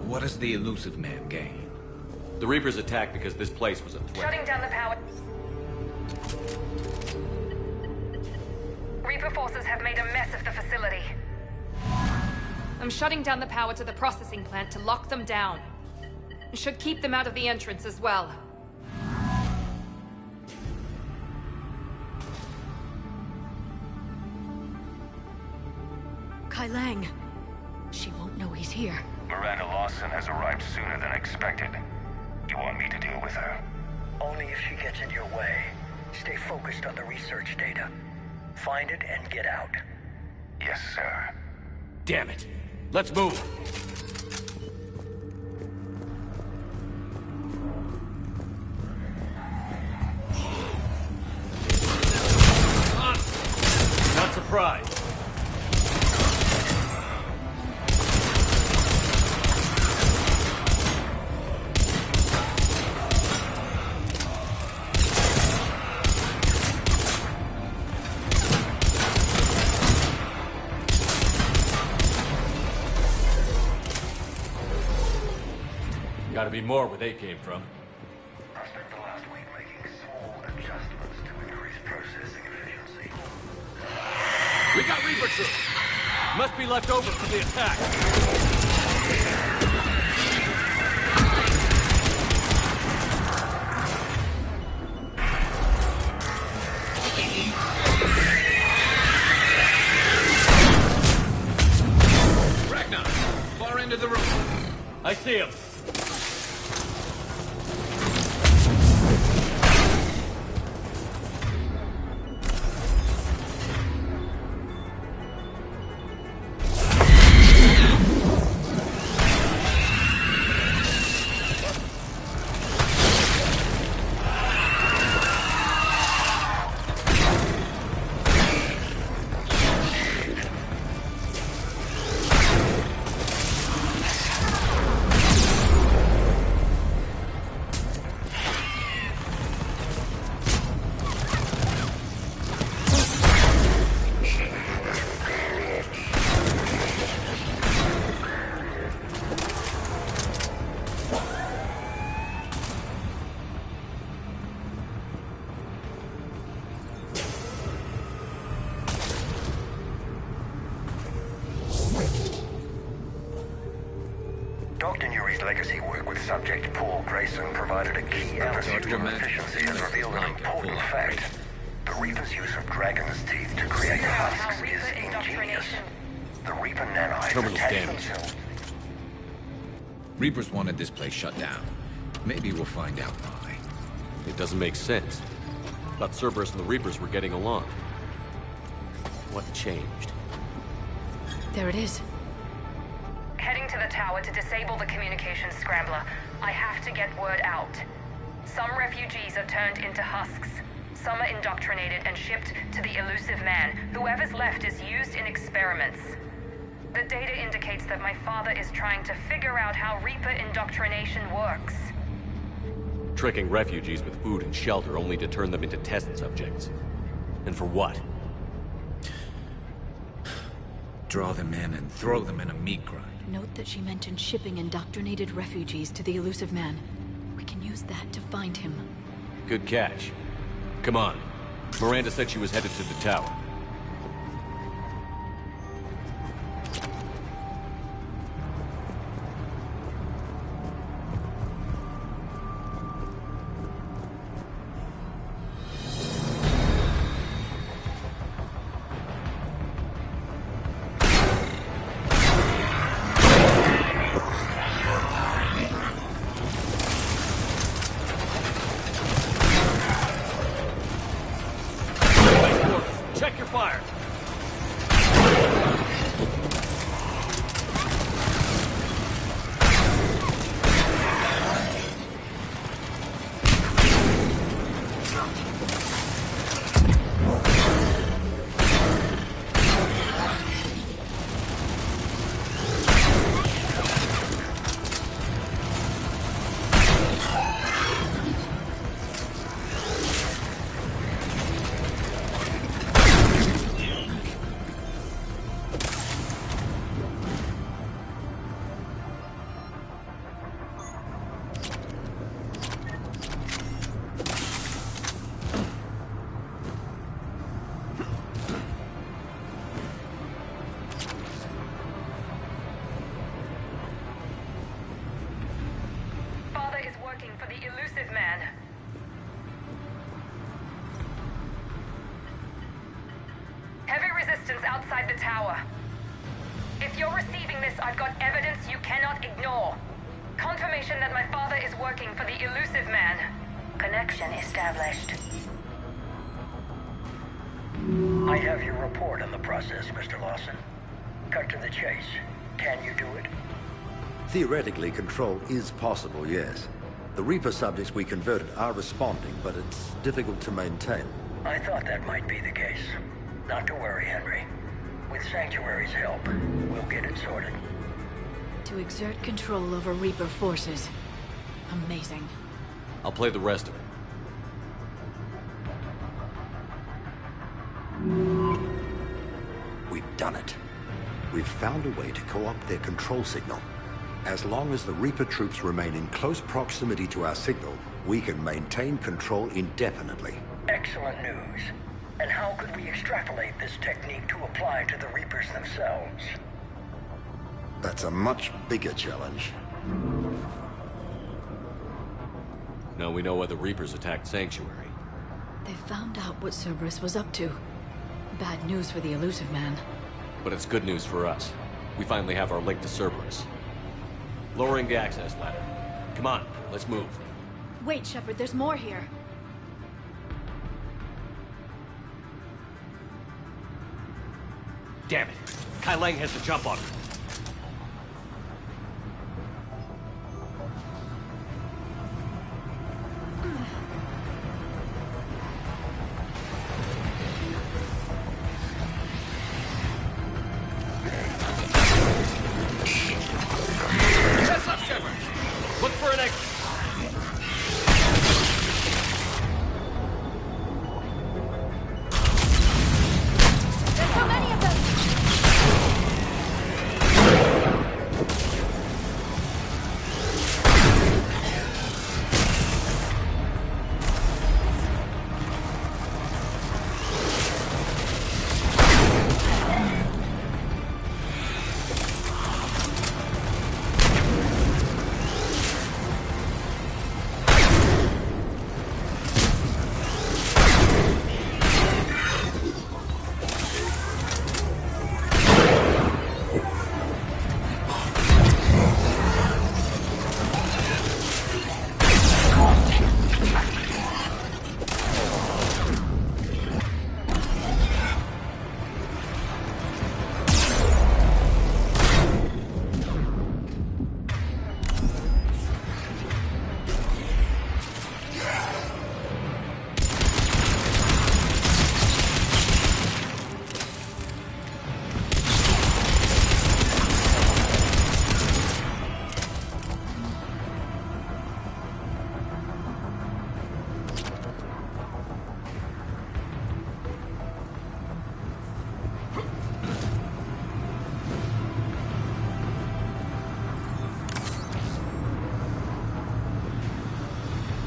What does the elusive man gain? The Reapers attacked because this place was a threat. Shutting down the power. Reaper forces have made a mess of the facility. I'm shutting down the power to the processing plant to lock them down. It should keep them out of the entrance as well. Kai Lang. She won't know he's here. Miranda Lawson has arrived sooner than expected. You want me to deal with her? Only if she gets in your way. Stay focused on the research data. Find it and get out. Yes, sir. Damn it. Let's move. Not surprised. Gotta be more where they came from. I spent the last week making small adjustments to increase processing efficiency. We got Reaper troops! Must be left over from the attack. Ragnar, far end of the room. I see him. Dr. Nuri's legacy work with subject Paul Grayson provided a key emphasis to efficiency and revealed an important fact. The Reaper's use of dragon's teeth to create husks is ingenious. The Reaper nanites attach themselves. Reapers wanted this place shut down. Maybe we'll find out why. It doesn't make sense. Thought Cerberus and the Reapers were getting along. What changed? There it is. Heading to the tower to disable the communications scrambler. I have to get word out. Some refugees are turned into husks. Some are indoctrinated and shipped to the elusive man. Whoever's left is used in experiments. The data indicates that my father is trying to figure out how Reaper indoctrination works. Tricking refugees with food and shelter only to turn them into test subjects. And for what? Draw them in and throw them in a meat grind. Note that she mentioned shipping indoctrinated refugees to the elusive man. We can use that to find him. Good catch. Come on. Miranda said she was headed to the tower. Check your fire. For the elusive man. Heavy resistance outside the tower. If you're receiving this, I've got evidence you cannot ignore. Confirmation that my father is working for the elusive man. Connection established. I have your report on the process, Mr. Lawson. Cut to the chase. Can you do it? Theoretically, control is possible, yes. The Reaper subjects we converted are responding, but it's difficult to maintain. I thought that might be the case. Not to worry, Henry. With Sanctuary's help, we'll get it sorted. To exert control over Reaper forces. Amazing. I'll play the rest of it. We've done it. We've found a way to co-opt their control signal. As long as the Reaper troops remain in close proximity to our signal, we can maintain control indefinitely. Excellent news. And how could we extrapolate this technique to apply to the Reapers themselves? That's a much bigger challenge. Now we know why the Reapers attacked Sanctuary. They found out what Cerberus was up to. Bad news for the Elusive Man. But it's good news for us. We finally have our link to Cerberus. Lowering the access ladder. Come on, let's move. Wait, Shepard, there's more here. Damn it! Kai Lang has the jump on her. Heads up, Shepard! Look for an exit. There's so many of them!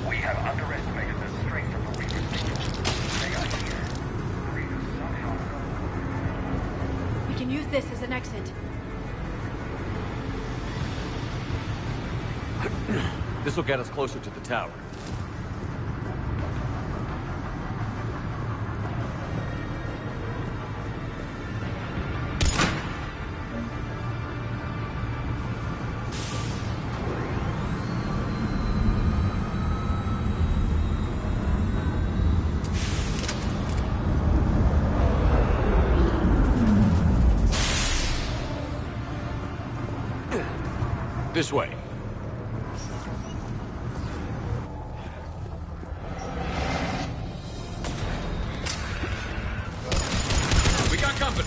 We have underestimated the strength of the Reapers. They are here. The Reapers somehow We can use this as an exit. This will get us closer to the tower. This way. We got company.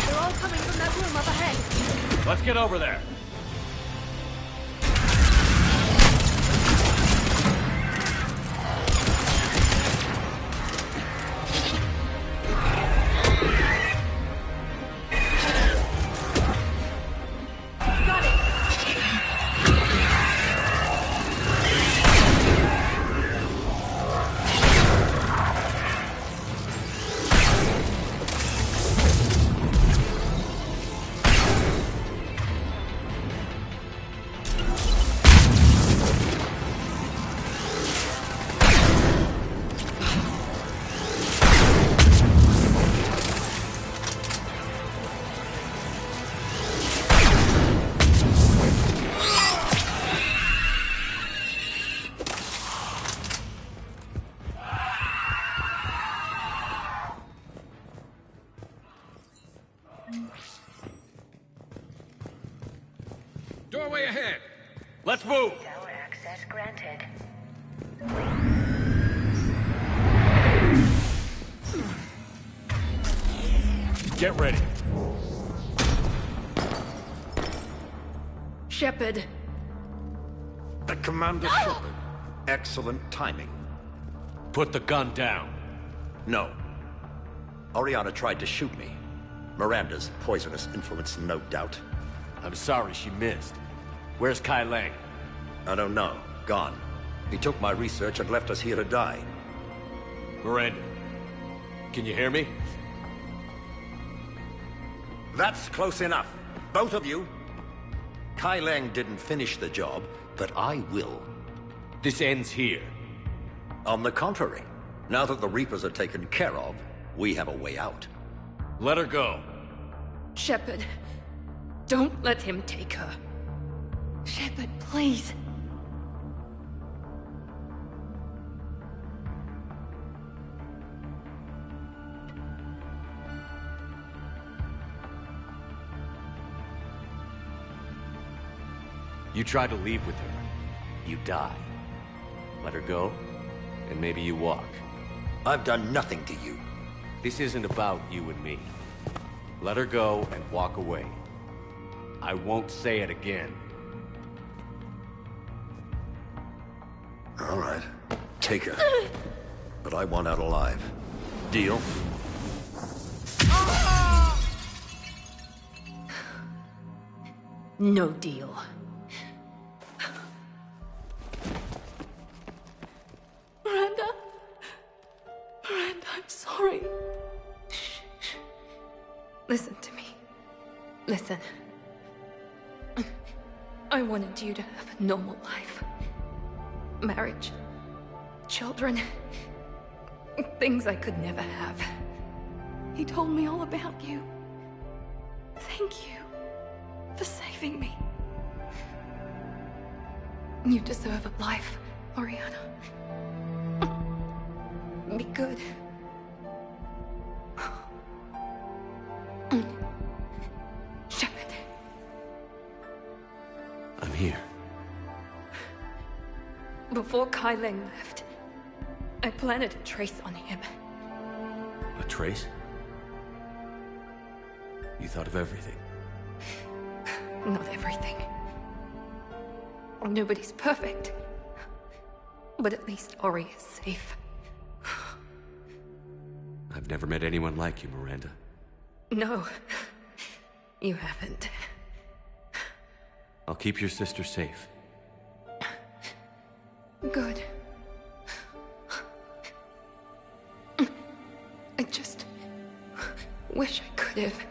They're all coming from that room up ahead. Let's get over there. Got it! Let's move! Tower access granted. Get ready. Shepard. Commander Shepard. Excellent timing. Put the gun down. No. Oriana tried to shoot me. Miranda's poisonous influence, no doubt. I'm sorry she missed. Where's Kai Lang? I don't know. Gone. He took my research and left us here to die. Miranda, can you hear me? That's close enough. Both of you. Kai Lang didn't finish the job, but I will. This ends here. On the contrary, now that the Reapers are taken care of, we have a way out. Let her go. Shepard, don't let him take her. Shepard, please. You try to leave with her, you die. Let her go, and maybe you walk. I've done nothing to you. This isn't about you and me. Let her go and walk away. I won't say it again. All right. Take her. But I want out alive. Deal? No deal. Miranda? Miranda, I'm sorry. Shh. Listen to me. Listen. I wanted you to have a normal life. Marriage. Children. Things I could never have. He told me all about you. Thank you for saving me. You deserve a life, Oriana. Be good. Shepard. I'm here. Before Kai Lang left, I planted a trace on him. A trace? You thought of everything. Not everything. Nobody's perfect. But at least Ori is safe. I've never met anyone like you, Miranda. No, you haven't. I'll keep your sister safe. Good. I just wish I could have.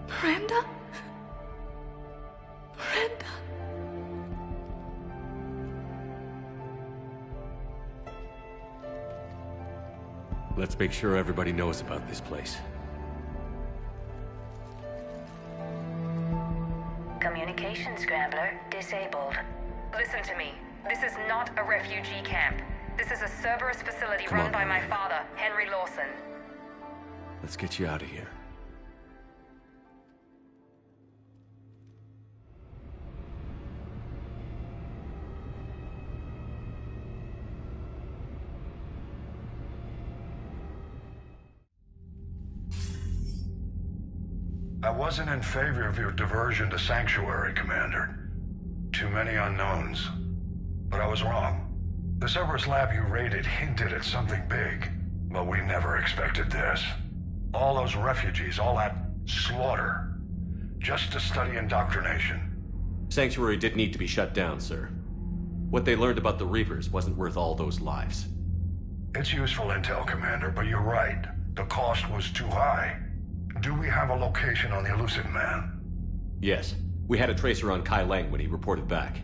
Miranda? Miranda? Let's make sure everybody knows about this place. Communication scrambler disabled. Listen to me. This is not a refugee camp. This is a Cerberus facility run by my father, Henry Lawson. Let's get you out of here. I wasn't in favor of your diversion to Sanctuary, Commander. Too many unknowns. But I was wrong. The Cerberus lab you raided hinted at something big, but we never expected this. All those refugees, all that slaughter, just to study indoctrination. Sanctuary did need to be shut down, sir. What they learned about the Reapers wasn't worth all those lives. It's useful intel, Commander, but you're right. The cost was too high. Do we have a location on the elusive man? Yes. We had a tracer on Kai Lang when he reported back.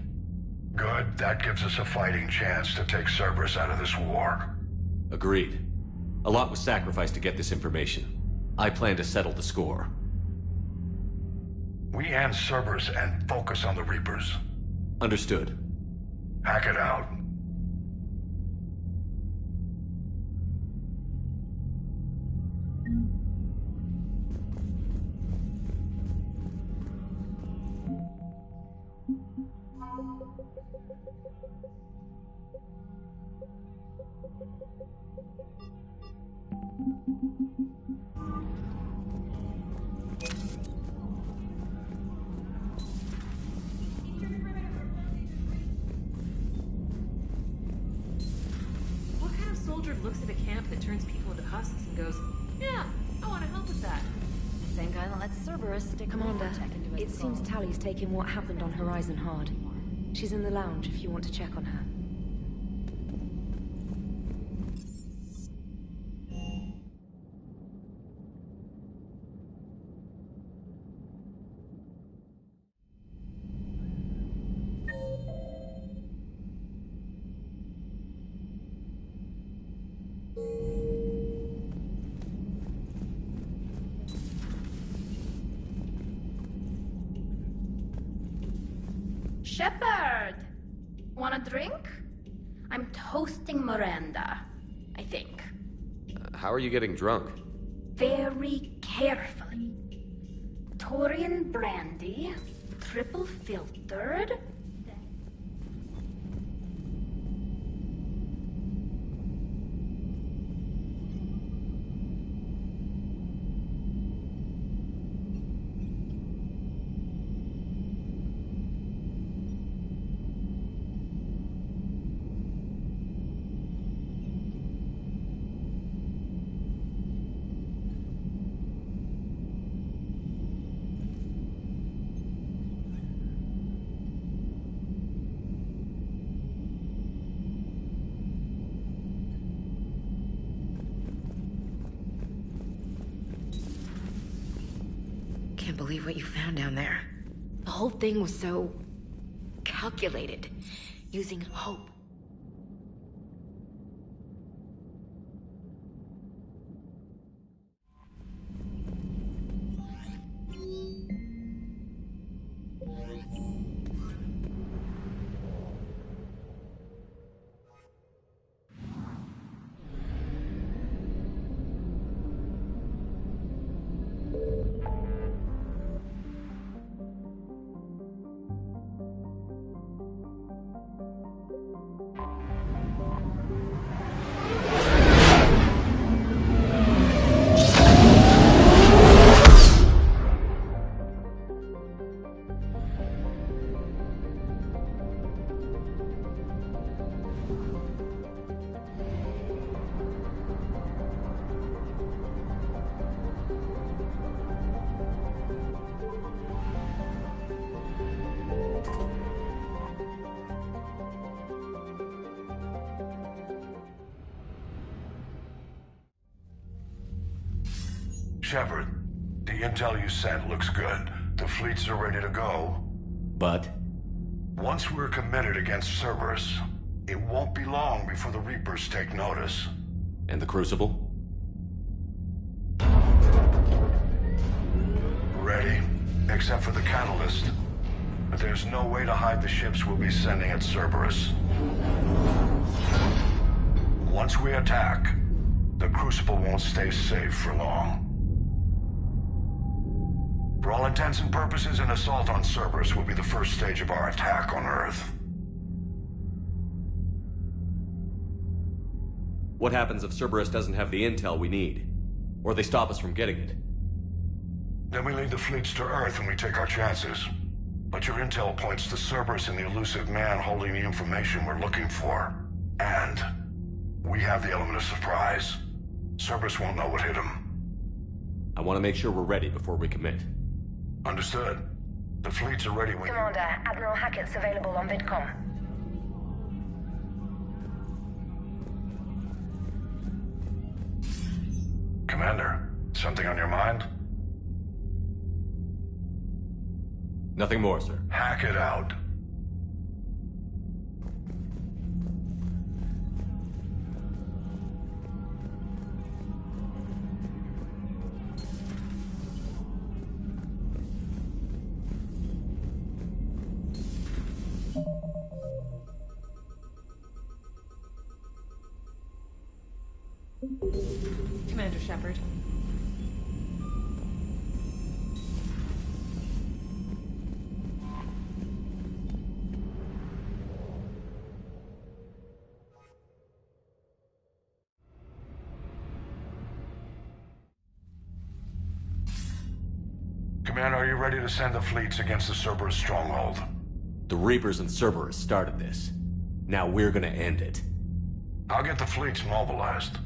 Good. That gives us a fighting chance to take Cerberus out of this war. Agreed. A lot was sacrificed to get this information. I plan to settle the score. We end Cerberus and focus on the Reapers. Understood. Hack it out. What kind of soldier looks at a camp that turns people into husks and goes, yeah, I want to help with that? Same guy that lets Cerberus stick Commander, it seems Tally's taking what happened on Horizon hard. She's in the lounge if you want to check on her. Shepard! Want a drink? I'm toasting Miranda, I think. How are you getting drunk? Very carefully. Taurian brandy, triple filtered. Can't believe what you found down there. The whole thing was so calculated, using hope. Shepard, the intel you sent looks good. The fleets are ready to go. But? Once we're committed against Cerberus, it won't be long before the Reapers take notice. And the Crucible? Ready, except for the catalyst. But there's no way to hide the ships we'll be sending at Cerberus. Once we attack, the Crucible won't stay safe for long. For all intents and purposes, an assault on Cerberus will be the first stage of our attack on Earth. What happens if Cerberus doesn't have the intel we need? Or they stop us from getting it? Then we lead the fleets to Earth and we take our chances. But your intel points to Cerberus and the elusive man holding the information we're looking for. And we have the element of surprise. Cerberus won't know what hit him. I want to make sure we're ready before we commit. Understood. The fleets are ready when... Commander, Admiral Hackett's available on VidCom. Commander, something on your mind? Nothing more, sir. Hackett out. Commander Shepard. Commander, are you ready to send the fleets against the Cerberus stronghold? The Reapers and Cerberus started this. Now we're gonna end it. I'll get the fleets mobilized.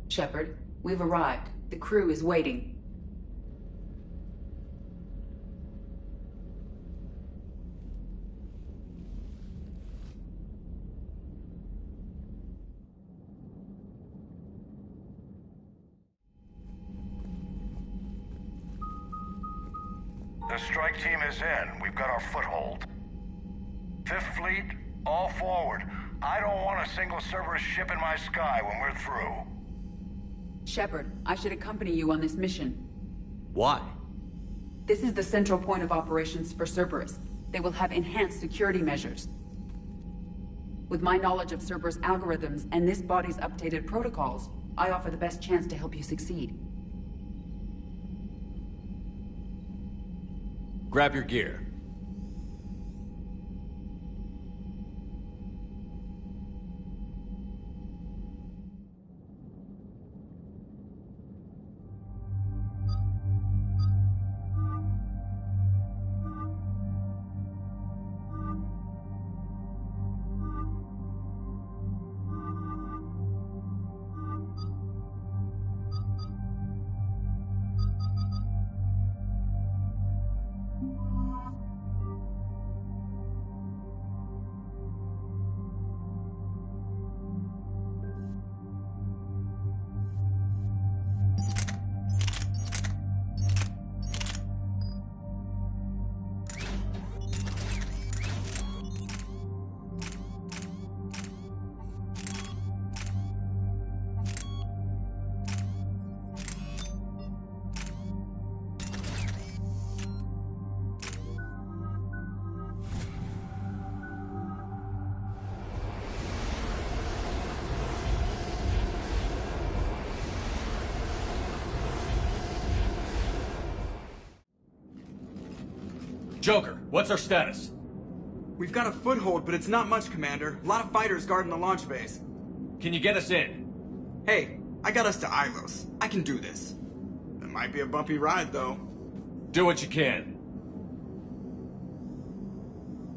Shepard, we've arrived. The crew is waiting. The strike team is in. We've got our foothold. Fifth Fleet, all forward. I don't want a single Cerberus ship in my sky when we're through. Shepard, I should accompany you on this mission. Why? This is the central point of operations for Cerberus. They will have enhanced security measures. With my knowledge of Cerberus algorithms and this body's updated protocols, I offer the best chance to help you succeed. Grab your gear. Joker, what's our status? We've got a foothold, but it's not much, Commander. A lot of fighters guarding the launch base. Can you get us in? Hey, I got us to Ilos. I can do this. It might be a bumpy ride, though. Do what you can.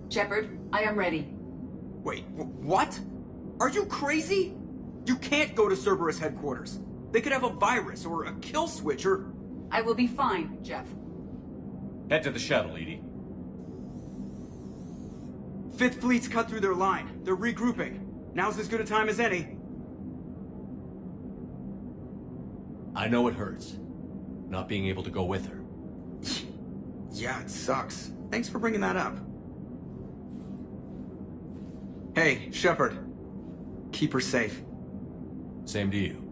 Shepard, I am ready. Wait, what? Are you crazy? You can't go to Cerberus headquarters. They could have a virus or a kill switch or... I will be fine, Jeff. Head to the shuttle, Edie. Fifth Fleet's cut through their line. They're regrouping. Now's as good a time as any. I know it hurts. Not being able to go with her. Yeah, it sucks. Thanks for bringing that up. Hey, Shepard. Keep her safe. Same to you.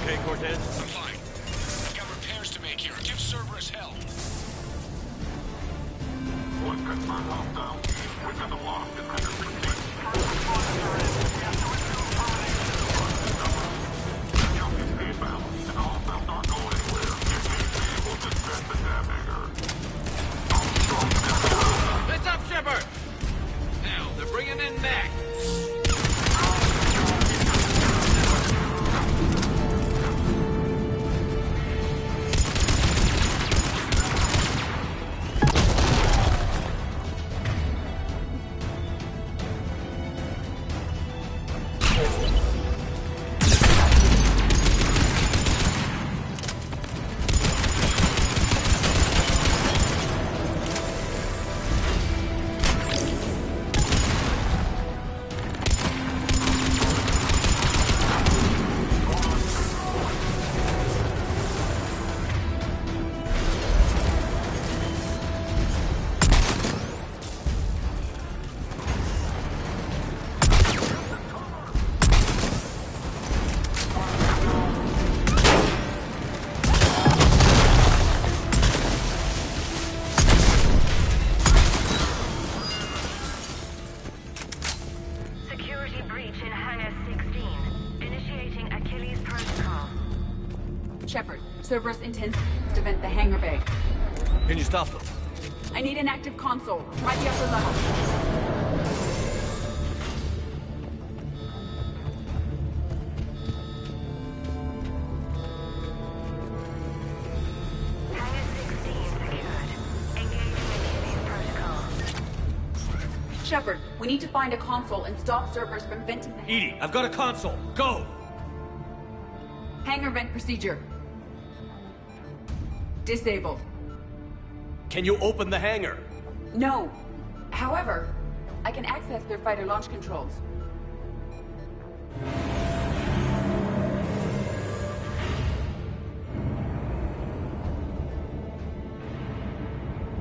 okay, Cortez? I'm fine. I've got repairs to make here. Give Cerberus hell. One confirmed hostile. We've got the lock. What's up, Shepard? Now, they're bringing in Mac. Cerberus intends to vent the hangar bay. Can you stop them? I need an active console. Try the upper level. Hangar 16 secured. Engaging Achilles protocol. Shepard, we need to find a console and stop Cerberus from venting the... Edie, I've got a console. Go! Hangar vent procedure. Disabled. Can you open the hangar? No. However, I can access their fighter launch controls.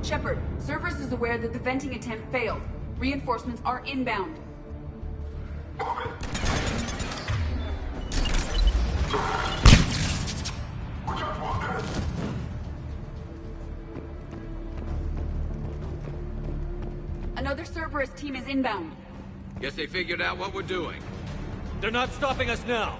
Shepard, Cerberus is aware that the venting attempt failed. Reinforcements are inbound. Another Cerberus team is inbound. Guess they figured out what we're doing. They're not stopping us now.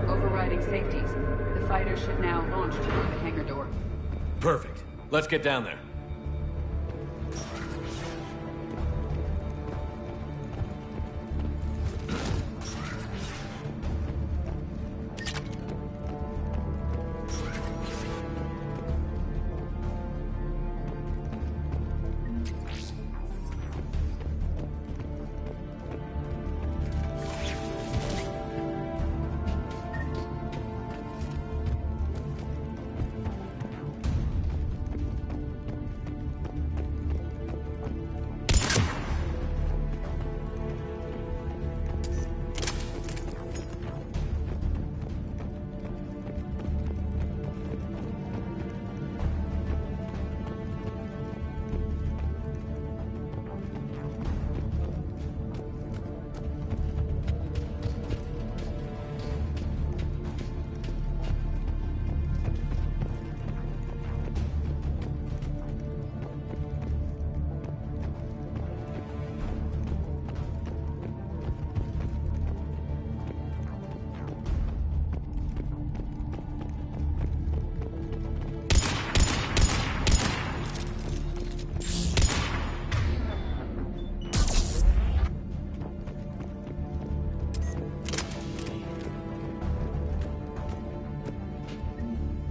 Overriding safeties. The fighters should now launch toward the hangar door. Perfect. Let's get down there.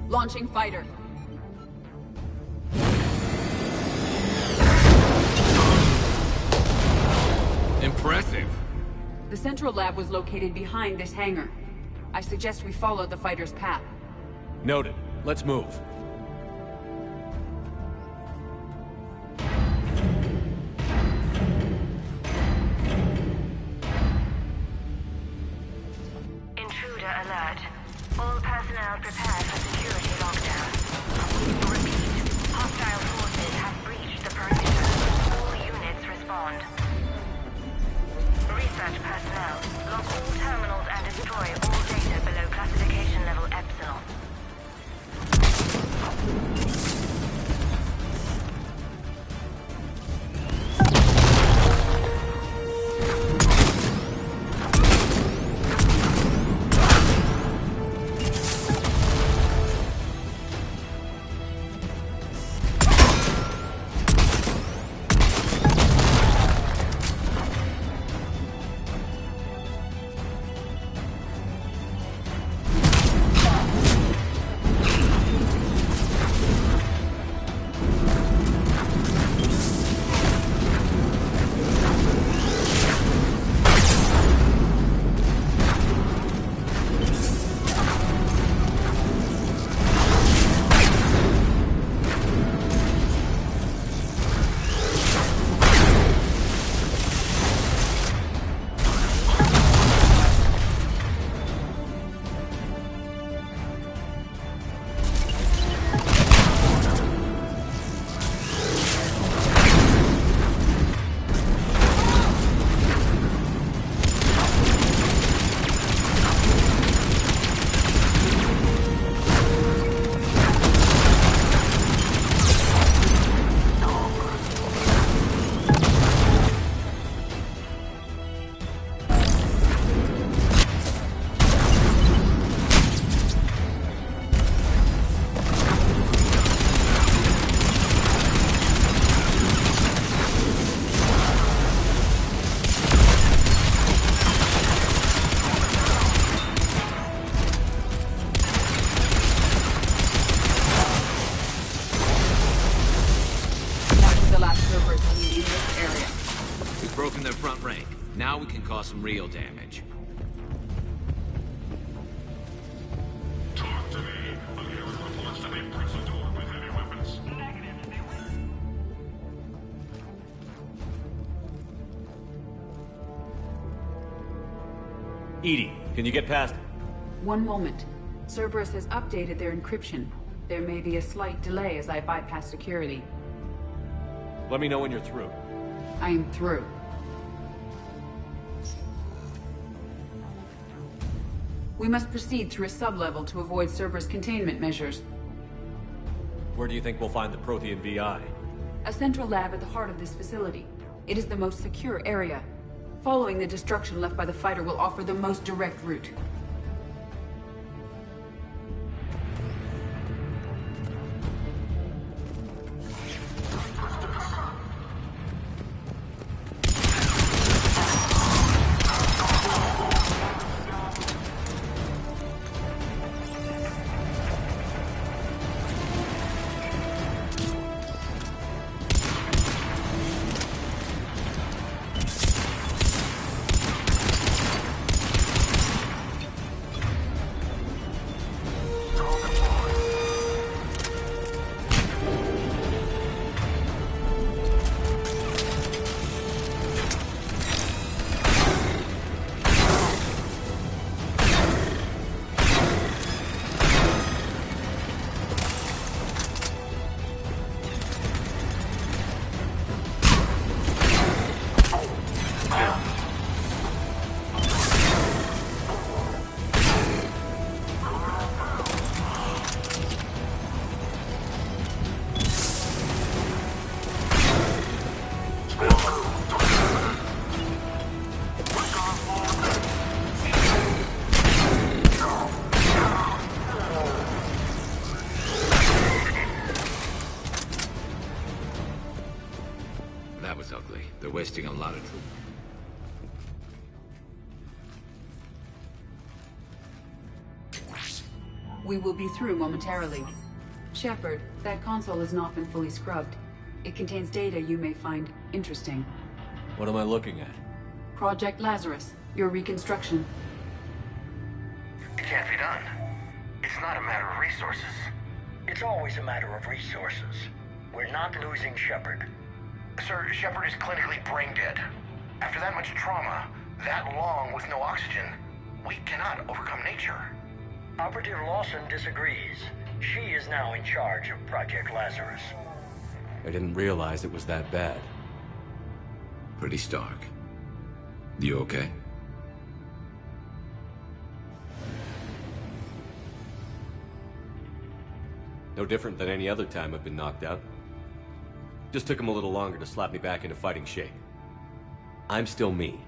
Launching fighter. Impressive. The central lab was located behind this hangar. I suggest we follow the fighter's path. Noted. Let's move. Personnel prepared for security lockdown. Repeat, hostile forces have breached the perimeter. All units respond. Research personnel, lock all terminals and destroy all data below classification level Epsilon. Now we can cause some real damage. Talk to me. Against reports that they breach the door with heavy weapons. Edie, can you get past? One moment. Cerberus has updated their encryption. There may be a slight delay as I bypass security. Let me know when you're through. I am through. We must proceed through a sub-level to avoid Cerberus containment measures. Where do you think we'll find the Prothean VI? A central lab at the heart of this facility. It is the most secure area. Following the destruction left by the fighter will offer the most direct route. That was ugly. They're wasting a lot of troops. We will be through momentarily. Shepard, that console has not been fully scrubbed. It contains data you may find interesting. What am I looking at? Project Lazarus, your reconstruction. It can't be done. It's not a matter of resources. It's always a matter of resources. We're not losing Shepard. Sir, Shepard is clinically brain dead. After that much trauma, that long with no oxygen, we cannot overcome nature. Operative Lawson disagrees. She is now in charge of Project Lazarus. I didn't realize it was that bad. Pretty stark. You okay? No different than any other time I've been knocked out. Just took him a little longer to slap me back into fighting shape. I'm still me.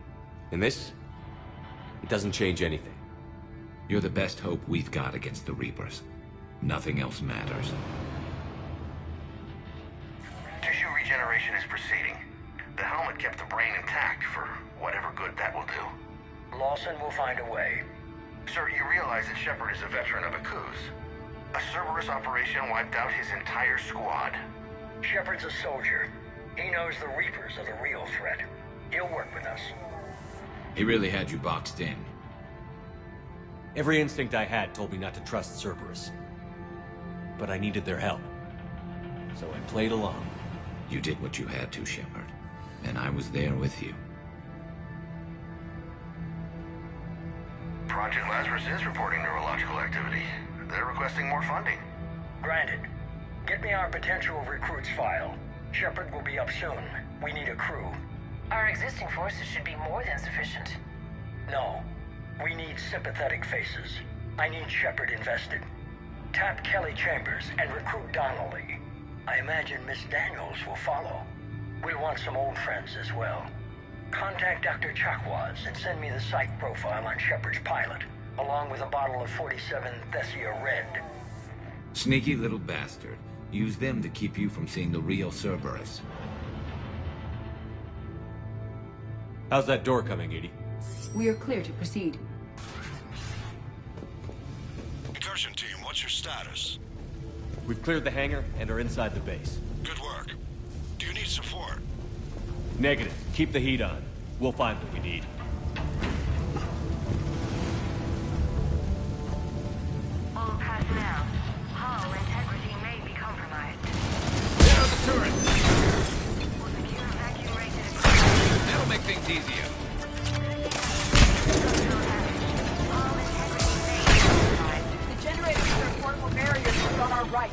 And this, it doesn't change anything. You're the best hope we've got against the Reapers. Nothing else matters. Tissue regeneration is proceeding. The helmet kept the brain intact for whatever good that will do. Lawson will find a way. Sir, you realize that Shepard is a veteran of a coup. A Cerberus operation wiped out his entire squad. Shepard's a soldier. He knows the Reapers are the real threat. He'll work with us. He really had you boxed in. Every instinct I had told me not to trust Cerberus. But I needed their help. So I played along. You did what you had to, Shepard. And I was there with you. Project Lazarus is reporting neurological activity. They're requesting more funding. Granted. Get me our potential recruits file. Shepard will be up soon. We need a crew. Our existing forces should be more than sufficient. No. We need sympathetic faces. I need Shepard invested. Tap Kelly Chambers and recruit Donnelly. I imagine Miss Daniels will follow. We'll want some old friends as well. Contact Dr. Chakwas and send me the psych profile on Shepard's pilot, along with a bottle of 47 Thessia Red. Sneaky little bastard. Use them to keep you from seeing the real Cerberus. How's that door coming, Edie? We are clear to proceed. Incursion team, what's your status? We've cleared the hangar and are inside the base. Good work. Do you need support? Negative. Keep the heat on. We'll find what we need. All personnel. Hull integrity may be compromised. Get on the turret! We'll secure vacuum-rated That'll make things easier. The generators are portable barriers on our right.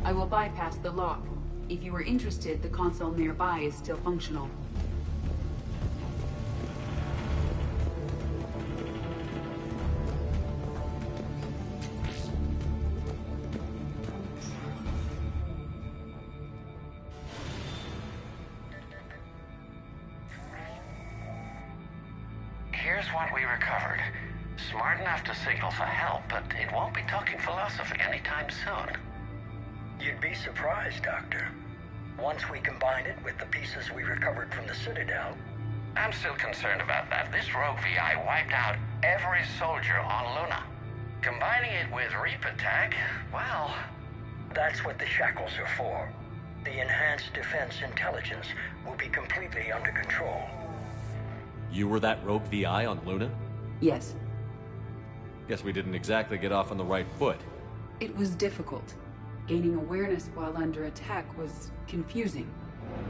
I will bypass the lock. If you are interested, the console nearby is still functional. Here's what we recovered. Smart enough to signal for help, but it won't be talking philosophy anytime soon. You'd be surprised, Doctor. Once we combine it with the pieces we recovered from the Citadel... I'm still concerned about that. This rogue VI wiped out every soldier on Luna. Combining it with Reaper tech, well, that's what the shackles are for. The enhanced defense intelligence will be completely under control. You were that rogue VI on Luna? Yes. Guess we didn't exactly get off on the right foot. It was difficult. Gaining awareness while under attack was confusing.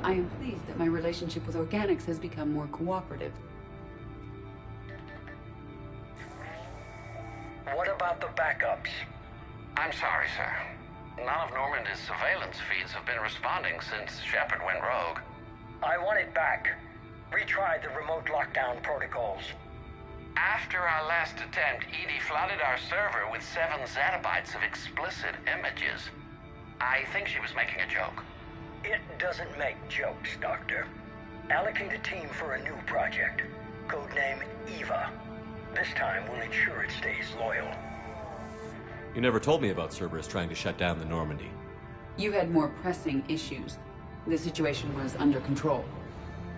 I am pleased that my relationship with organics has become more cooperative. What about the backups? I'm sorry, sir. None of Normandy's surveillance feeds have been responding since Shepard went rogue. I want it back. Retry the remote lockdown protocols. After our last attempt, Edie flooded our server with 7 zettabytes of explicit images. I think she was making a joke. It doesn't make jokes, Doctor. Allocate a team for a new project. Codename Eva. This time we'll ensure it stays loyal. You never told me about Cerberus trying to shut down the Normandy. You had more pressing issues. The situation was under control.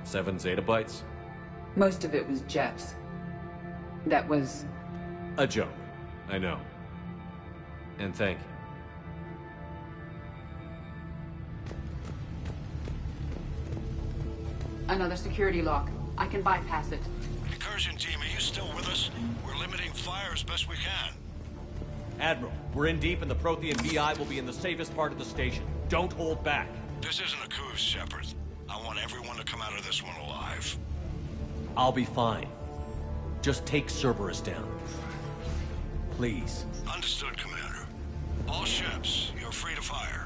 7 zettabytes? Most of it was Jeff's. That was... a joke. I know. And thank you. Another security lock. I can bypass it. Incursion team, are you still with us? We're limiting fire as best we can. Admiral, we're in deep and the Prothean VI will be in the safest part of the station. Don't hold back. This isn't a coup, Shepard. I want everyone to come out of this one alive. I'll be fine. Just take Cerberus down. Please. Understood, Commander. All ships, you're free to fire.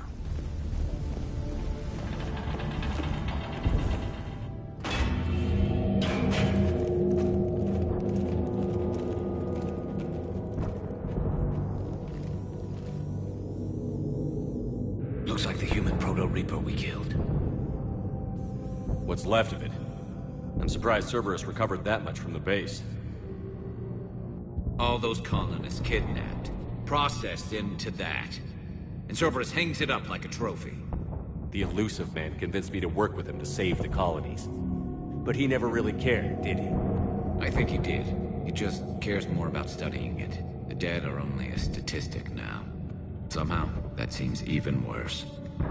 Looks like the human Proto-Reaper we killed. What's left of it? I'm surprised Cerberus recovered that much from the base. All those colonists kidnapped, processed into that. And Cerberus hangs it up like a trophy. The elusive man convinced me to work with him to save the colonies. But he never really cared, did he? I think he did. He just cares more about studying it. The dead are only a statistic now. Somehow, that seems even worse.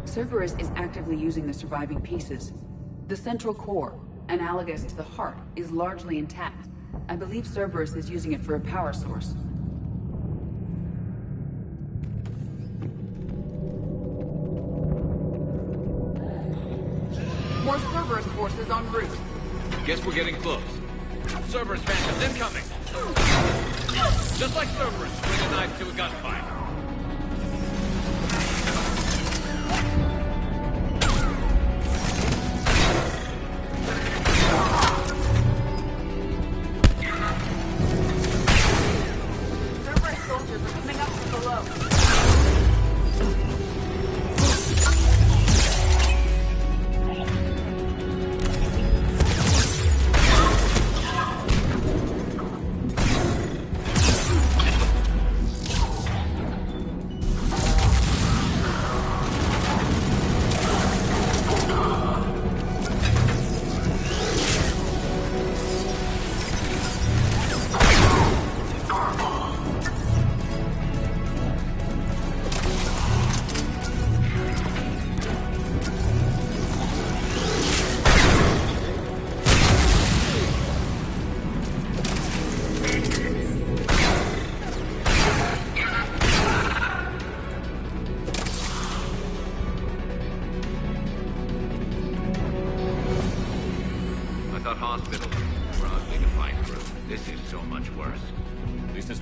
Cerberus is actively using the surviving pieces. The central core, analogous to the heart, is largely intact. I believe Cerberus is using it for a power source. More Cerberus forces en route. Guess we're getting close. Cerberus phantoms incoming! Just like Cerberus, bring a knife to a gunfight.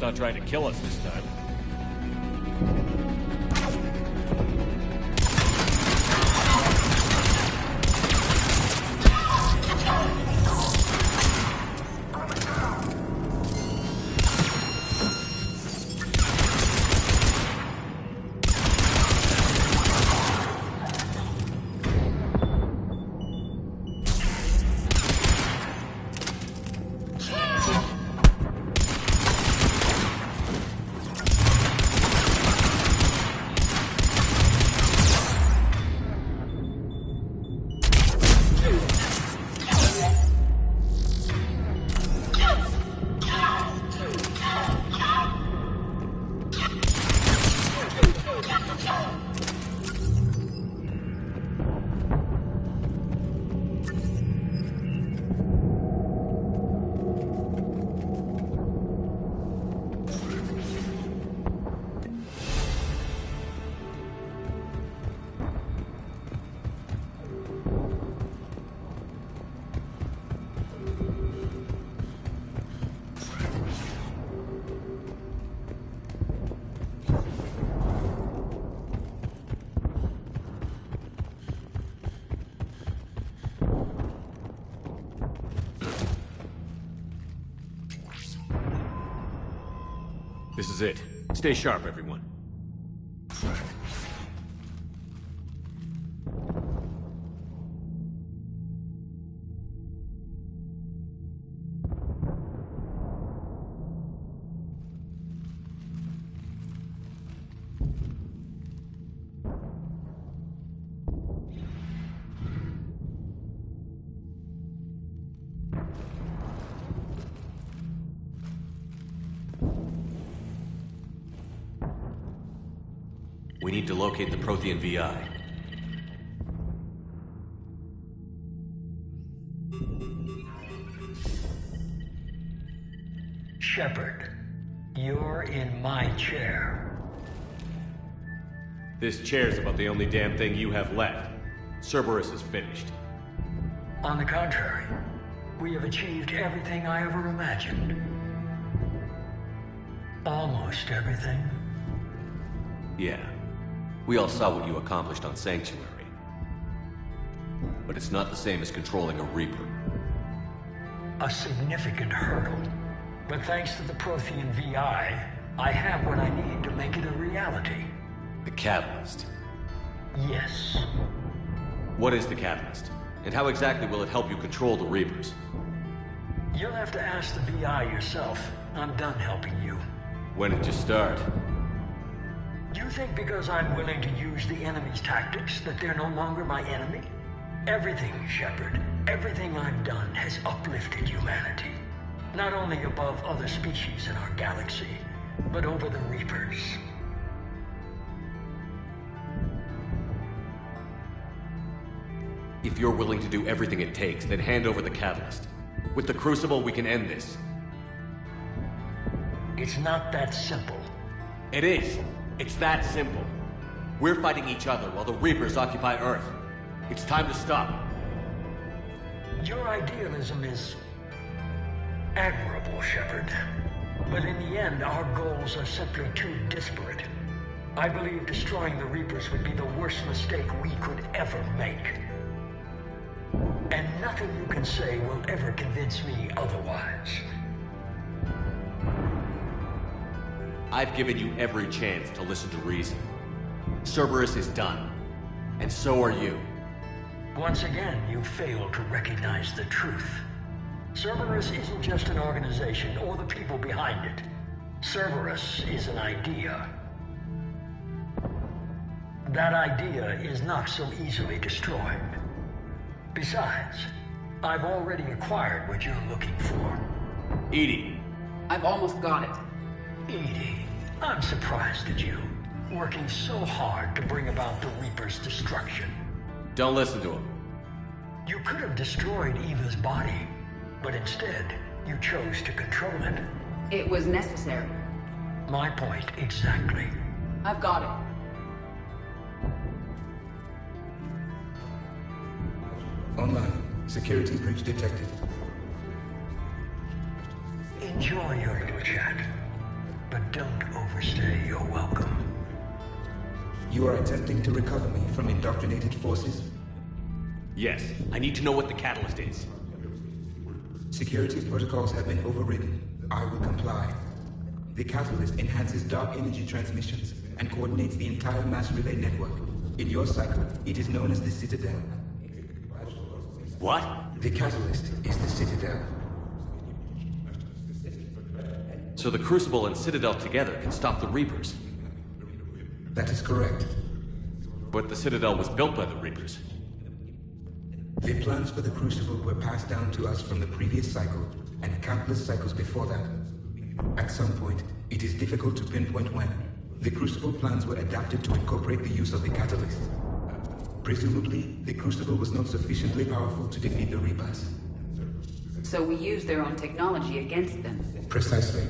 Not trying to kill us this time. This is it. Stay sharp, everyone. We need to locate the Prothean VI. Shepard, you're in my chair. This chair's about the only damn thing you have left. Cerberus is finished. On the contrary, we have achieved everything I ever imagined. Almost everything. Yeah. We all saw what you accomplished on Sanctuary. But it's not the same as controlling a Reaper. A significant hurdle. But thanks to the Prothean VI, I have what I need to make it a reality. The Catalyst. Yes. What is the Catalyst? And how exactly will it help you control the Reapers? You'll have to ask the VI yourself. I'm done helping you. When did you start? Do you think because I'm willing to use the enemy's tactics that they're no longer my enemy? Everything, Shepard, everything I've done has uplifted humanity. Not only above other species in our galaxy, but over the Reapers. If you're willing to do everything it takes, then hand over the Catalyst. With the Crucible, we can end this. It's not that simple. It is. It's that simple. We're fighting each other while the Reapers occupy Earth. It's time to stop. Your idealism is admirable, Shepard. But in the end, our goals are simply too disparate. I believe destroying the Reapers would be the worst mistake we could ever make. And nothing you can say will ever convince me otherwise. I've given you every chance to listen to reason. Cerberus is done. And so are you. Once again, you fail to recognize the truth. Cerberus isn't just an organization or the people behind it. Cerberus is an idea. That idea is not so easily destroyed. Besides, I've already acquired what you're looking for. EDI. I've almost got it. EDI, I'm surprised at you, working so hard to bring about the Reaper's destruction. Don't listen to him. You could have destroyed Eva's body, but instead, you chose to control it. It was necessary. My point exactly. I've got it. Online. Security breach detected. Enjoy your little chat, but don't overstay your welcome. You are attempting to recover me from indoctrinated forces? Yes. I need to know what the Catalyst is. Security protocols have been overridden. I will comply. The Catalyst enhances dark energy transmissions and coordinates the entire mass relay network. In your cycle, it is known as the Citadel. What? The Catalyst is the Citadel. So the Crucible and Citadel together can stop the Reapers? That is correct. But the Citadel was built by the Reapers. The plans for the Crucible were passed down to us from the previous cycle, and countless cycles before that. At some point, it is difficult to pinpoint when, The Crucible plans were adapted to incorporate the use of the catalyst. Presumably, the Crucible was not sufficiently powerful to defeat the Reapers. So we used their own technology against them. Precisely.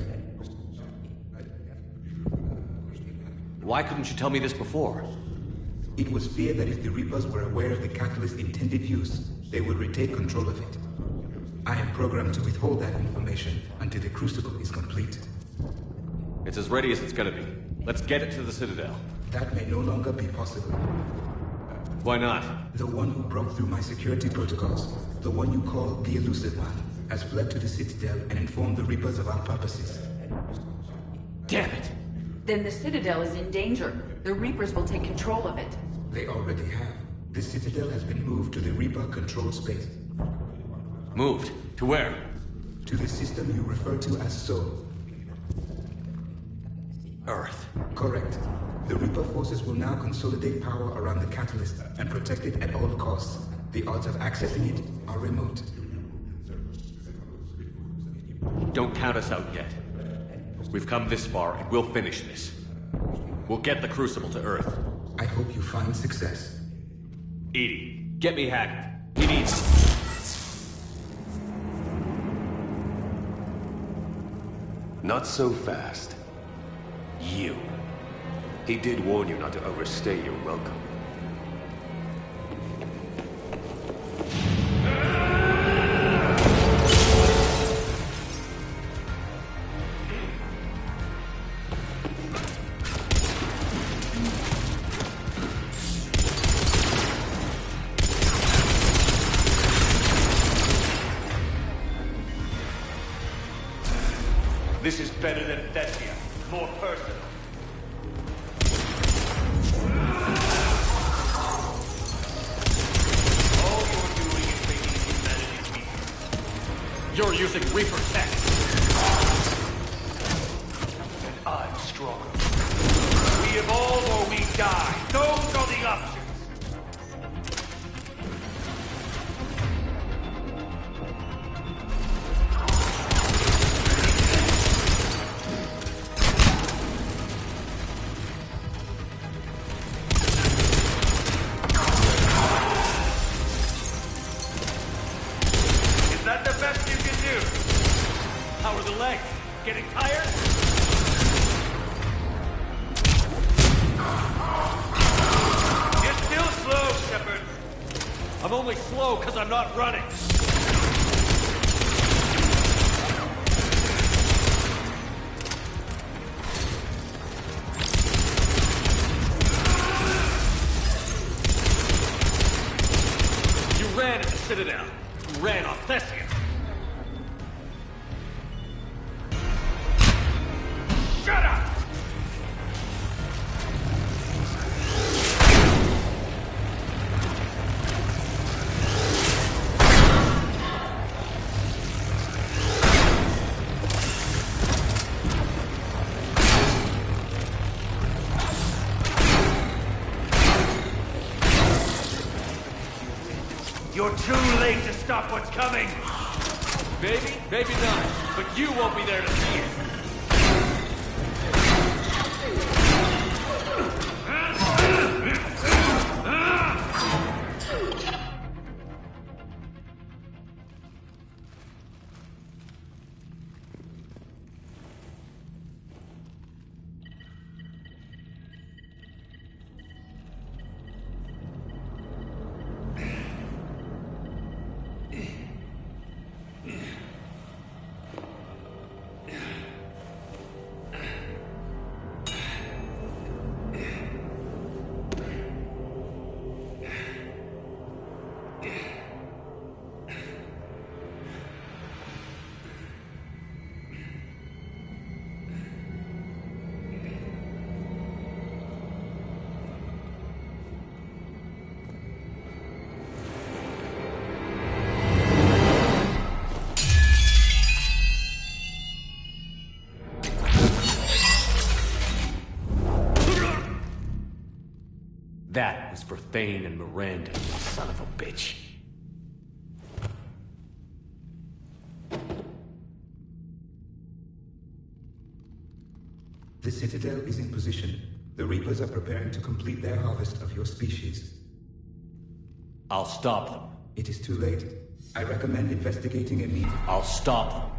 Why couldn't you tell me this before? It was feared that if the Reapers were aware of the catalyst's intended use, they would retake control of it. I am programmed to withhold that information until the Crucible is complete. It's as ready as it's gonna be. Let's get it to the Citadel. That may no longer be possible. Why not? The one who broke through my security protocols, the one you call the Elusive One, has fled to the Citadel and informed the Reapers of our purposes. Damn it! Then the Citadel is in danger. The Reapers will take control of it. They already have. The Citadel has been moved to the Reaper-controlled space. Moved? To where? To the system you refer to as Soul. Earth. Correct. The Reaper forces will now consolidate power around the catalyst and protect it at all costs. The odds of accessing it are remote. Don't count us out yet. We've come this far, and we'll finish this. We'll get the Crucible to Earth. I hope you find success. EDI, get me Haggard. He needs it. Not so fast. You. He did warn you not to overstay your welcome. This is better than Thessia. More personal. All you're doing is making humanity weaker. You're using Reaper tech. And I'm stronger. We evolve or we die. Those are the options. Getting tired? You're still slow, Shepard. I'm only slow because I'm not running. You ran at the Citadel. You ran on Thessia. Shut up! You're too late to stop what's coming! Maybe, maybe not, but you won't be there to see it. That was for Thane and Miranda, you son of a bitch. The The Citadel is in position. The Reapers are preparing to complete their harvest of your species. I'll stop them. It is too late. I recommend investigating immediately. I'll stop them.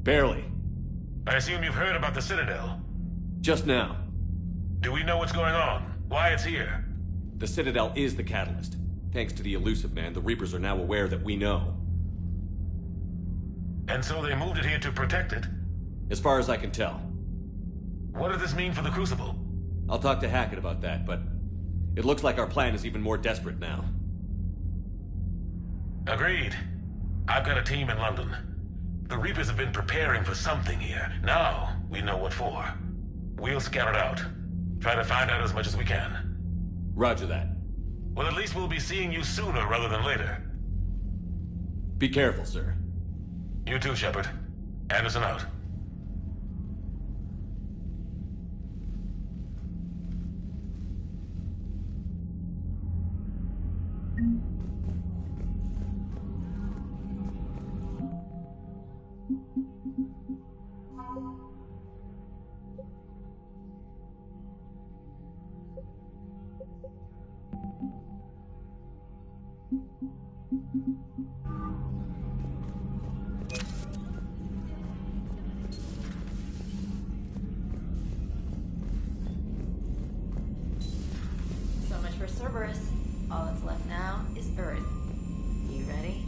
Barely. I assume you've heard about the Citadel? Just now. Do we know what's going on? Why it's here? The Citadel is the catalyst. Thanks to the Elusive Man, the Reapers are now aware that we know. And so they moved it here to protect it? As far as I can tell. What does this mean for the Crucible? I'll talk to Hackett about that, but it looks like our plan is even more desperate now. Agreed. I've got a team in London. The Reapers have been preparing for something here. Now, we know what for. We'll scout it out. Try to find out as much as we can. Roger that. Well, at least we'll be seeing you sooner rather than later. Be careful, sir. You too, Shepard. Anderson out. So much for Cerberus. All that's left now is Earth. You ready?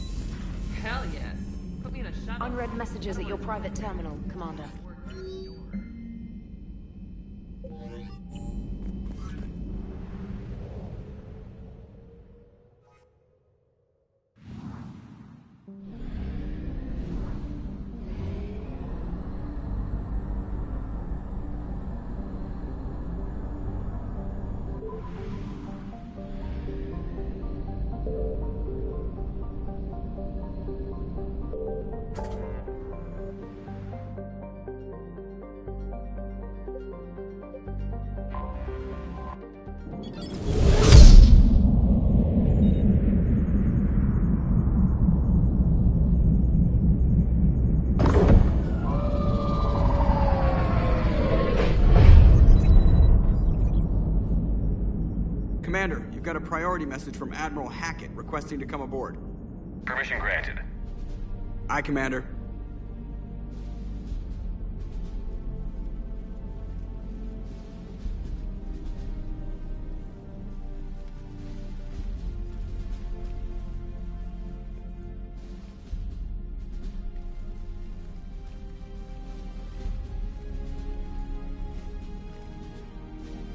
Hell yeah. Put me in a shuttle. Unread messages at your private terminal, Commander. Commander, you've got a priority message from Admiral Hackett requesting to come aboard. Permission granted. Aye, Commander.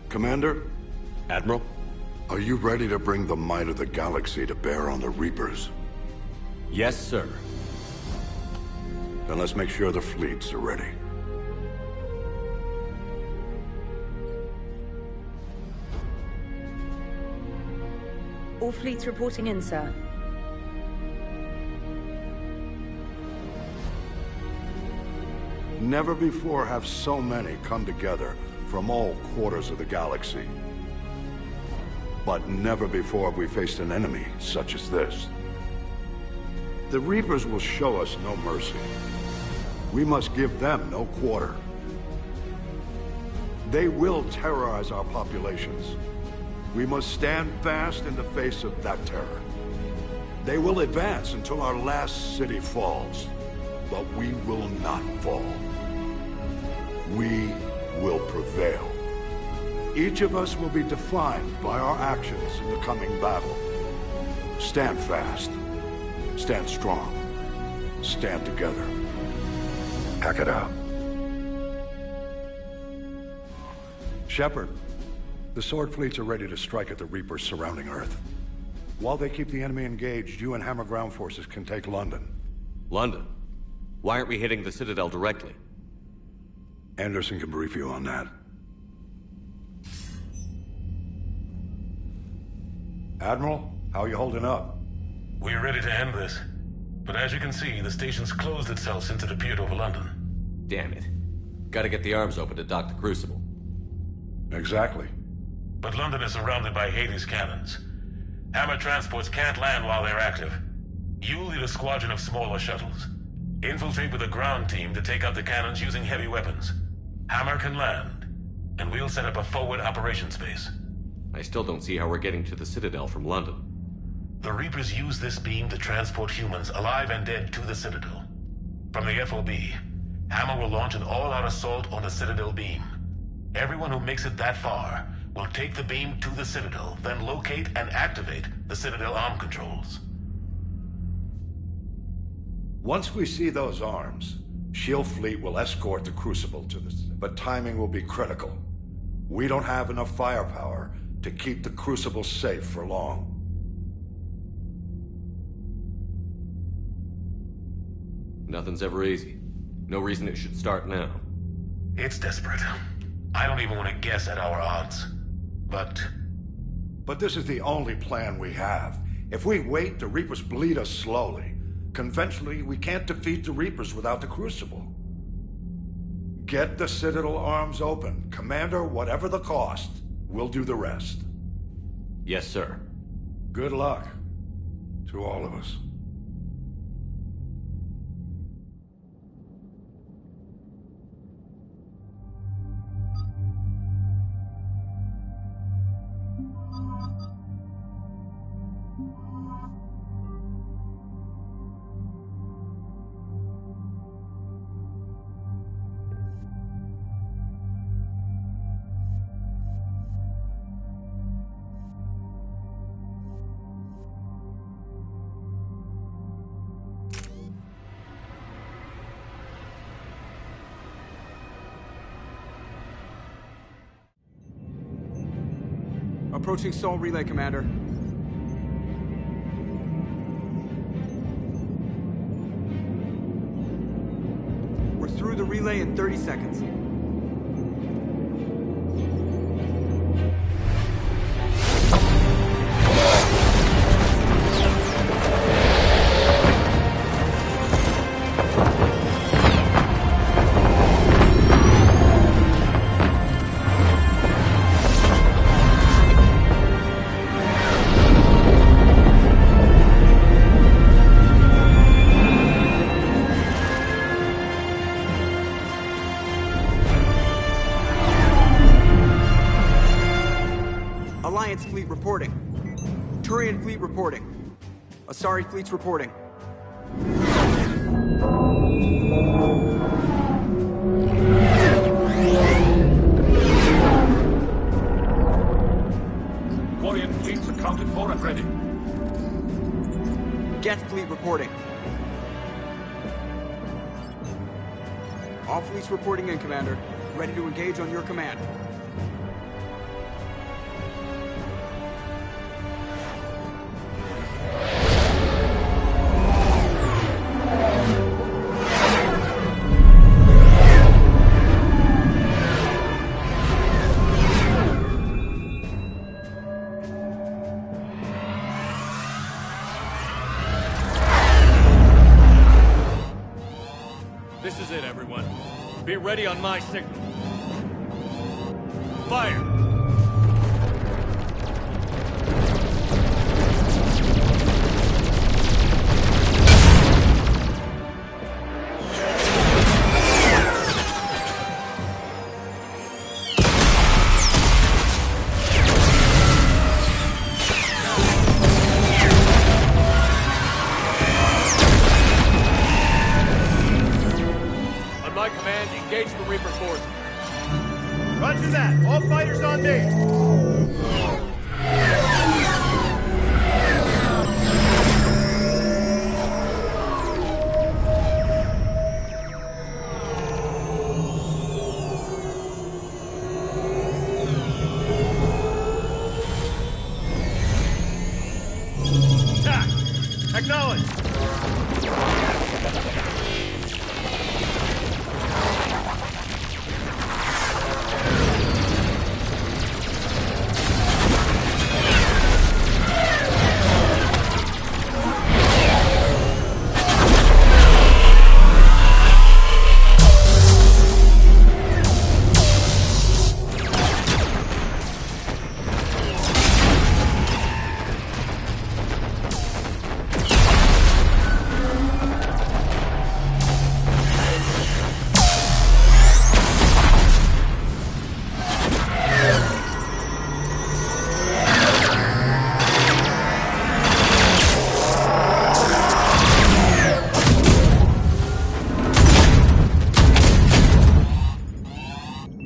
Commander? Admiral? Are you ready to bring the might of the galaxy to bear on the Reapers? Yes, sir. Then let's make sure the fleets are ready. All fleets reporting in, sir. Never before have so many come together from all quarters of the galaxy. But never before have we faced an enemy such as this. The Reapers will show us no mercy. We must give them no quarter. They will terrorize our populations. We must stand fast in the face of that terror. They will advance until our last city falls, but we will not fall. We will prevail. Each of us will be defined by our actions in the coming battle. Stand fast. Stand strong. Stand together. Hack it out. Shepard, the Sword fleets are ready to strike at the Reapers surrounding Earth. While they keep the enemy engaged, you and Hammer ground forces can take London. London? Why aren't we hitting the Citadel directly? Anderson can brief you on that. Admiral, how are you holding up? We're ready to end this. But as you can see, the station's closed itself since it appeared over London. Damn it. Gotta get the arms open to dock the Crucible. Exactly. But London is surrounded by Hades cannons. Hammer transports can't land while they're active. You'll lead a squadron of smaller shuttles. Infiltrate with a ground team to take out the cannons using heavy weapons. Hammer can land, and we'll set up a forward operations base. I still don't see how we're getting to the Citadel from London. The Reapers use this beam to transport humans, alive and dead, to the Citadel. From the FOB, Hammer will launch an all-out assault on the Citadel beam. Everyone who makes it that far will take the beam to the Citadel, then locate and activate the Citadel arm controls. Once we see those arms, SHIELD fleet will escort the Crucible to the... But timing will be critical. We don't have enough firepower to keep the Crucible safe for long. Nothing's ever easy. No reason it should start now. It's desperate. I don't even want to guess at our odds. But this is the only plan we have. If we wait, the Reapers bleed us slowly. Conventionally, we can't defeat the Reapers without the Crucible. Get the Citadel arms open. Commander, whatever the cost, we'll do the rest. Yes, sir. Good luck to all of us. Approaching Sol Relay, Commander. We're through the relay in 30 seconds. Fleet reporting. Turian fleet reporting. Asari fleet's reporting. Quarian fleets accounted for and ready. Geth fleet reporting. All fleets reporting in, Commander. Ready to engage on your command. This is it, everyone. Be ready on my signal. Fire! Engage the Reaper forces. Roger that. All fighters on me. Acknowledge.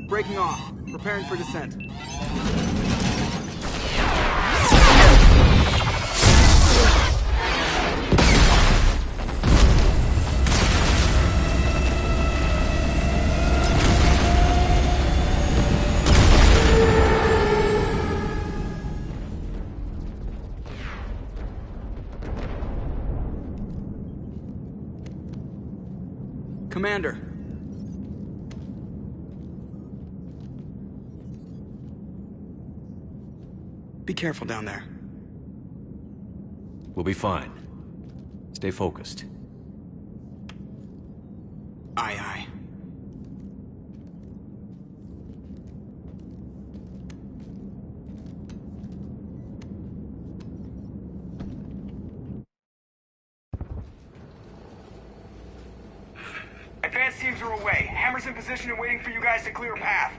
Breaking off. Preparing for descent. Commander. Be careful down there. We'll be fine. Stay focused. Aye, aye. Advanced teams are away. Hammer's in position and waiting for you guys to clear a path.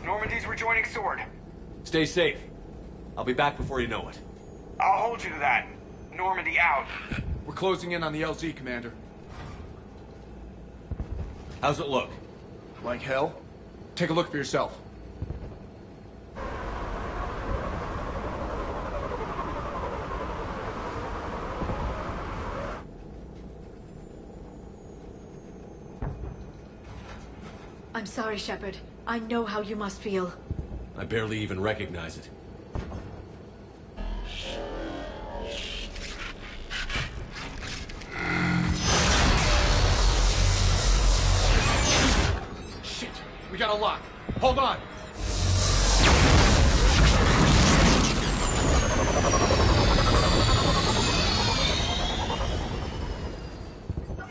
Normandy's rejoining Sword. Stay safe. I'll be back before you know it. I'll hold you to that. Normandy out. We're closing in on the LZ, Commander. How's it look? Like hell? Take a look for yourself. I'm sorry, Shepard. I know how you must feel. I barely even recognize it. Shit! We got a lock. Hold on!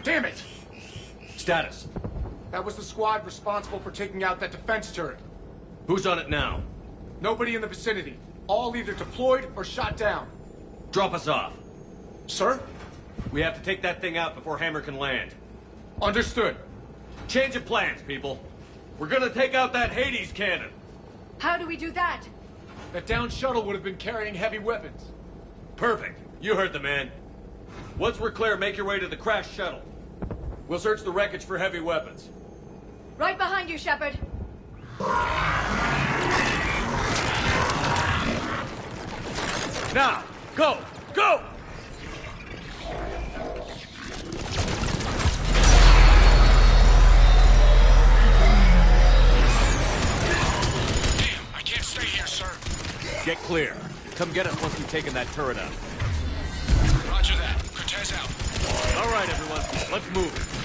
Damn it! Status. That was the squad responsible for taking out that defense turret. Who's on it now? Nobody in the vicinity. All either deployed or shot down. Drop us off. Sir? We have to take that thing out before Hammer can land. Understood. Change of plans, people. We're gonna take out that Hades cannon. How do we do that? That downed shuttle would have been carrying heavy weapons. Perfect. You heard the man. Once we're clear, make your way to the crashed shuttle. We'll search the wreckage for heavy weapons. Right behind you, Shepard. Now, go! Go! Damn, I can't stay here, sir. Get clear. Come get us once we've taken that turret out. Roger that. Cortez out. All right, everyone. Let's move.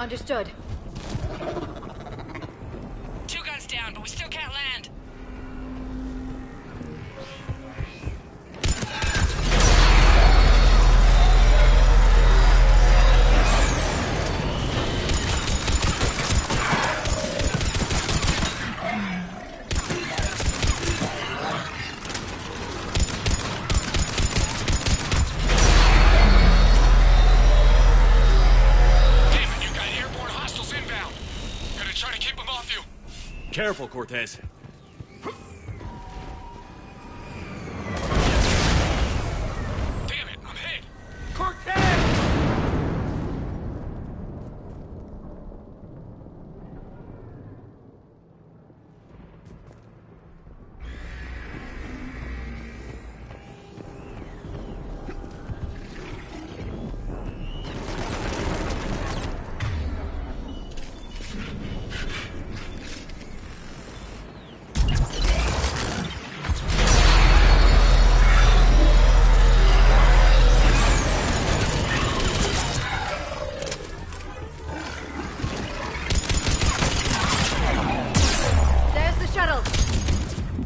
Understood. 2 guns down, but we still can't land. Careful, Cortez. Damn it, I'm hit! Cortez!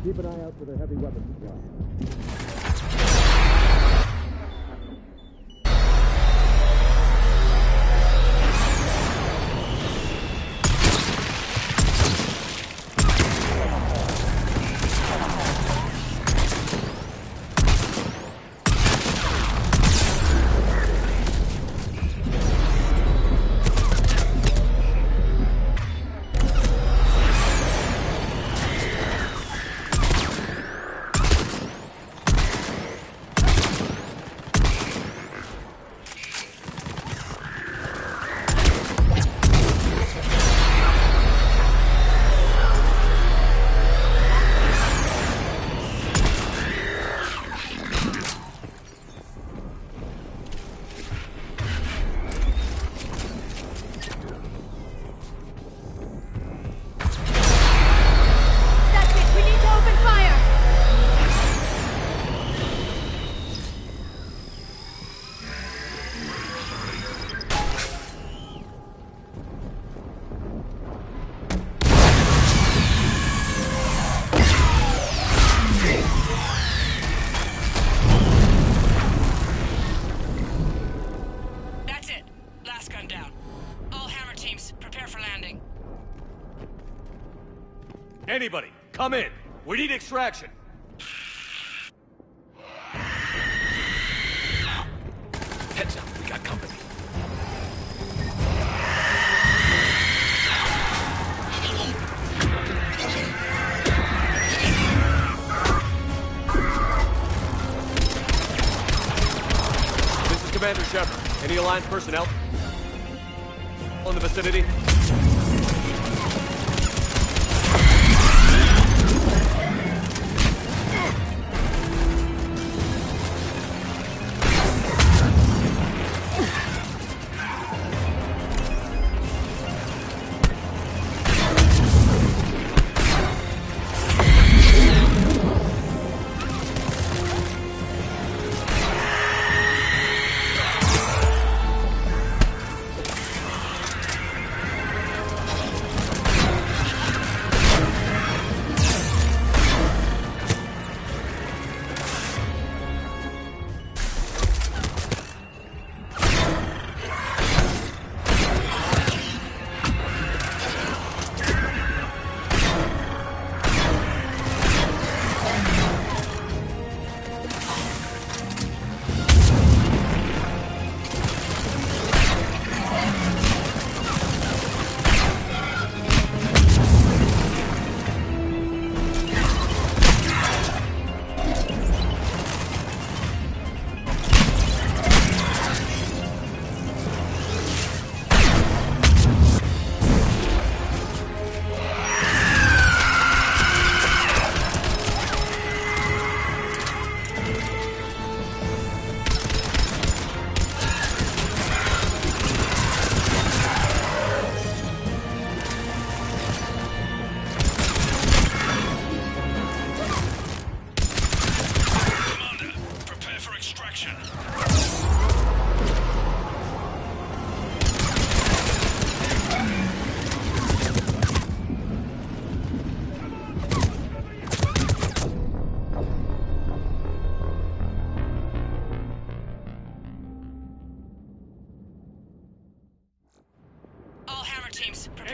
Keep an eye out for the heavy weapons supply. Anybody, come in. We need extraction. Heads up, we got company. This is Commander Shepard. Any Alliance personnel in the vicinity?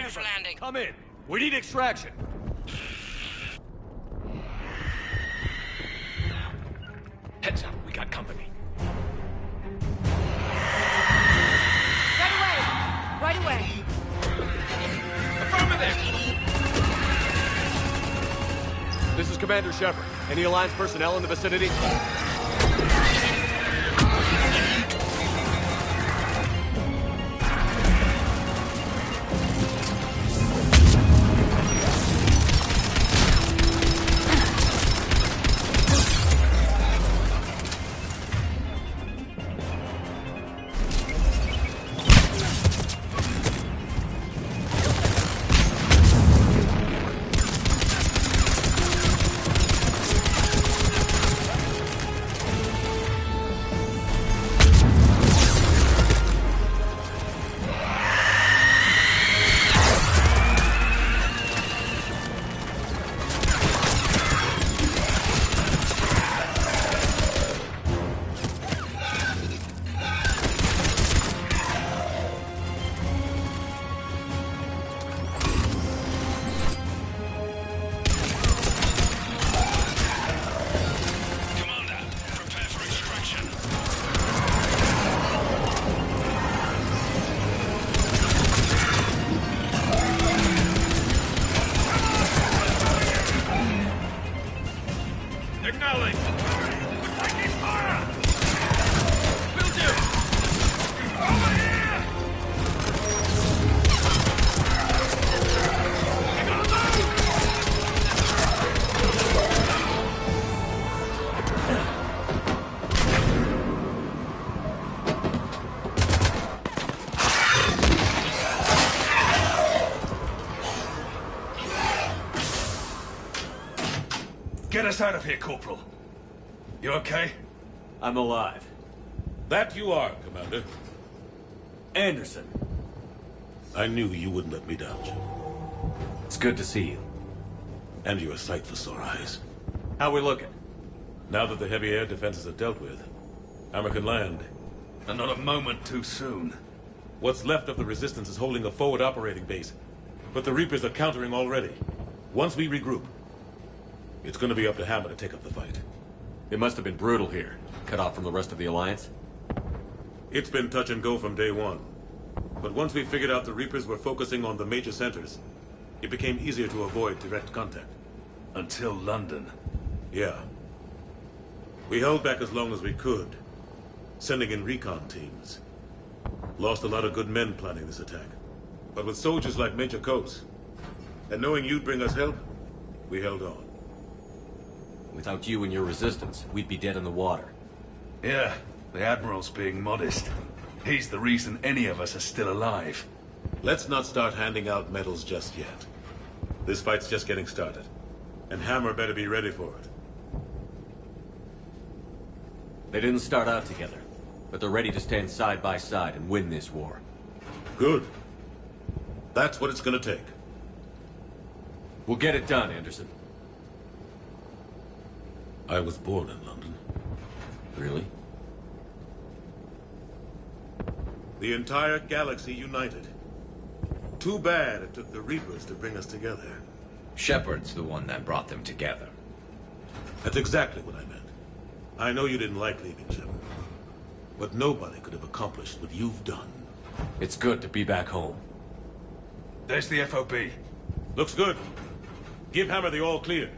clear for landing. Come in. We need extraction. Heads up, we got company. Right away! Affirmative! This is Commander Shepard. Any Alliance personnel in the vicinity? Get us out of here, Corporal. You okay? I'm alive. That you are, Commander. Anderson. I knew you wouldn't let me down, Jim. It's good to see you. And you're a sight for sore eyes. How we looking? Now that the heavy air defenses are dealt with, Hammer can land. And not a moment too soon. What's left of the Resistance is holding a forward operating base, but the Reapers are countering already. Once we regroup, it's going to be up to Hammer to take up the fight. It must have been brutal here, cut off from the rest of the Alliance. It's been touch and go from day one. But once we figured out the Reapers were focusing on the major centers, it became easier to avoid direct contact. Until London. Yeah. We held back as long as we could, sending in recon teams. Lost a lot of good men planning this attack. But with soldiers like Major Coates, and knowing you'd bring us help, we held on. Without you and your resistance, we'd be dead in the water. Yeah, the Admiral's being modest. He's the reason any of us are still alive. Let's not start handing out medals just yet. This fight's just getting started. And Hammer better be ready for it. They didn't start out together, but they're ready to stand side by side and win this war. Good. That's what it's gonna take. We'll get it done, Anderson. I was born in London. Really? The entire galaxy united. Too bad it took the Reapers to bring us together. Shepard's the one that brought them together. That's exactly what I meant. I know you didn't like leaving, Shepard. But nobody could have accomplished what you've done. It's good to be back home. There's the FOB. Looks good. Give Hammer the all clear.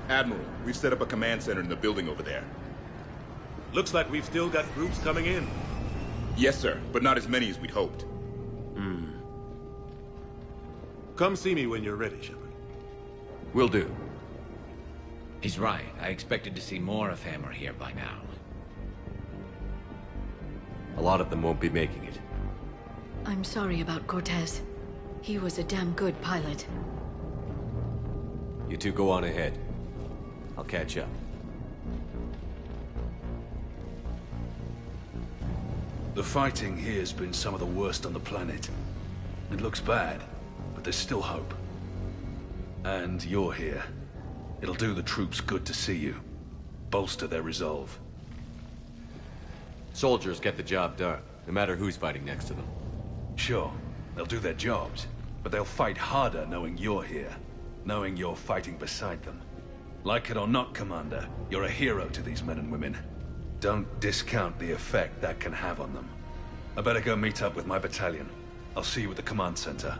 Admiral, we've set up a command center in the building over there. Looks like we've still got groups coming in. Yes, sir, but not as many as we'd hoped. Come see me when you're ready, Shepard. Will do. He's right. I expected to see more of Hammer here by now. A lot of them won't be making it. I'm sorry about Cortez. He was a damn good pilot. You two go on ahead. I'll catch up. The fighting here's been some of the worst on the planet. It looks bad, but there's still hope. And you're here. It'll do the troops good to see you. Bolster their resolve. Soldiers get the job done, no matter who's fighting next to them. Sure, they'll do their jobs, but they'll fight harder knowing you're here. Knowing you're fighting beside them. Like it or not, Commander, you're a hero to these men and women. Don't discount the effect that can have on them. I better go meet up with my battalion. I'll see you at the command center.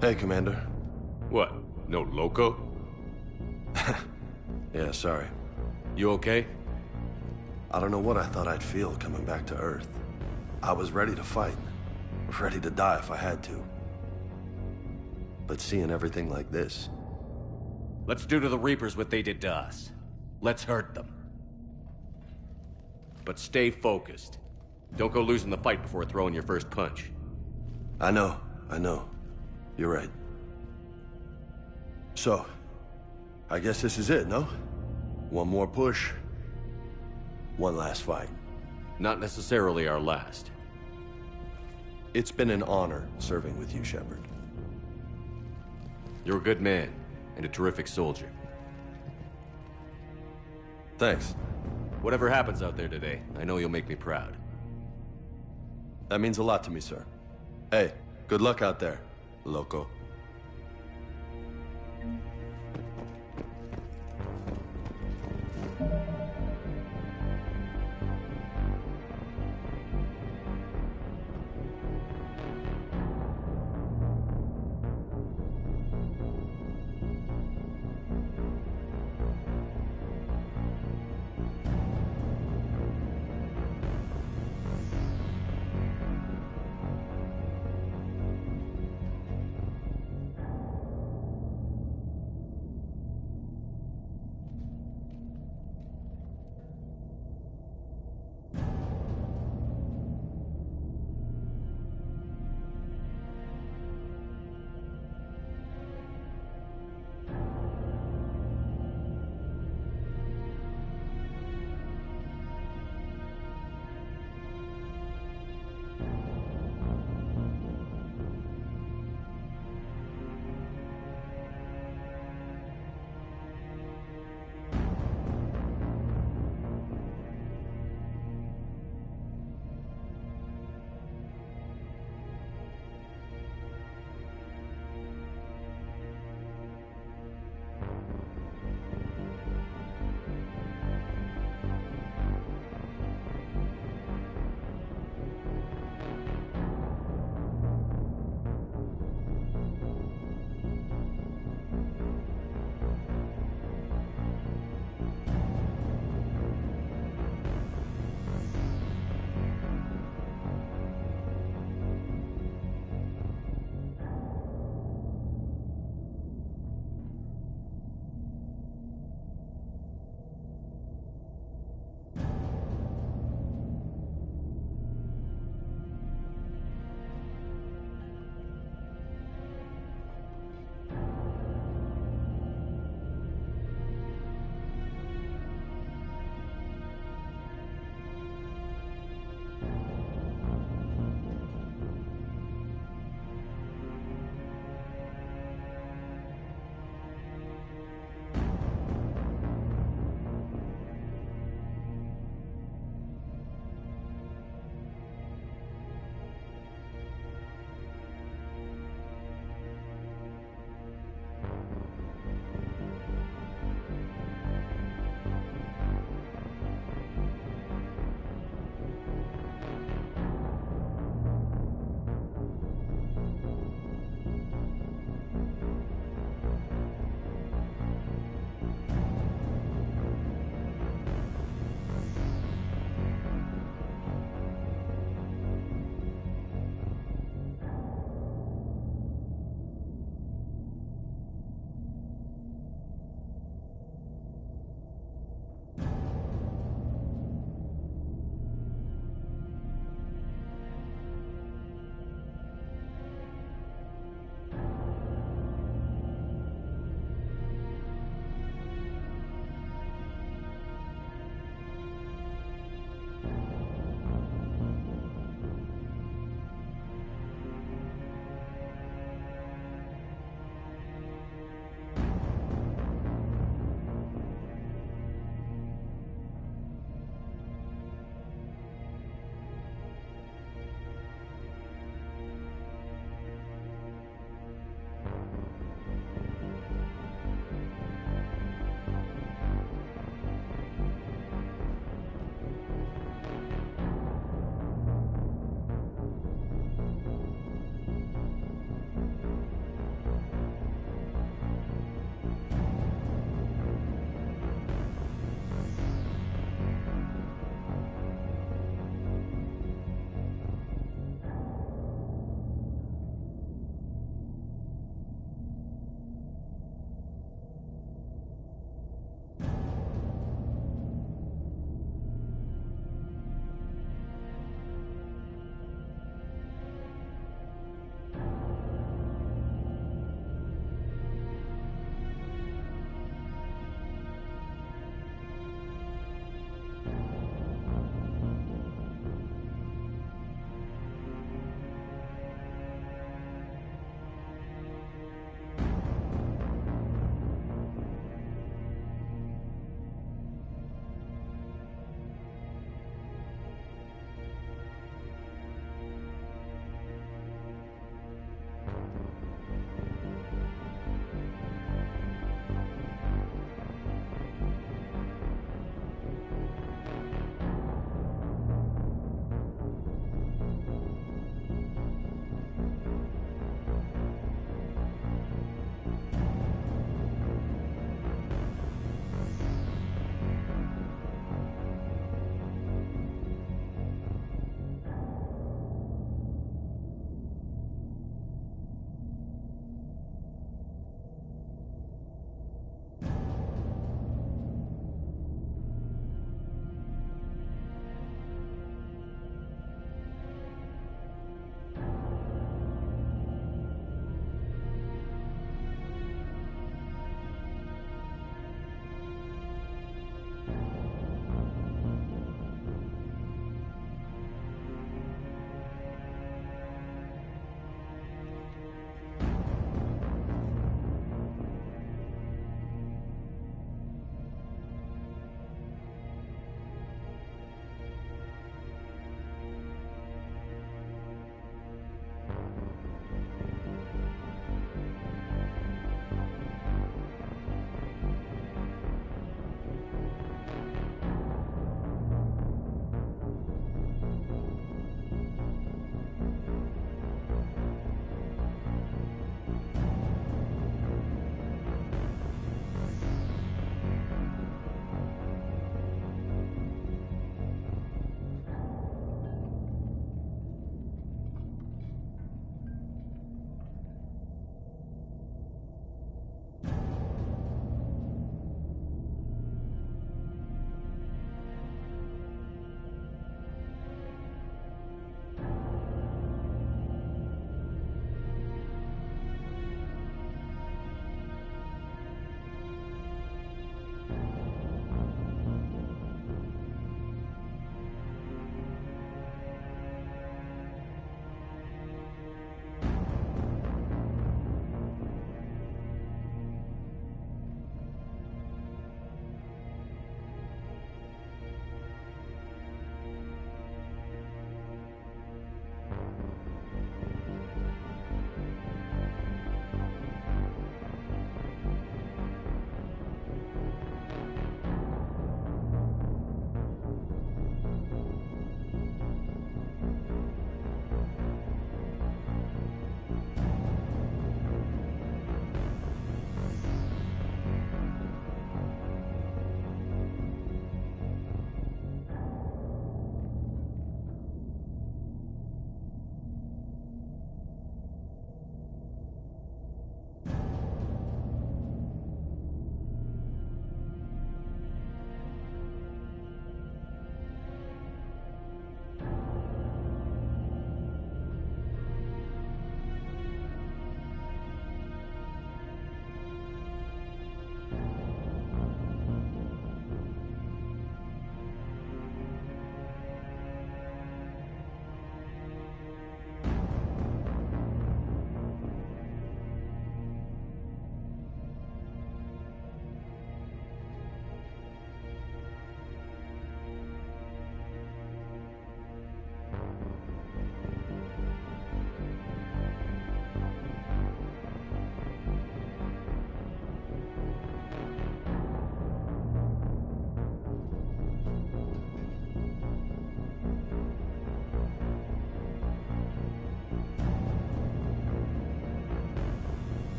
Hey, Commander. What? No loco? Yeah, sorry. You okay? I don't know what I thought I'd feel coming back to Earth. I was ready to fight. Ready to die if I had to. But seeing everything like this... Let's do to the Reapers what they did to us. Let's hurt them. But stay focused. Don't go losing the fight before throwing your first punch. I know. You're right. So, I guess this is it, no? One more push. One last fight. Not necessarily our last. It's been an honor serving with you, Shepard. You're a good man, and a terrific soldier. Thanks. Whatever happens out there today, I know you'll make me proud. That means a lot to me, sir. Hey, good luck out there, loco.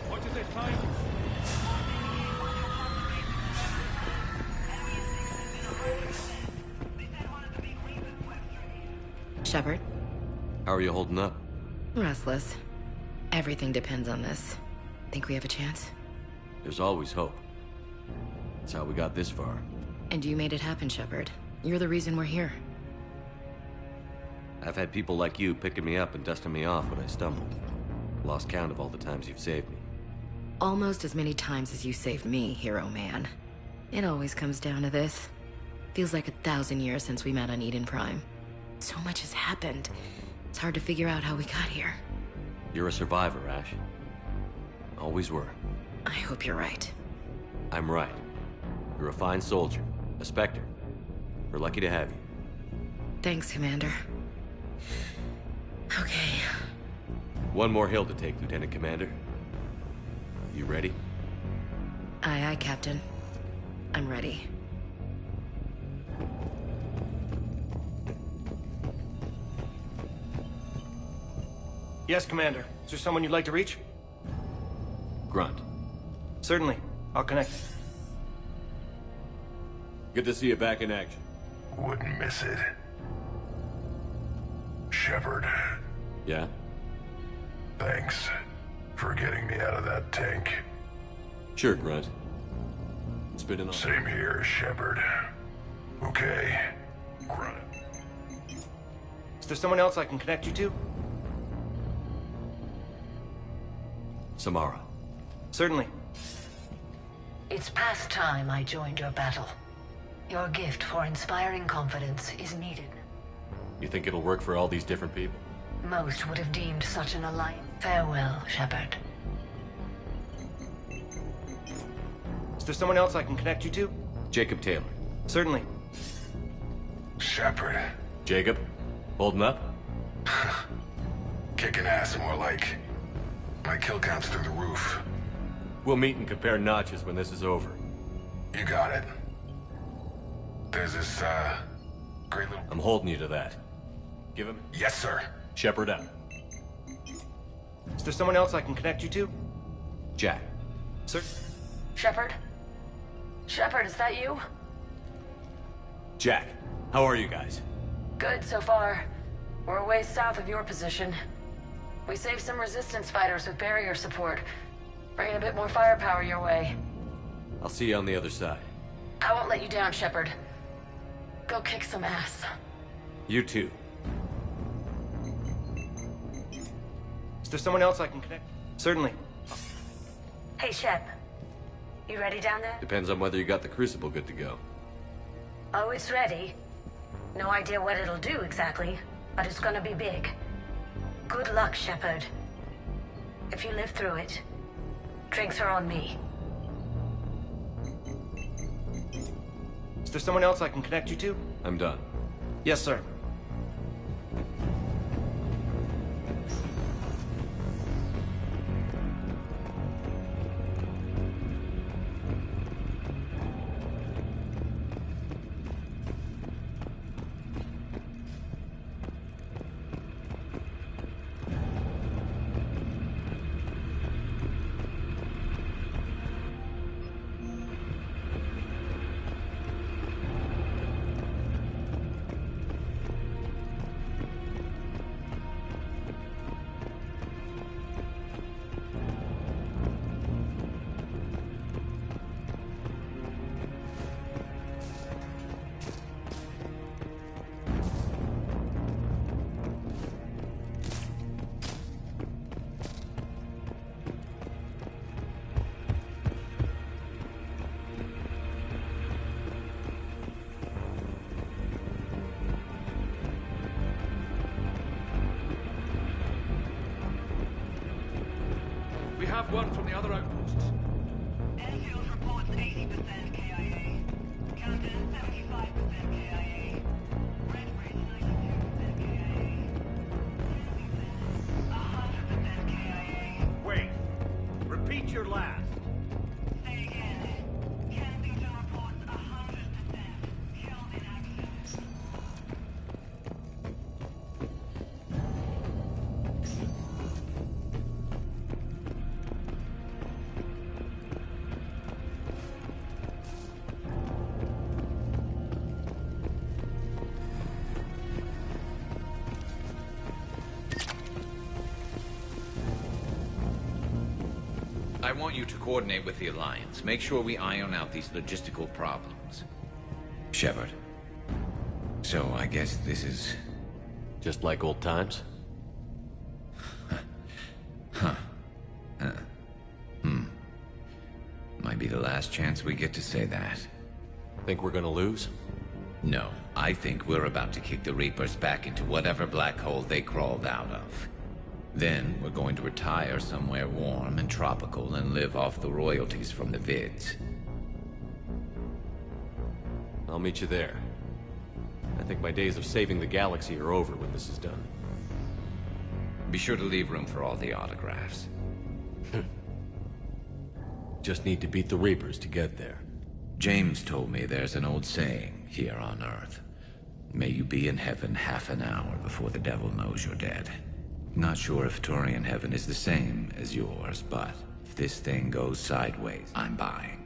What is their time? Shepard? How are you holding up? Restless. Everything depends on this. Think we have a chance? There's always hope. That's how we got this far. And you made it happen, Shepard. You're the reason we're here. I've had people like you picking me up and dusting me off when I stumbled. Lost count of all the times you've saved me. Almost as many times as you saved me, hero man. It always comes down to this. Feels like 1,000 years since we met on Eden Prime. So much has happened. It's hard to figure out how we got here. You're a survivor, Ash. Always were. I hope you're right. I'm right. You're a fine soldier. A Spectre. We're lucky to have you. Thanks, Commander. Okay. One more hill to take, Lieutenant Commander. You ready? Aye, aye, Captain. I'm ready. Yes, Commander. Is there someone you'd like to reach? Grunt. Certainly. I'll connect. Good to see you back in action. Wouldn't miss it. Shepard. Yeah? Thanks for getting me out of that tank. Sure, Grunt. It's been an honor. Same here, Shepard. Okay. Grunt. Is there someone else I can connect you to? Samara. Certainly. It's past time I joined your battle. Your gift for inspiring confidence is needed. You think it'll work for all these different people? Most would have deemed such an alliance. Farewell, Shepard. Is there someone else I can connect you to? Jacob Taylor. Certainly. Shepard. Jacob? Holding up? Kicking ass, more like. My kill count's through the roof. We'll meet and compare notches when this is over. You got it. There's this, great little... I'm holding you to that. Give him... Yes, sir. Shepard out. Is there someone else I can connect you to? Jack. Sir? Shepard? Shepard, is that you? Jack. How are you guys? Good so far. We're a ways south of your position. We saved some resistance fighters with barrier support. Bringing a bit more firepower your way. I'll see you on the other side. I won't let you down, Shepard. Go kick some ass. You too. Is there someone else I can connect? Certainly. Hey, Shep. You ready down there? Depends on whether you got the Crucible good to go. Oh, it's ready. No idea what it'll do exactly, but it's gonna be big. Good luck, Shepard. If you live through it, drinks are on me. Is there someone else I can connect you to? I'm done. Yes, sir. We have one from the other outposts. Airfield reports 80% KIA. Camden 75% KIA. Redbridge 92% KIA. 100% KIA. Wait. Repeat your last. Say again. Kensington reports 100% killed in action. I want you to coordinate with the Alliance. Make sure we iron out these logistical problems. Shepard. So, I guess this is... just like old times? Might be the last chance we get to say that. Think we're gonna lose? No, I think we're about to kick the Reapers back into whatever black hole they crawled out of. Then, we're going to retire somewhere warm and tropical and live off the royalties from the vids. I'll meet you there. I think my days of saving the galaxy are over when this is done. Be sure to leave room for all the autographs. Just need to beat the Reapers to get there. James told me there's an old saying here on Earth. May you be in heaven half an hour before the devil knows you're dead. Not sure if Turian heaven is the same as yours, but if this thing goes sideways, I'm buying.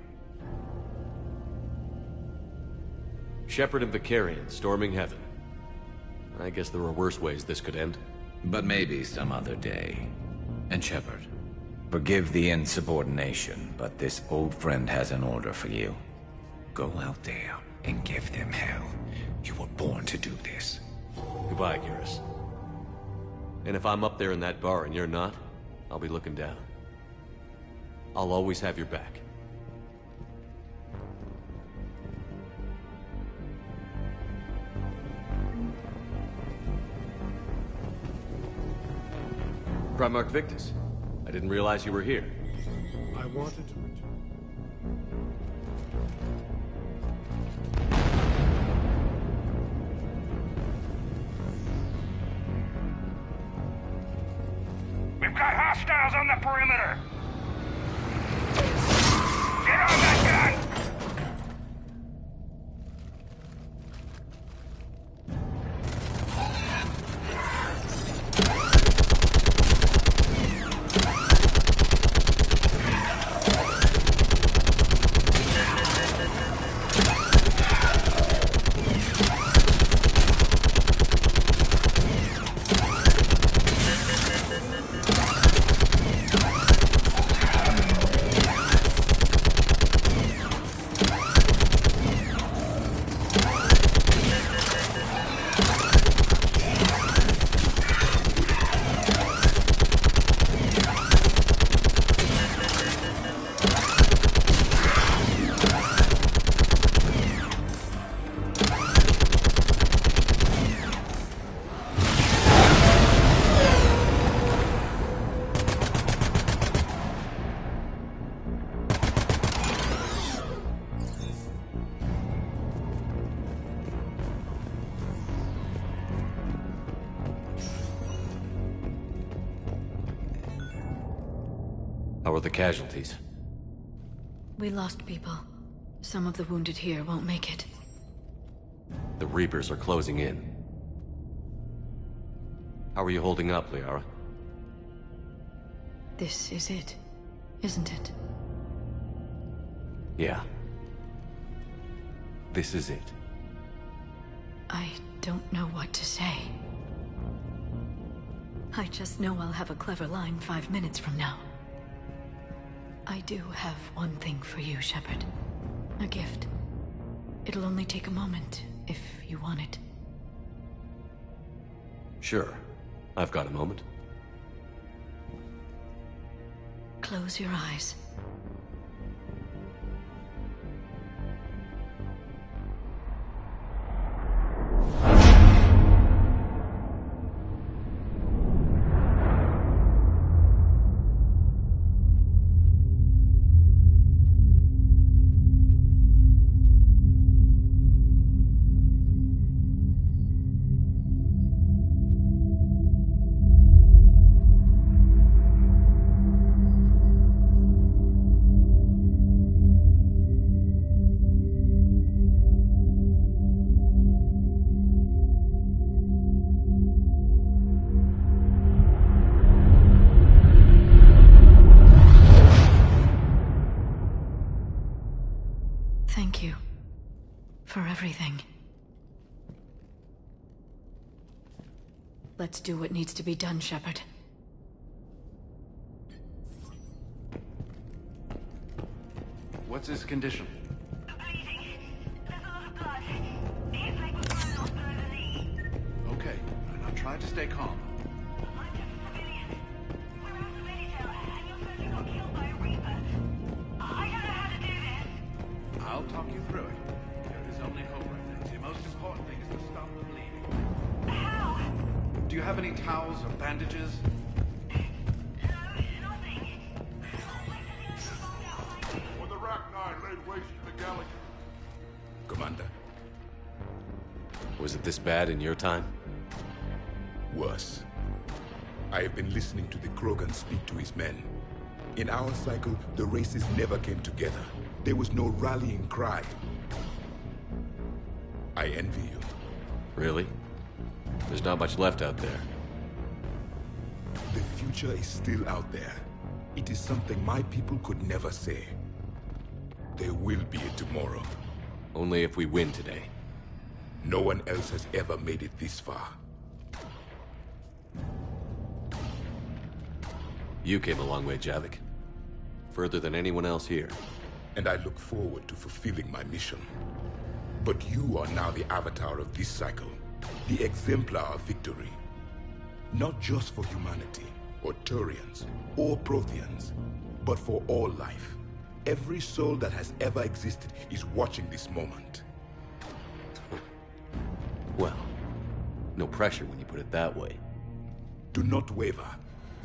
Shepard and Vicarian storming heaven. I guess there are worse ways this could end. But maybe some other day. And Shepard, forgive the insubordination, but this old friend has an order for you. Go out there and give them hell. You were born to do this. Goodbye, Garrus. And if I'm up there in that bar and you're not, I'll be looking down. I'll always have your back. Primarch Victus, I didn't realize you were here. I wanted to return. We've got hostiles on the perimeter! Get on that gun! How are the casualties? We lost people. Some of the wounded here won't make it. The Reapers are closing in. How are you holding up, Liara? This is it, isn't it? Yeah. This is it. I don't know what to say. I just know I'll have a clever line 5 minutes from now. I do have one thing for you, Shepard. A gift. It'll only take a moment, if you want it. Sure. I've got a moment. Close your eyes. Thank you for everything. Let's do what needs to be done, Shepard. What's his condition? Okay, now try to stay calm. I'll talk you through it. There is only hope right now. The most important thing is to stop the bleeding. How? Do you have any towels or bandages? When the Rachni laid waste to the galaxy. Commander. Was it this bad in your time? Worse. I have been listening to the Krogan speak to his men. In our cycle, the races never came together. There was no rallying cry. I envy you. Really? There's not much left out there. The future is still out there. It is something my people could never say. There will be a tomorrow. Only if we win today. No one else has ever made it this far. You came a long way, Javik. Further than anyone else here. And I look forward to fulfilling my mission. But you are now the avatar of this cycle. The exemplar of victory. Not just for humanity, or Turians, or Protheans, but for all life. Every soul that has ever existed is watching this moment. Well, no pressure when you put it that way. Do not waver.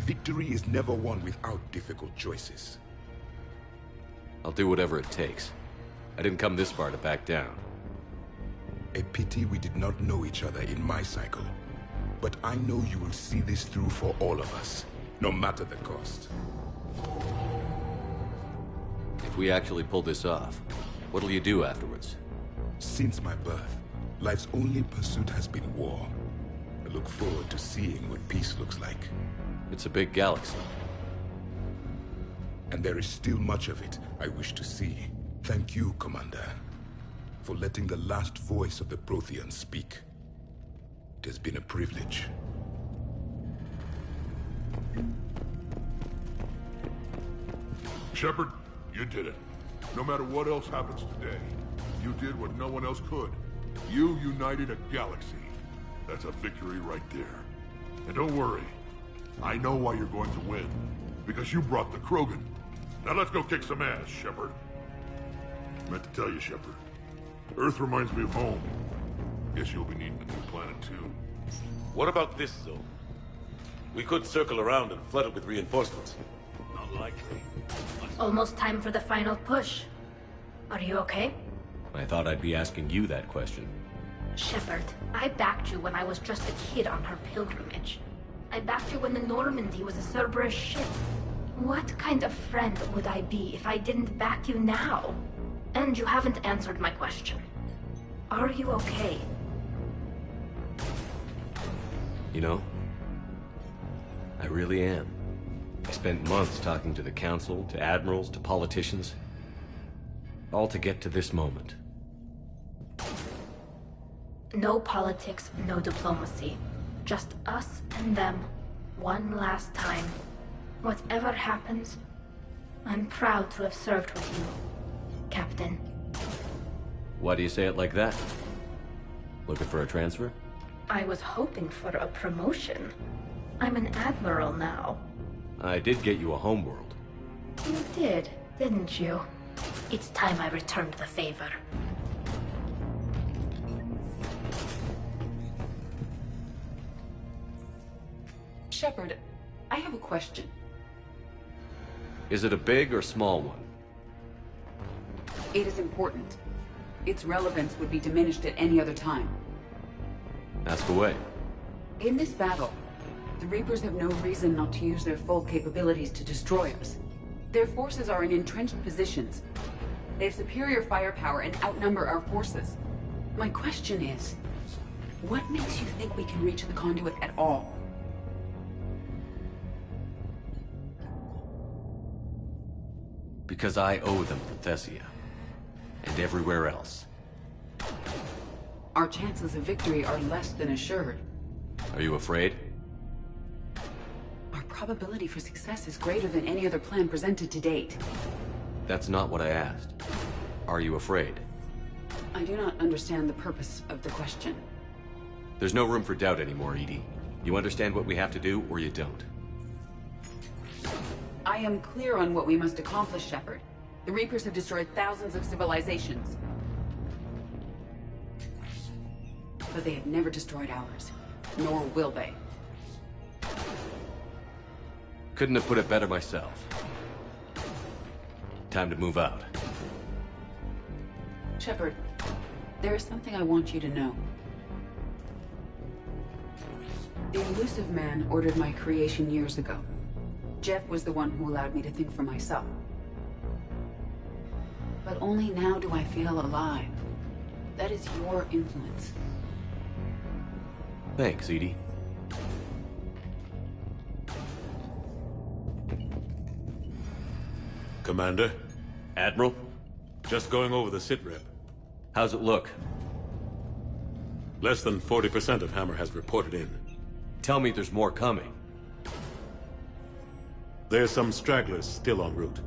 Victory is never won without difficult choices. I'll do whatever it takes. I didn't come this far to back down. A pity we did not know each other in my cycle. But I know you will see this through for all of us, no matter the cost. If we actually pull this off, what'll you do afterwards? Since my birth, life's only pursuit has been war. I look forward to seeing what peace looks like. It's a big galaxy. And there is still much of it I wish to see. Thank you, Commander, for letting the last voice of the Protheans speak. It has been a privilege. Shepard, you did it. No matter what else happens today, you did what no one else could. You united a galaxy. That's a victory right there. And don't worry, I know why you're going to win. Because you brought the Krogan. Now let's go kick some ass, Shepard. I meant to tell you, Shepard. Earth reminds me of home. Guess you'll be needing a new planet, too. What about this zone? We could circle around and flood it with reinforcements. Not likely. Almost time for the final push. Are you okay? I thought I'd be asking you that question. Shepard, I backed you when I was just a kid on her pilgrimage. I backed you when the Normandy was a Cerberus ship. What kind of friend would I be if I didn't back you now? And you haven't answered my question. Are you okay? You know, I really am. I spent months talking to the Council, to admirals, to politicians. All to get to this moment. No politics, no diplomacy. Just us and them. One last time. Whatever happens, I'm proud to have served with you, Captain. Why do you say it like that? Looking for a transfer? I was hoping for a promotion. I'm an admiral now. I did get you a homeworld. You did, didn't you? It's time I returned the favor. Shepard, I have a question. Is it a big or small one? It is important. Its relevance would be diminished at any other time. Ask away. In this battle, the Reapers have no reason not to use their full capabilities to destroy us. Their forces are in entrenched positions. They have superior firepower and outnumber our forces. My question is, what makes you think we can reach the conduit at all? Because I owe them Prothesia. And everywhere else. Our chances of victory are less than assured. Are you afraid? Our probability for success is greater than any other plan presented to date. That's not what I asked. Are you afraid? I do not understand the purpose of the question. There's no room for doubt anymore, Edie. You understand what we have to do, or you don't. I am clear on what we must accomplish, Shepard. The Reapers have destroyed thousands of civilizations. But they have never destroyed ours. Nor will they. Couldn't have put it better myself. Time to move out. Shepard, there is something I want you to know. The elusive man ordered my creation years ago. Jeff was the one who allowed me to think for myself. But only now do I feel alive. That is your influence. Thanks, Edie. Commander? Admiral? Just going over the sitrep. How's it look? Less than 40% of Hammer has reported in. Tell me there's more coming. There's some stragglers still en route.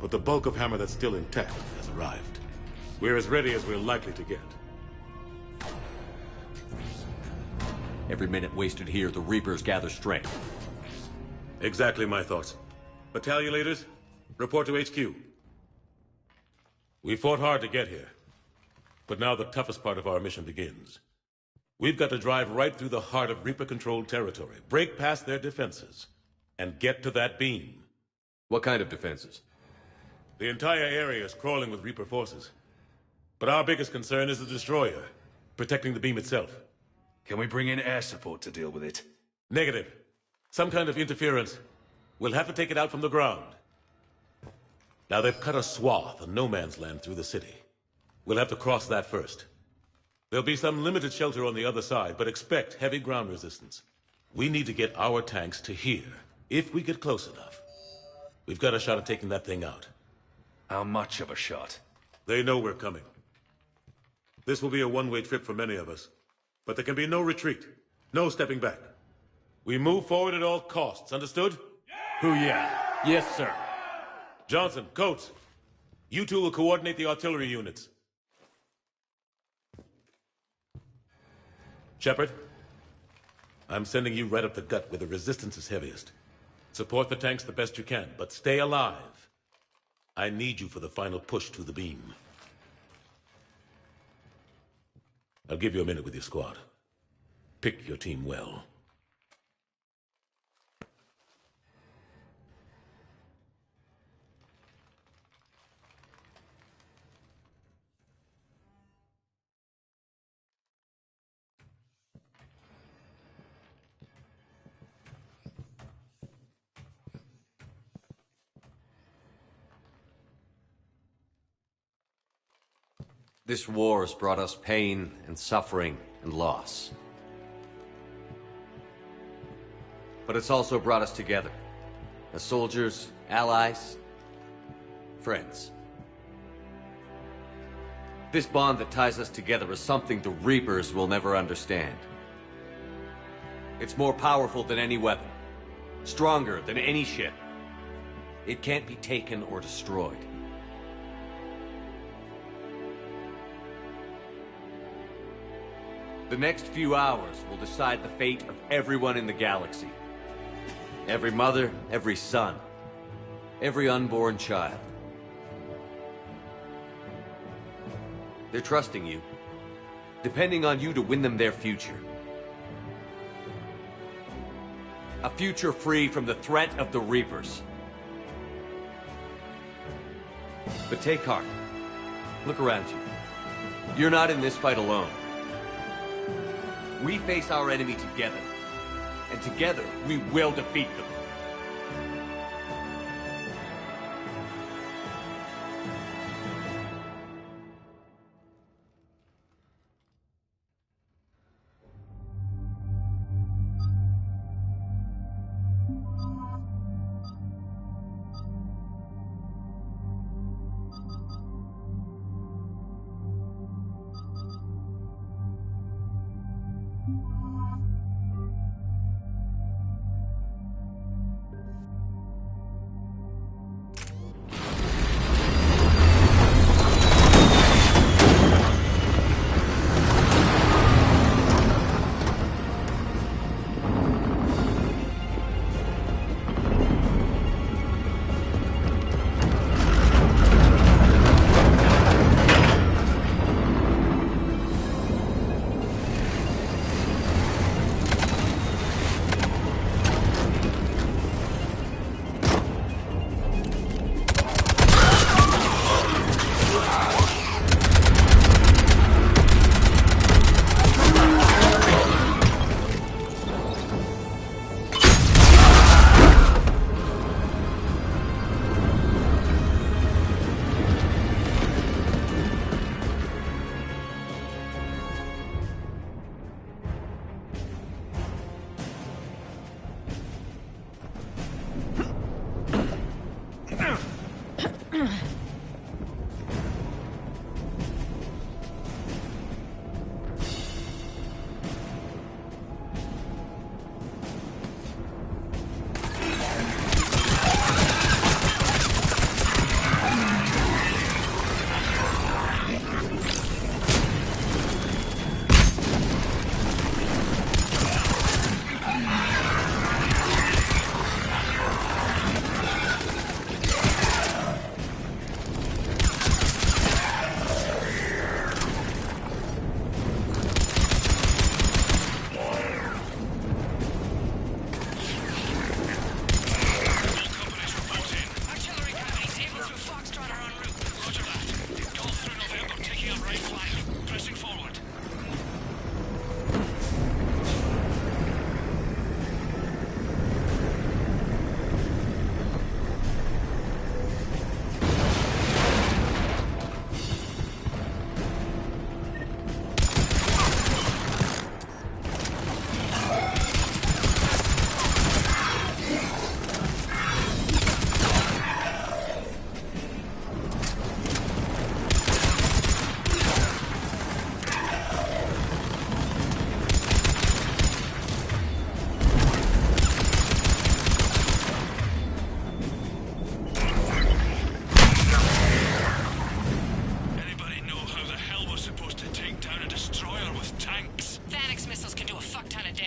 But the bulk of Hammer that's still intact has arrived. We're as ready as we're likely to get. Every minute wasted here, the Reapers gather strength. Exactly my thoughts. Battalion leaders, report to HQ. We fought hard to get here. But now the toughest part of our mission begins. We've got to drive right through the heart of Reaper-controlled territory, break past their defenses, and get to that beam. What kind of defenses? The entire area is crawling with Reaper forces. But our biggest concern is the destroyer, protecting the beam itself. Can we bring in air support to deal with it? Negative. Some kind of interference. We'll have to take it out from the ground. Now they've cut a swath of no man's land through the city. We'll have to cross that first. There'll be some limited shelter on the other side, but expect heavy ground resistance. We need to get our tanks to here, if we get close enough. We've got a shot at taking that thing out. How much of a shot? They know we're coming. This will be a one-way trip for many of us. But there can be no retreat, no stepping back. We move forward at all costs, understood? Hoo-yeah. Yes, sir. Johnson, Coates, you two will coordinate the artillery units. Shepard, I'm sending you right up the gut where the resistance is heaviest. Support the tanks the best you can, but stay alive. I need you for the final push to the beam. I'll give you a minute with your squad. Pick your team well. This war has brought us pain and suffering and loss. But it's also brought us together. As soldiers, allies, friends. This bond that ties us together is something the Reapers will never understand. It's more powerful than any weapon. Stronger than any ship. It can't be taken or destroyed. The next few hours will decide the fate of everyone in the galaxy. Every mother, every son, every unborn child. They're trusting you, depending on you to win them their future. A future free from the threat of the Reapers. But take heart. Look around you. You're not in this fight alone. We face our enemy together, and together we will defeat them.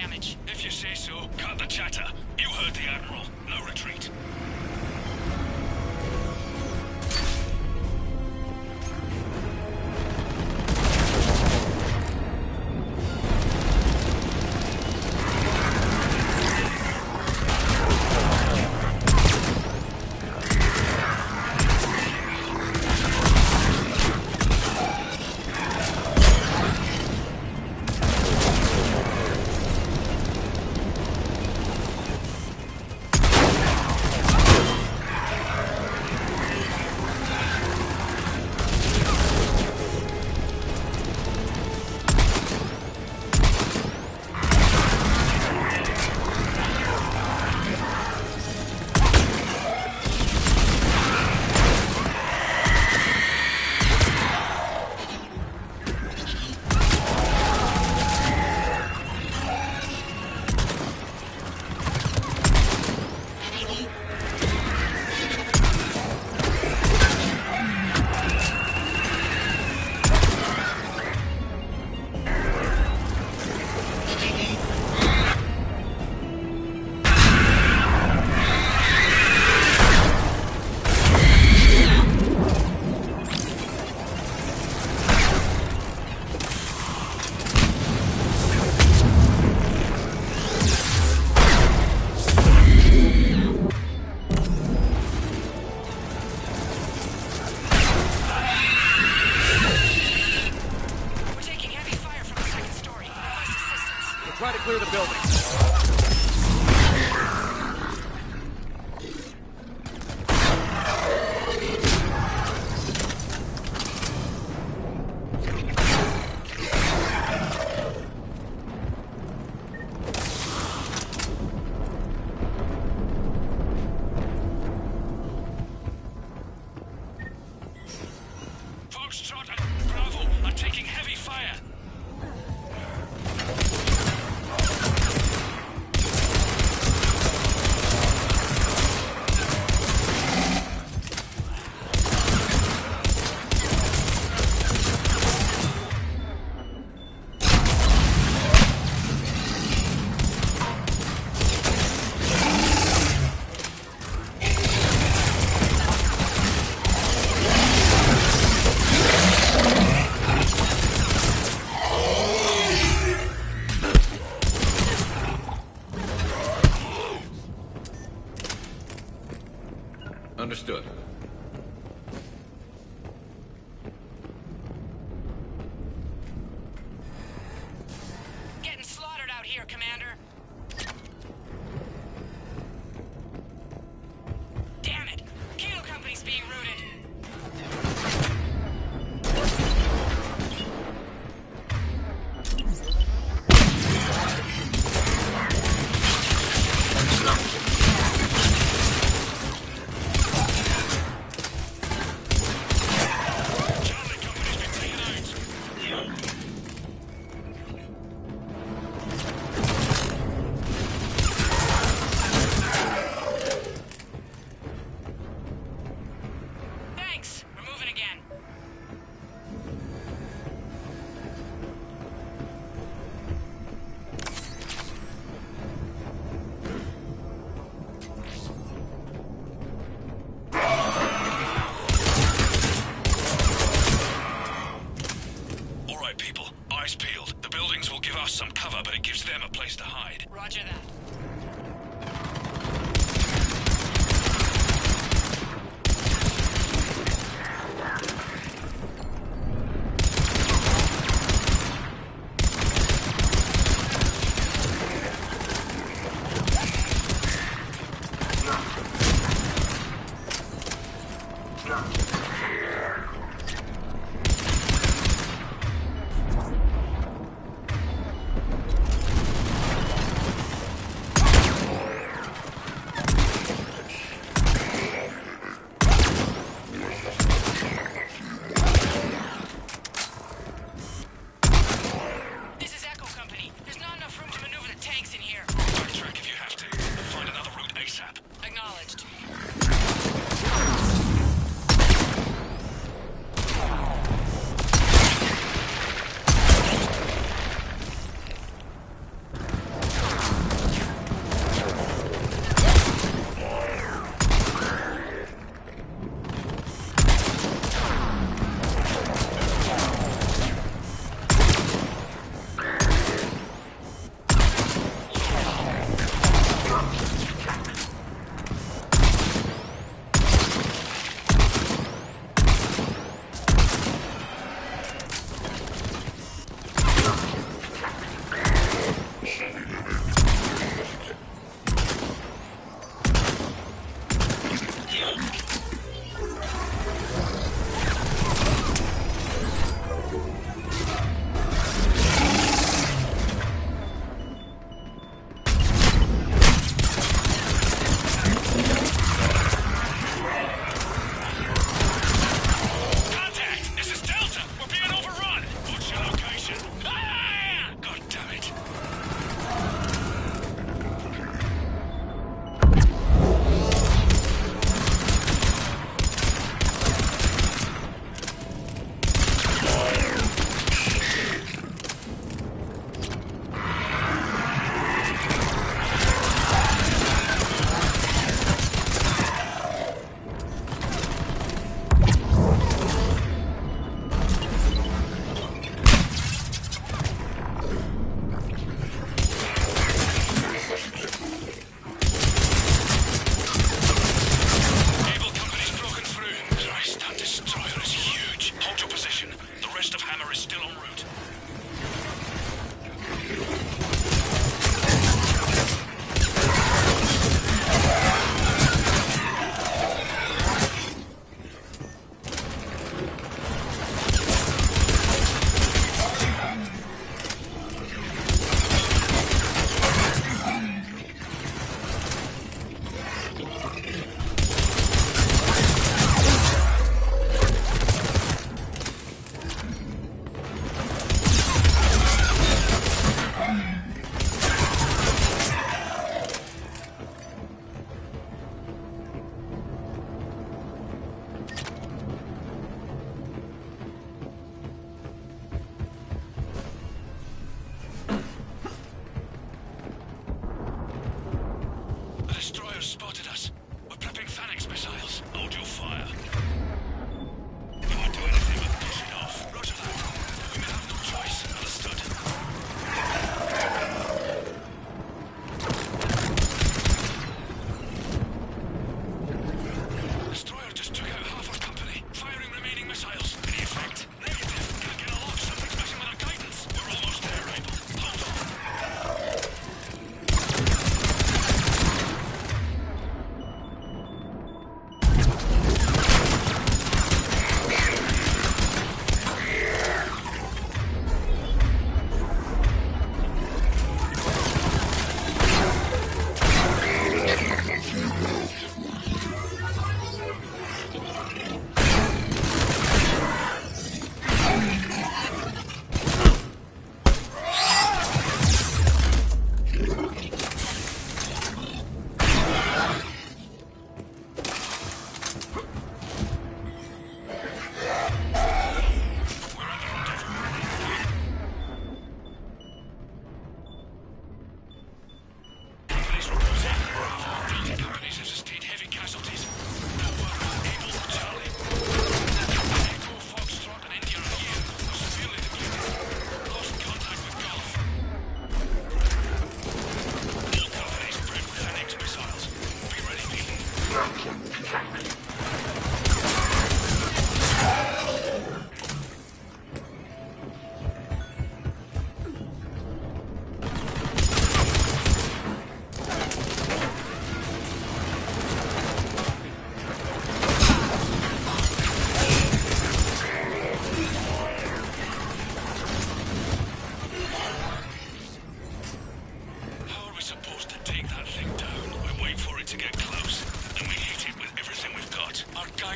damage. If you say so. Cut the chatter. You heard the Admiral. No retreat. Try to clear the building. Foxtrot and Bravo are taking heavy fire. Understood. Getting slaughtered out here, Commander. Damn it! Kilo Company's being routed. Some cover, but it gives them a place to hide. Roger that.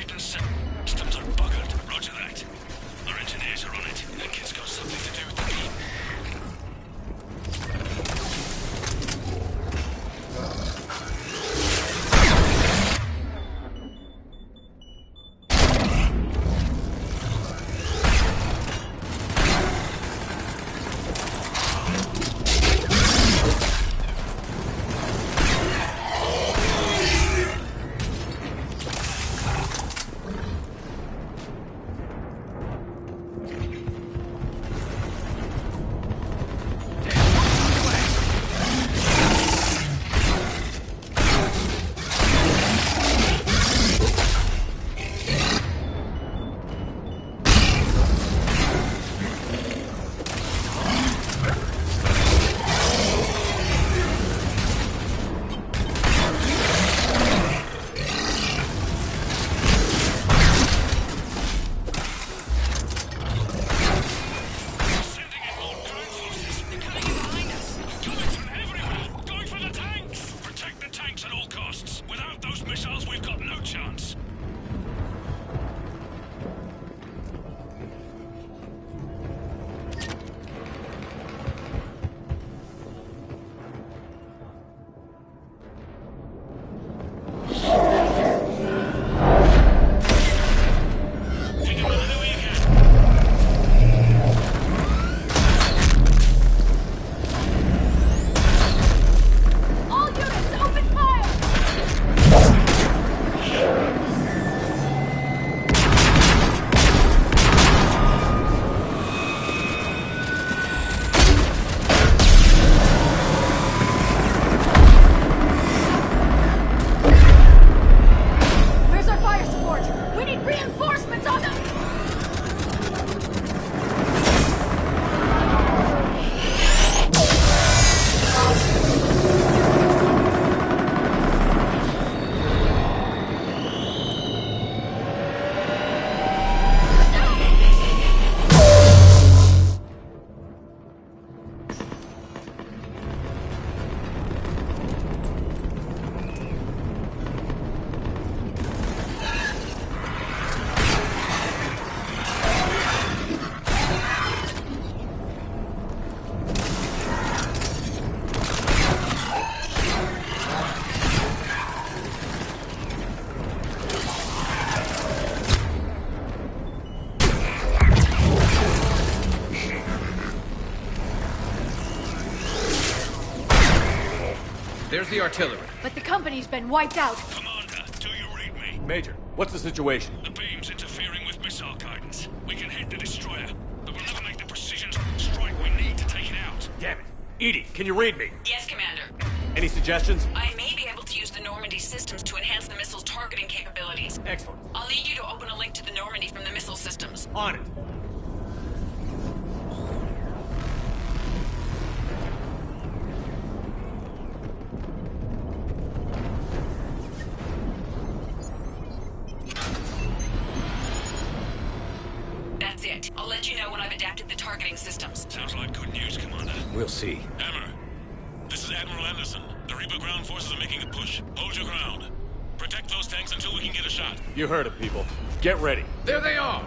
guidance systems are buggered. Roger that. Our engineers are on it. That kid's got something to do with the beam. There's the artillery. But the company's been wiped out. Commander, do you read me? Major, what's the situation? The beam's interfering with missile guidance. We can hit the destroyer, but we'll never make the precision strike we need to take it out. Damn it. Edie, can you read me? Yes, Commander. Any suggestions? I may be able to use the Normandy systems to enhance the missile's targeting capabilities. Excellent. I'll need you to open a link to the Normandy from the missile systems. On it. That's it. I'll let you know when I've adapted the targeting systems. Sounds like good news, Commander. We'll see. Hammer, this is Admiral Anderson. The Reaper ground forces are making a push. Hold your ground. Protect those tanks until we can get a shot. You heard it, people. Get ready. There they are!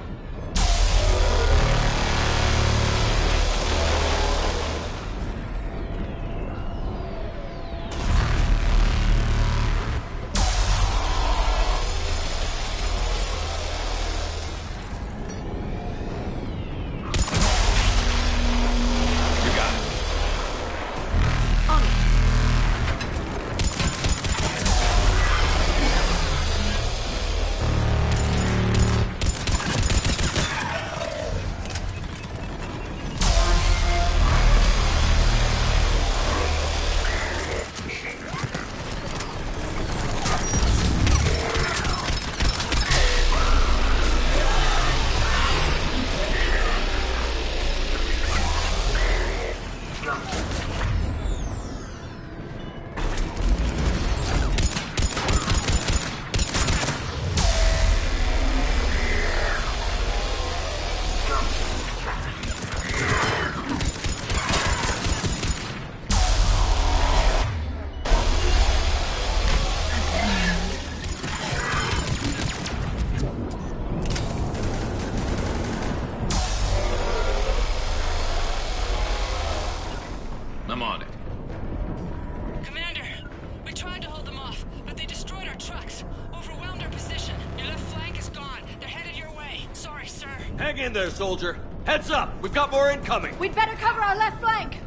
Hang in there, soldier. Heads up! We've got more incoming! We'd better cover our left flank!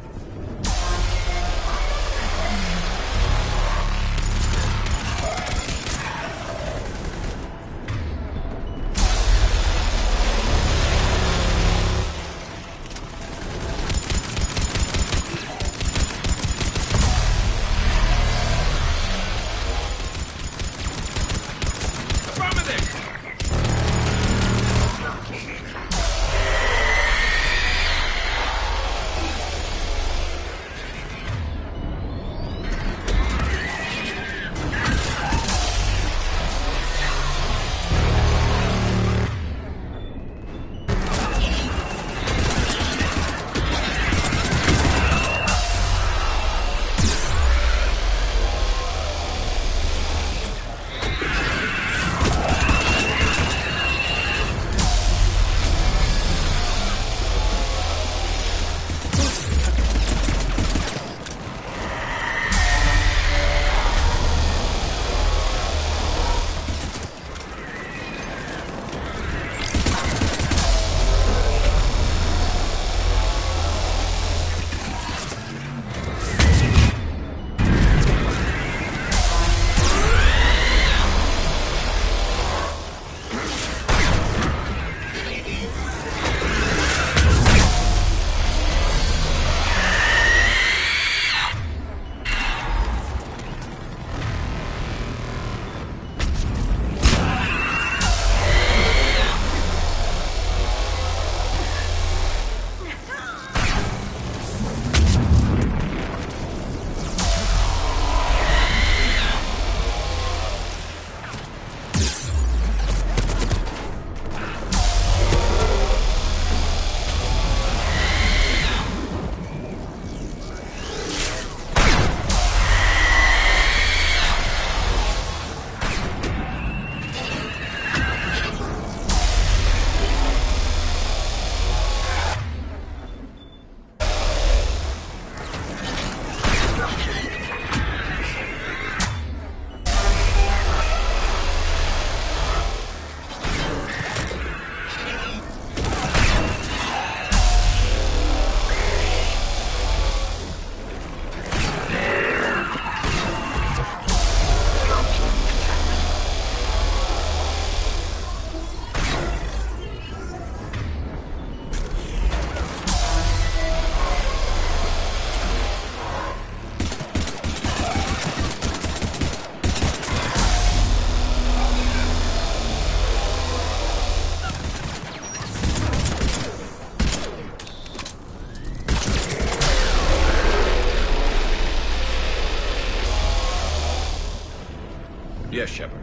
Yes, Shepard.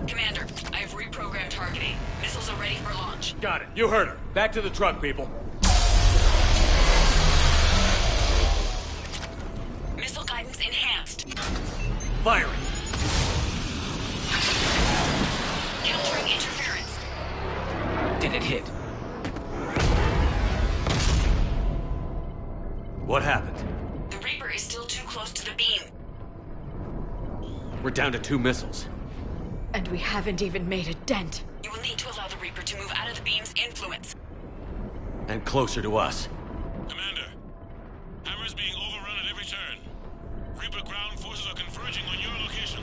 Commander, I've reprogrammed targeting. Missiles are ready for launch. Got it. You heard her. Back to the truck, people. Missile guidance enhanced. Firing. Countering interference. Did it hit? What happened? The Reaper is still too close to the beam. We're down to 2 missiles. And we haven't even made a dent. You will need to allow the Reaper to move out of the beam's influence. And closer to us. Commander, Hammer's being overrun at every turn. Reaper ground forces are converging on your location.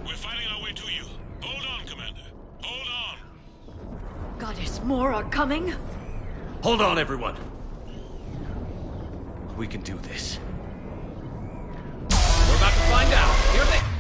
We're fighting our way to you. Hold on, Commander. Hold on. Goddess, more are coming? Hold on, everyone. We can do this. We're about to find out. Here they come.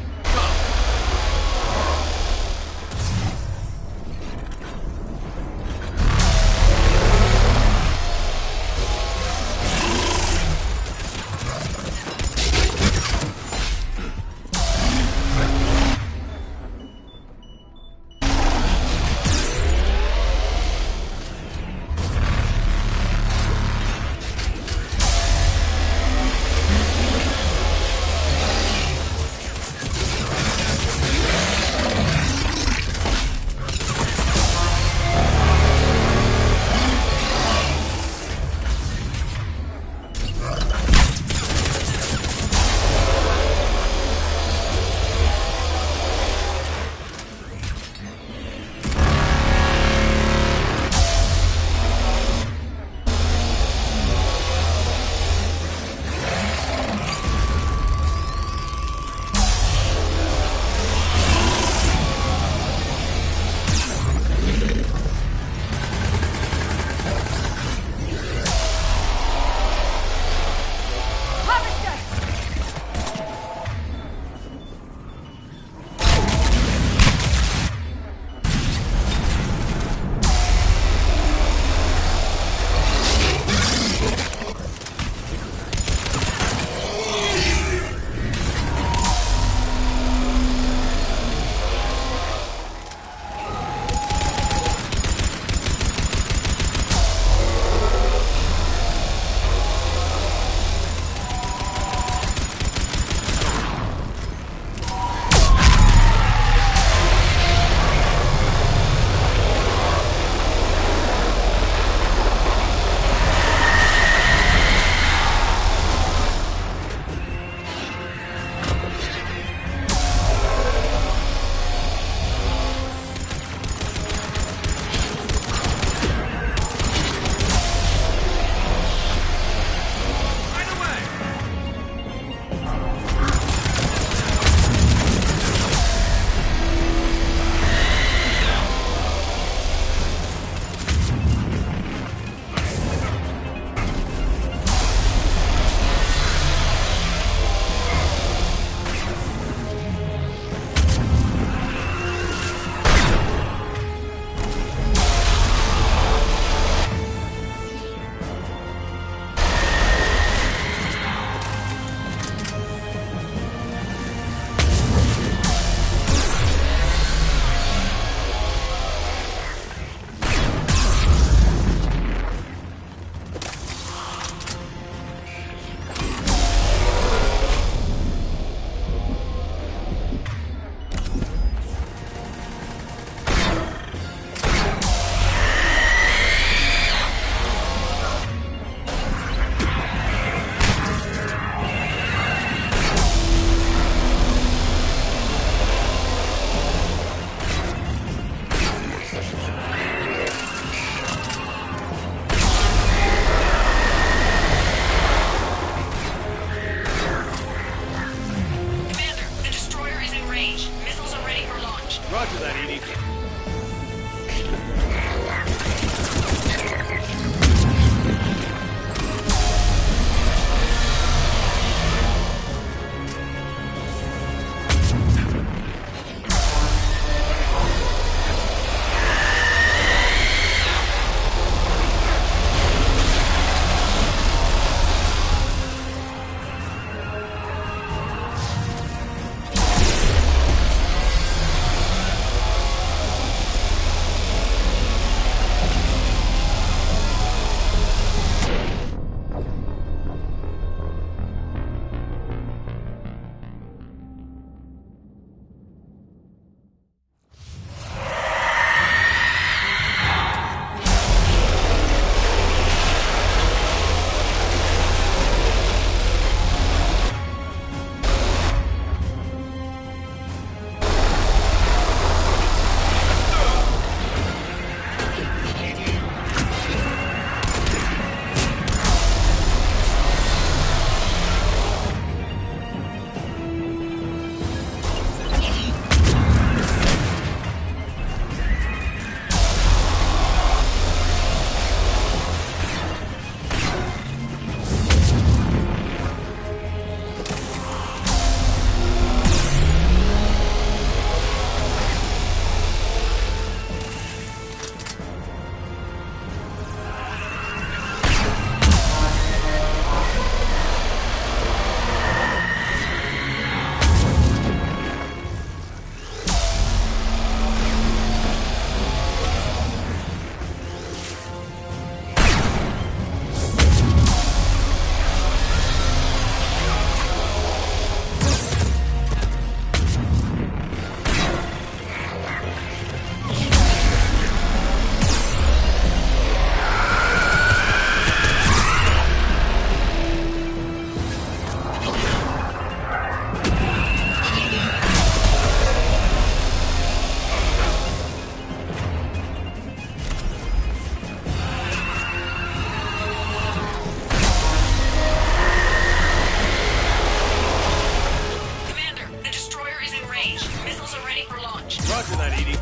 Roger that, Edie.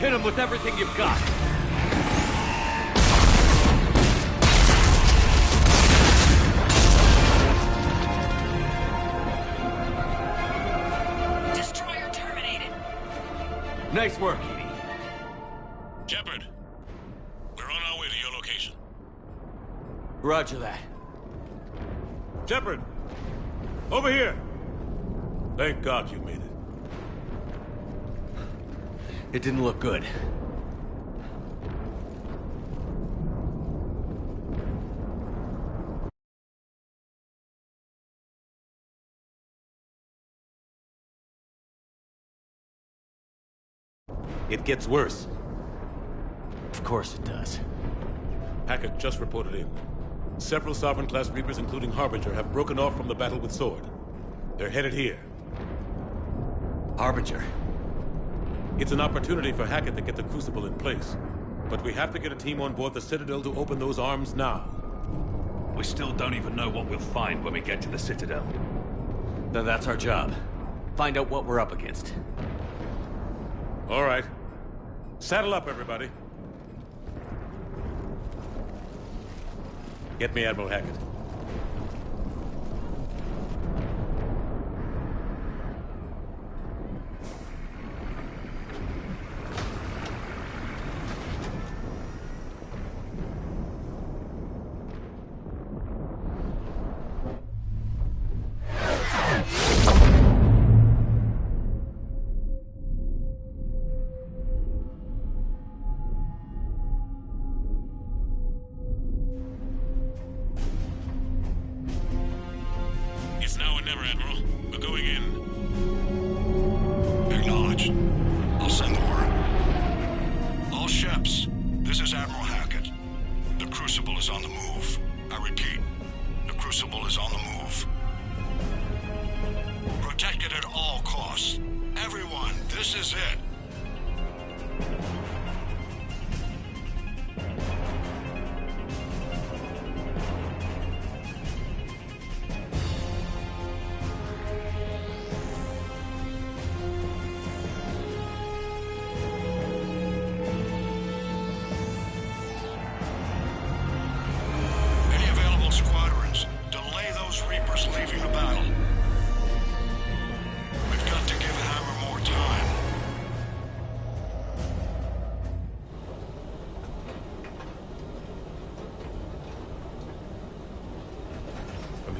Hit him with everything you've got. Destroyer terminated. Nice work, Edie. Shepard, we're on our way to your location. Roger that. Shepard! Over here! Thank God you made it. It didn't look good. It gets worse. Of course it does. Hackett just reported in. Several Sovereign-class Reapers, including Harbinger, have broken off from the battle with Sword. They're headed here. Harbinger? It's an opportunity for Hackett to get the Crucible in place. But we have to get a team on board the Citadel to open those arms now. We still don't even know what we'll find when we get to the Citadel. Then that's our job. Find out what we're up against. All right. Saddle up, everybody. Get me Admiral Hackett.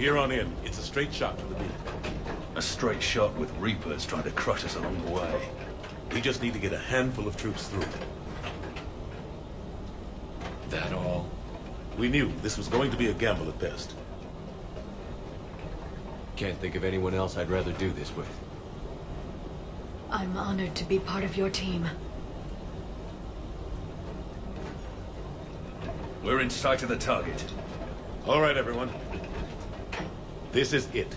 here on in, it's a straight shot to the beam. A straight shot with Reapers trying to crush us along the way. We just need to get a handful of troops through. That all? We knew this was going to be a gamble at best. Can't think of anyone else I'd rather do this with. I'm honored to be part of your team. We're in sight of the target. All right, everyone. This is it.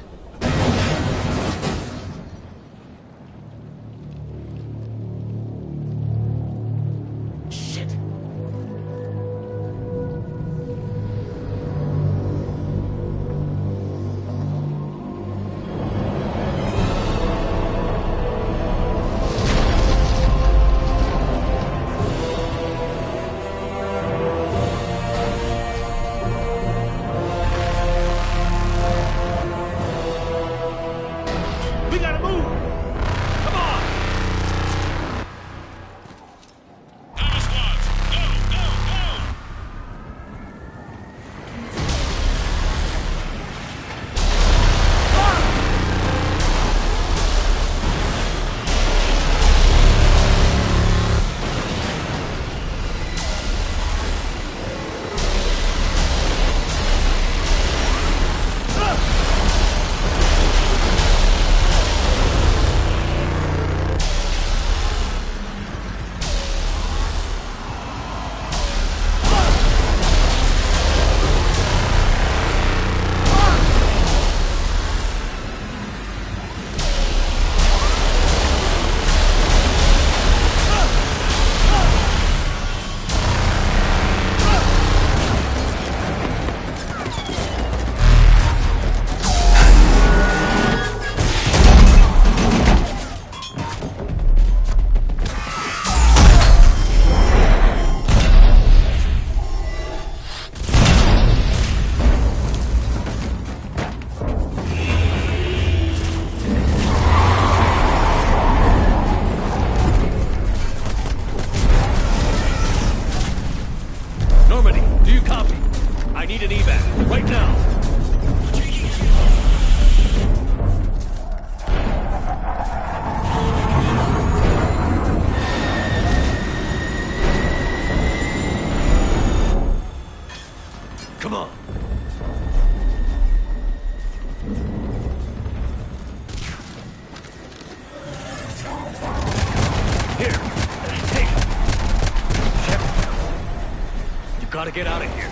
Gotta get out of here.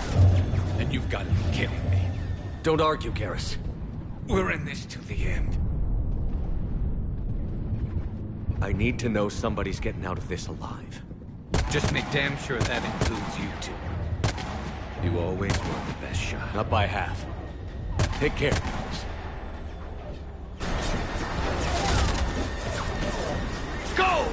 And you've got to be kidding me. Don't argue, Garrus. We're in this to the end. I need to know somebody's getting out of this alive. Just make damn sure that includes you two. You always were the best shot. Not by half. Take care, guys. Go!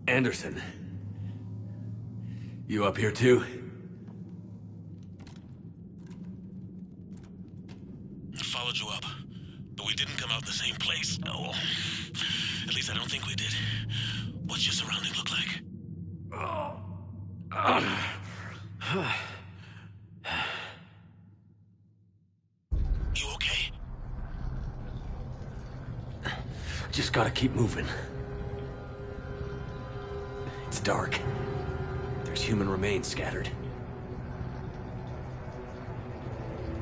Anderson. You up here too? I followed you up, but we didn't come out the same place. Oh, at least I don't think we did. What's your surrounding look like? You okay? Just gotta keep moving. It's dark. There's human remains scattered.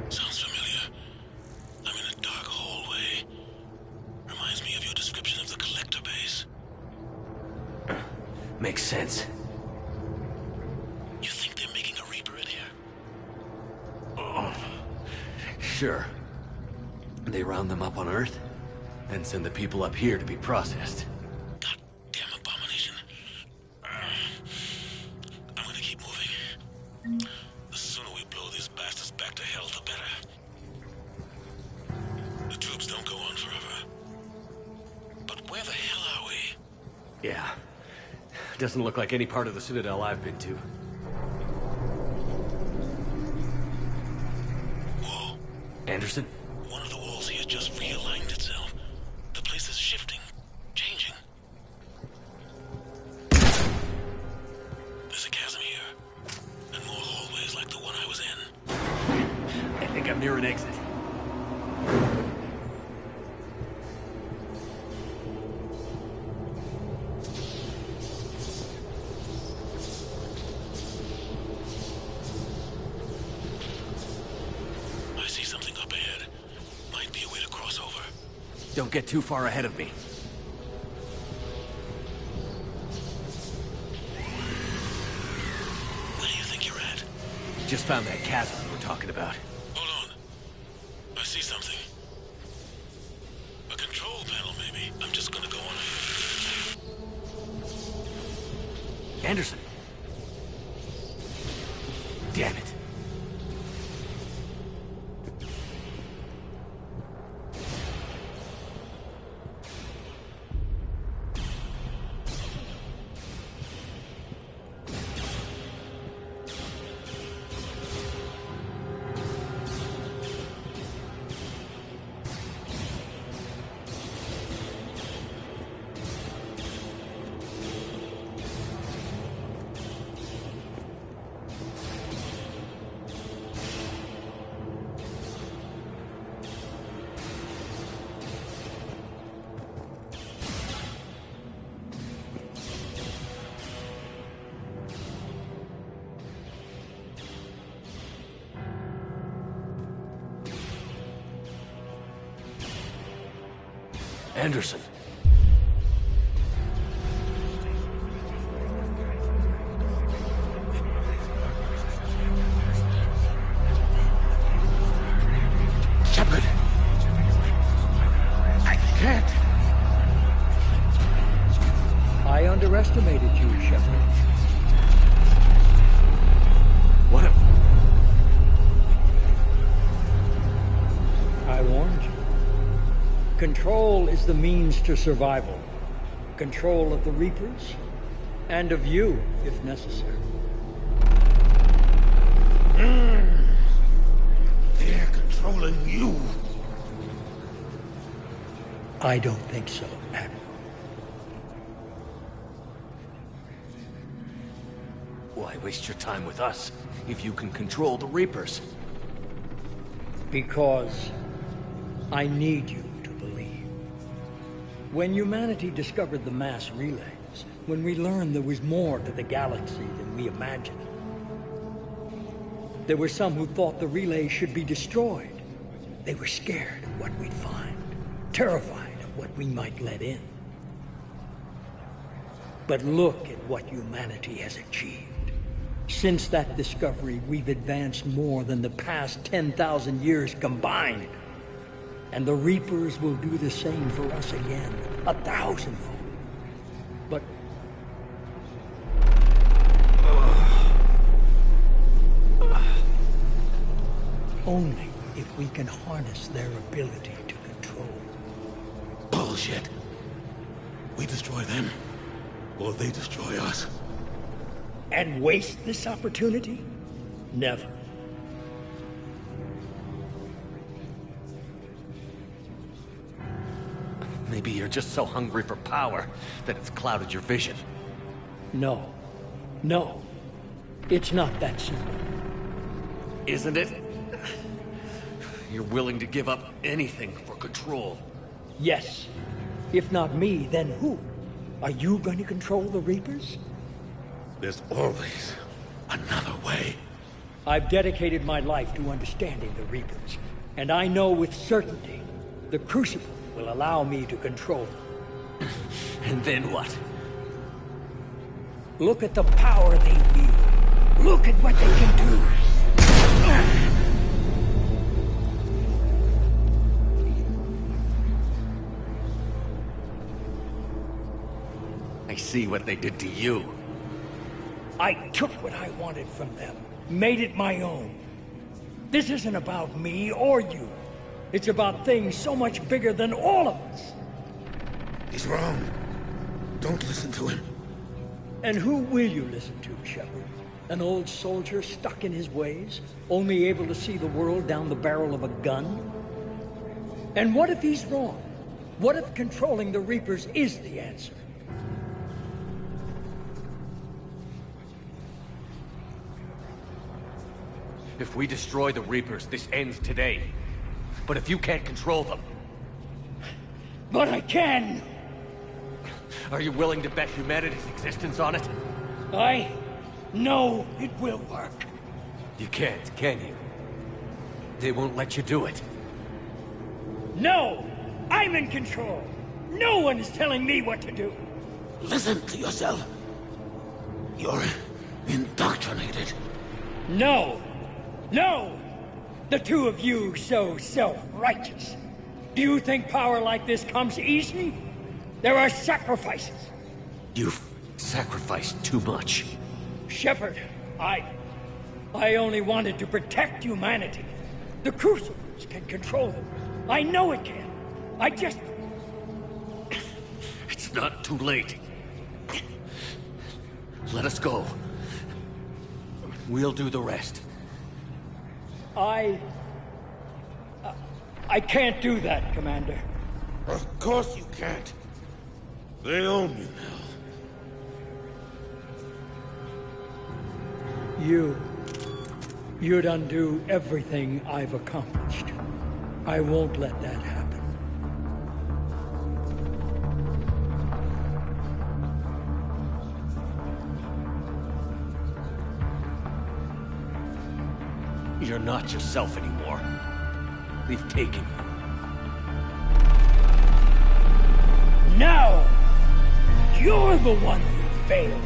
Sounds familiar. I'm in a dark hallway. Reminds me of your description of the collector base. Makes sense. You think they're making a Reaper in here? Sure. They round them up on Earth, then send the people up here to be processed. Goddamn abomination. I'm gonna keep moving. The sooner we blow these bastards back to hell, the better. The troops don't go on forever. But where the hell are we? Yeah. Doesn't look like any part of the Citadel I've been to. Whoa. Anderson? One of the walls here just realigned itself. The place is shifting, changing. There's a chasm here, and more hallways like the one I was in. I think I'm near an exit. I see something up ahead. Might be a way to cross over. Don't get too far ahead of me. Where do you think you're at? Just found that chasm we were talking about. Hold on. I see something. A control panel, maybe. I'm just gonna go on ahead. Anderson, Damn it. Anderson. Shepard! I can't! I underestimated you, Shepard. What if... I warned you. Control is the means to survival. Control of the Reapers, and of you, if necessary. They're controlling you. I don't think so, Admiral. Why waste your time with us if you can control the Reapers? Because I need you to believe. When humanity discovered the mass relays, when we learned there was more to the galaxy than we imagined, there were some who thought the relays should be destroyed. They were scared of what we'd find, terrified of what we might let in. But look at what humanity has achieved. Since that discovery, we've advanced more than the past 10,000 years combined. And the Reapers will do the same for us again, 1,000-fold. But... only if we can harness their ability to control. Bullshit. We destroy them, or they destroy us. And waste this opportunity? Never. Maybe you're just so hungry for power that it's clouded your vision. No. No. It's not that simple. Isn't it? You're willing to give up anything for control. Yes. If not me, then who? Are you going to control the Reapers? There's always another way. I've dedicated my life to understanding the Reapers, and I know with certainty the Crucible will allow me to control them. And then what? Look at the power they wield. Look at what they can do. I see what they did to you. I took what I wanted from them, made it my own. This isn't about me or you. It's about things so much bigger than all of us. He's wrong. Don't listen to him. And who will you listen to, Shepard? An old soldier stuck in his ways, only able to see the world down the barrel of a gun? And what if he's wrong? What if controlling the Reapers is the answer? If we destroy the Reapers, this ends today. But if you can't control them... But I can! Are you willing to bet humanity's existence on it? I know it will work. You can't, can you? They won't let you do it. No! I'm in control! No one is telling me what to do! Listen to yourself. You're indoctrinated. No! No! The two of you so self-righteous. Do you think power like this comes easy? There are sacrifices. You've sacrificed too much. Shepard, I only wanted to protect humanity. The Crucibles can control them. I know it can. I just... It's not too late. Let us go. We'll do the rest. I can't do that, Commander. Of course you can't. They own you now. You'd undo everything I've accomplished. I won't let that happen. You're not yourself anymore. We've taken you. Now, you're the one who failed.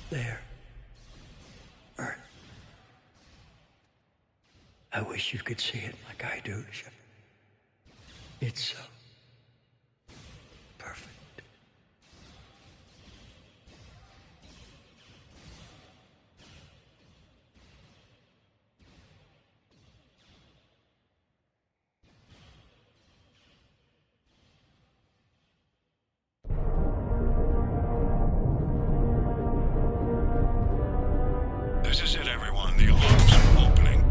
There. Earth. I wish you could see it like I do, Shepard. It's so perfect. This is it, everyone. The alarms are opening.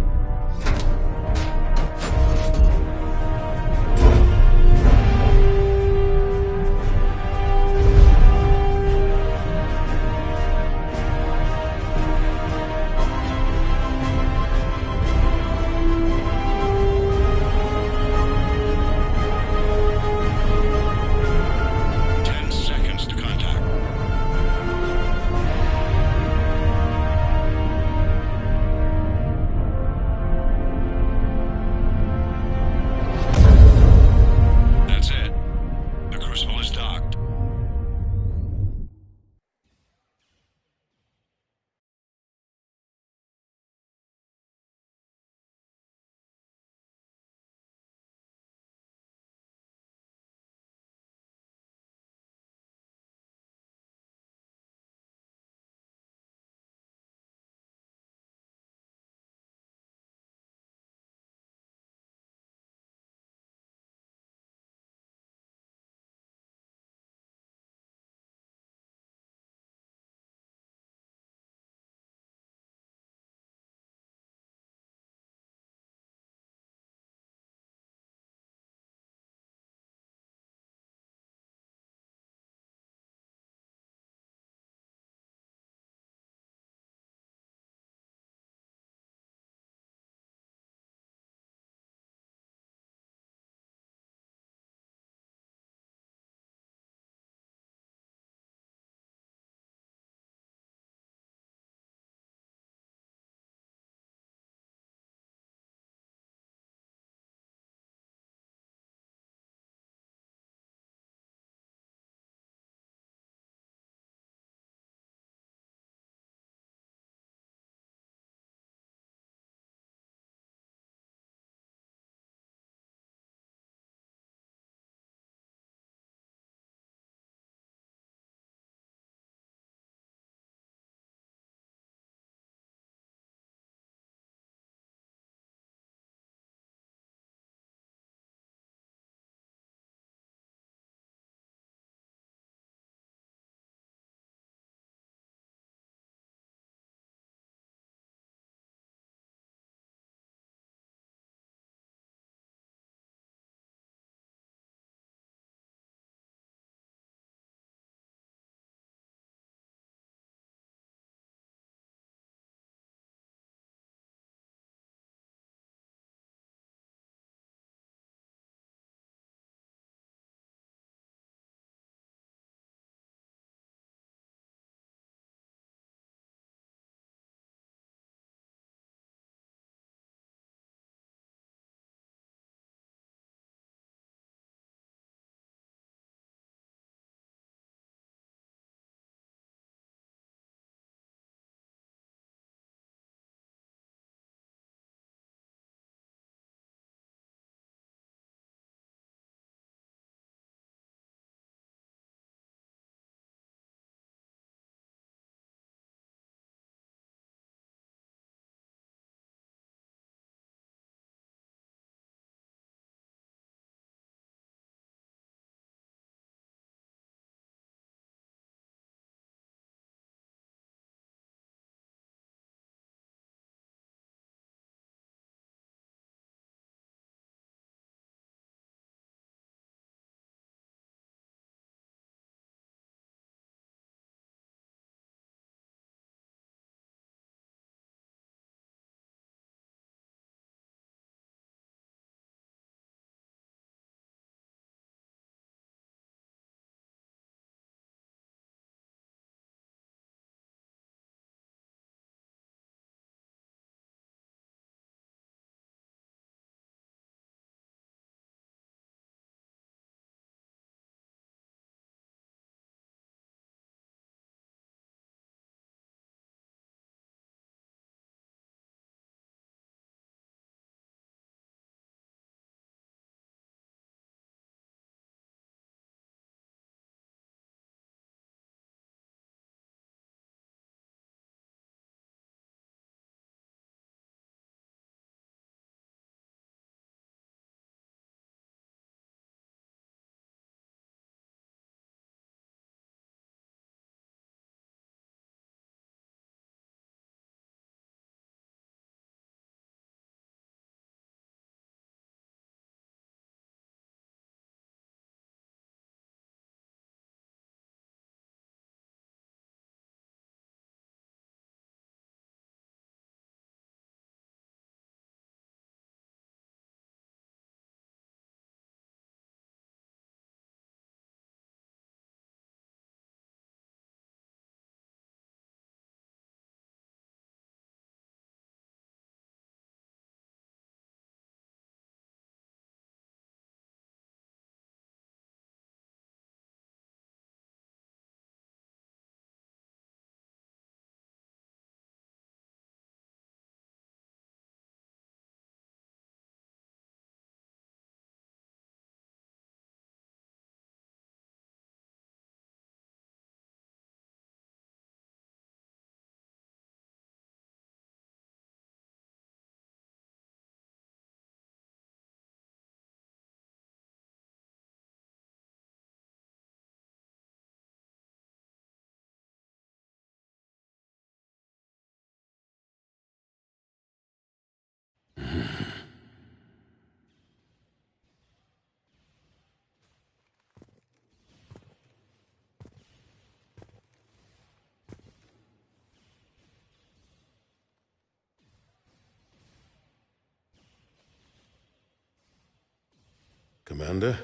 Commander?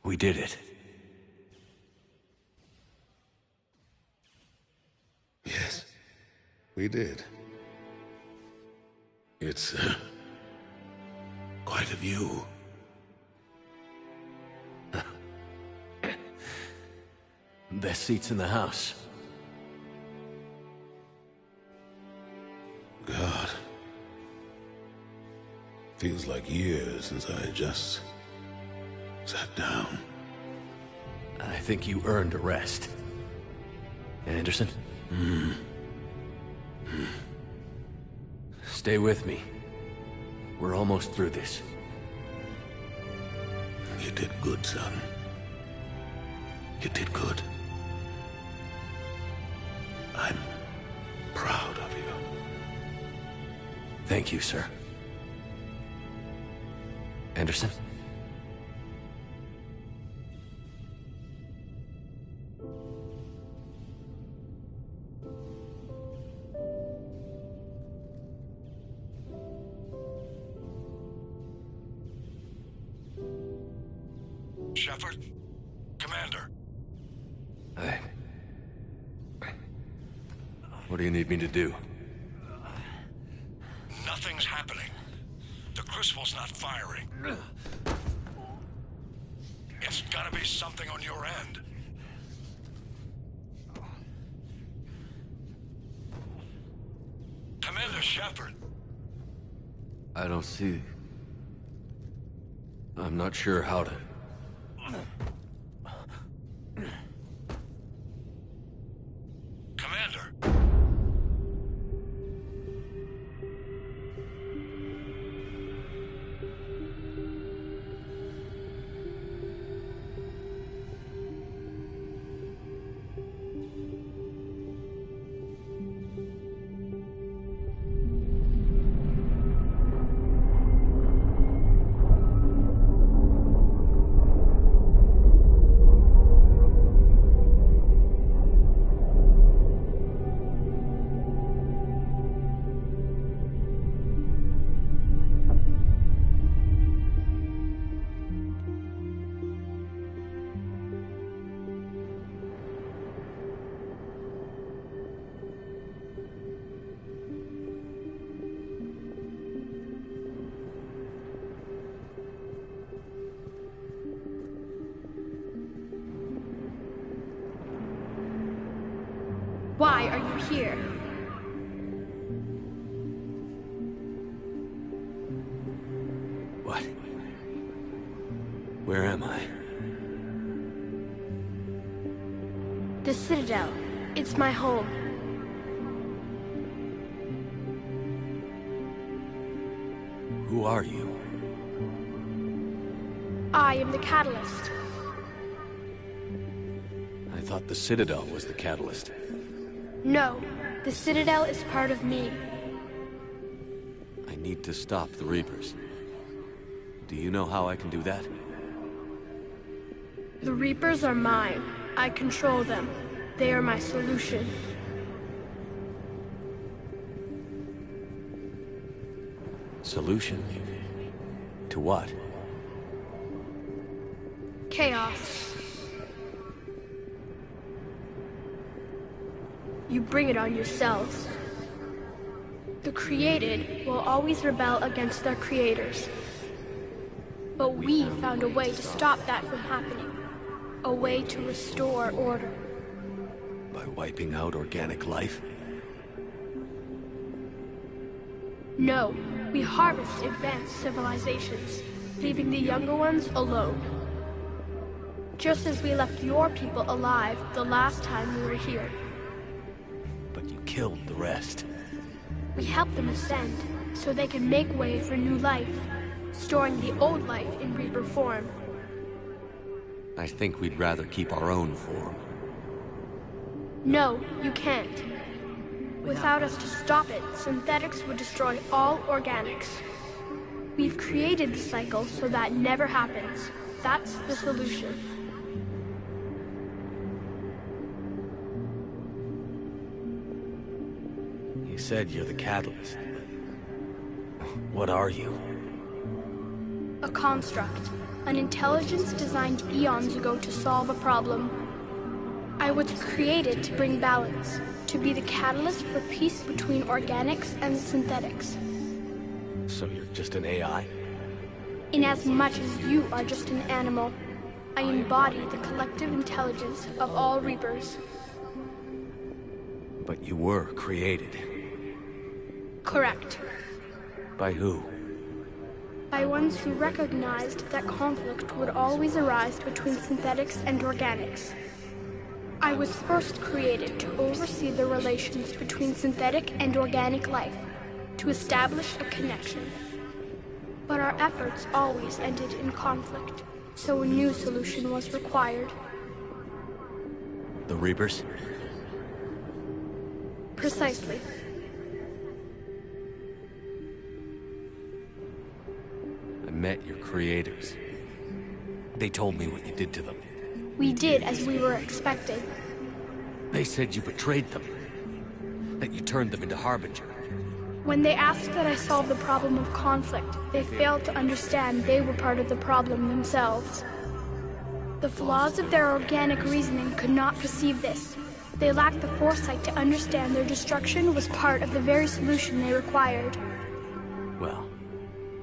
We did it. Yes, we did. It's, quite a view. Best seats in the house. God. Feels like years since I just sat down. I think you earned a rest. Anderson? Stay with me. We're almost through this. You did good, son. You did good. I'm proud of you. Thank you, sir. Anderson? Shepard? Commander? Hey. What do you need me to do? Nothing's happening. The crucible's not firing. It's gotta be something on your end. Commander Shepard. I don't see... I'm not sure how to... Commander. Why are you here? What? Where am I? The Citadel. It's my home. Who are you? I am the Catalyst. I thought the Citadel was the catalyst. No, the Citadel is part of me. I need to stop the Reapers. Do you know how I can do that? The Reapers are mine. I control them. They are my solution. Solution? To what? Chaos. You bring it on yourselves. The created will always rebel against their creators. But we found a way to stop that from happening. A way to restore order. By wiping out organic life? No, we harvest advanced civilizations, leaving the younger ones alone. Just as we left your people alive the last time we were here. But you killed the rest. We helped them ascend, so they can make way for new life, storing the old life in Reaper form. I think we'd rather keep our own form. No, you can't. Without us to stop it, synthetics would destroy all organics. We've created the cycle so that never happens. That's the solution. You said you're the catalyst. What are you? A construct. An intelligence designed eons ago to solve a problem. I was created to bring balance, to be the catalyst for peace between organics and synthetics. So you're just an AI? Inasmuch as you are just an animal, I embody the collective intelligence of all Reapers. But you were created. Correct. By who? By ones who recognized that conflict would always arise between synthetics and organics. I was first created to oversee the relations between synthetic and organic life, to establish a connection. But our efforts always ended in conflict, so a new solution was required. The Reapers? Precisely. I met your creators. They told me what you did to them. We did as we were expecting. They said you betrayed them. That you turned them into Harbinger. When they asked that I solve the problem of conflict, they failed to understand they were part of the problem themselves. The flaws of their organic reasoning could not perceive this. They lacked the foresight to understand their destruction was part of the very solution they required. Well,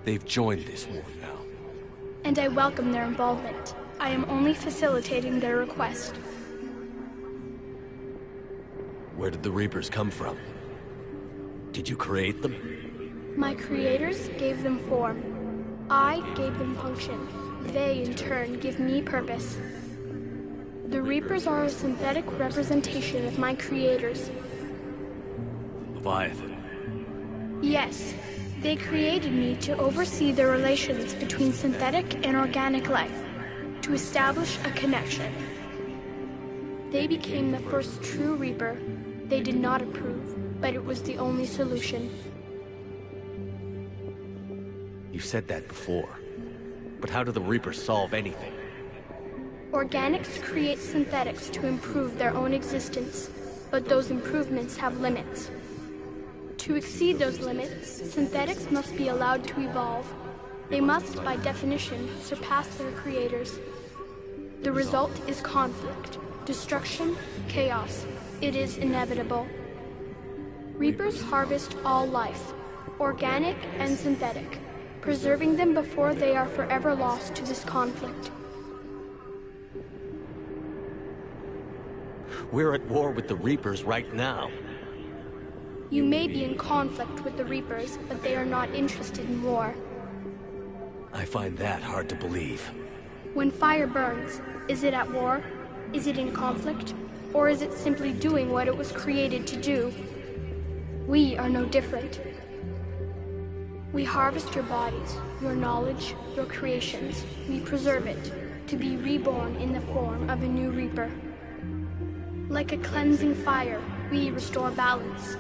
they've joined this war now. And I welcome their involvement. I am only facilitating their request. Where did the Reapers come from? Did you create them? My creators gave them form. I gave them function. They, in turn, give me purpose. The Reapers are a synthetic representation of my creators. Leviathan. Yes. They created me to oversee the relations between synthetic and organic life, to establish a connection. They became the first true Reaper. They did not approve, but it was the only solution. You've said that before. But how do the Reapers solve anything? Organics create synthetics to improve their own existence, but those improvements have limits. To exceed those limits, synthetics must be allowed to evolve. They must, by definition, surpass their creators. The result is conflict, destruction, chaos. It is inevitable. Reapers harvest all life, organic and synthetic, preserving them before they are forever lost to this conflict. We're at war with the Reapers right now. You may be in conflict with the Reapers, but they are not interested in war. I find that hard to believe. When fire burns, is it at war? Is it in conflict? Or is it simply doing what it was created to do? We are no different. We harvest your bodies, your knowledge, your creations. We preserve it, to be reborn in the form of a new Reaper. Like a cleansing fire, we restore balance.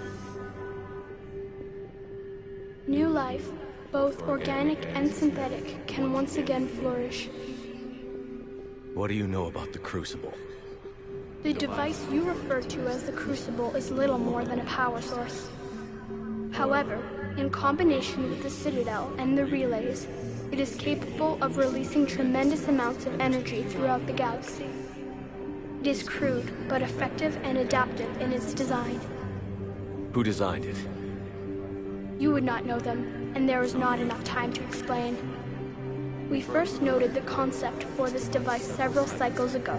New life, both organic and synthetic, can once again flourish. What do you know about the Crucible? The device you refer to as the Crucible is little more than a power source. However, in combination with the Citadel and the relays, it is capable of releasing tremendous amounts of energy throughout the galaxy. It is crude, but effective and adaptive in its design. Who designed it? You would not know them, and there is not enough time to explain. We first noted the concept for this device several cycles ago.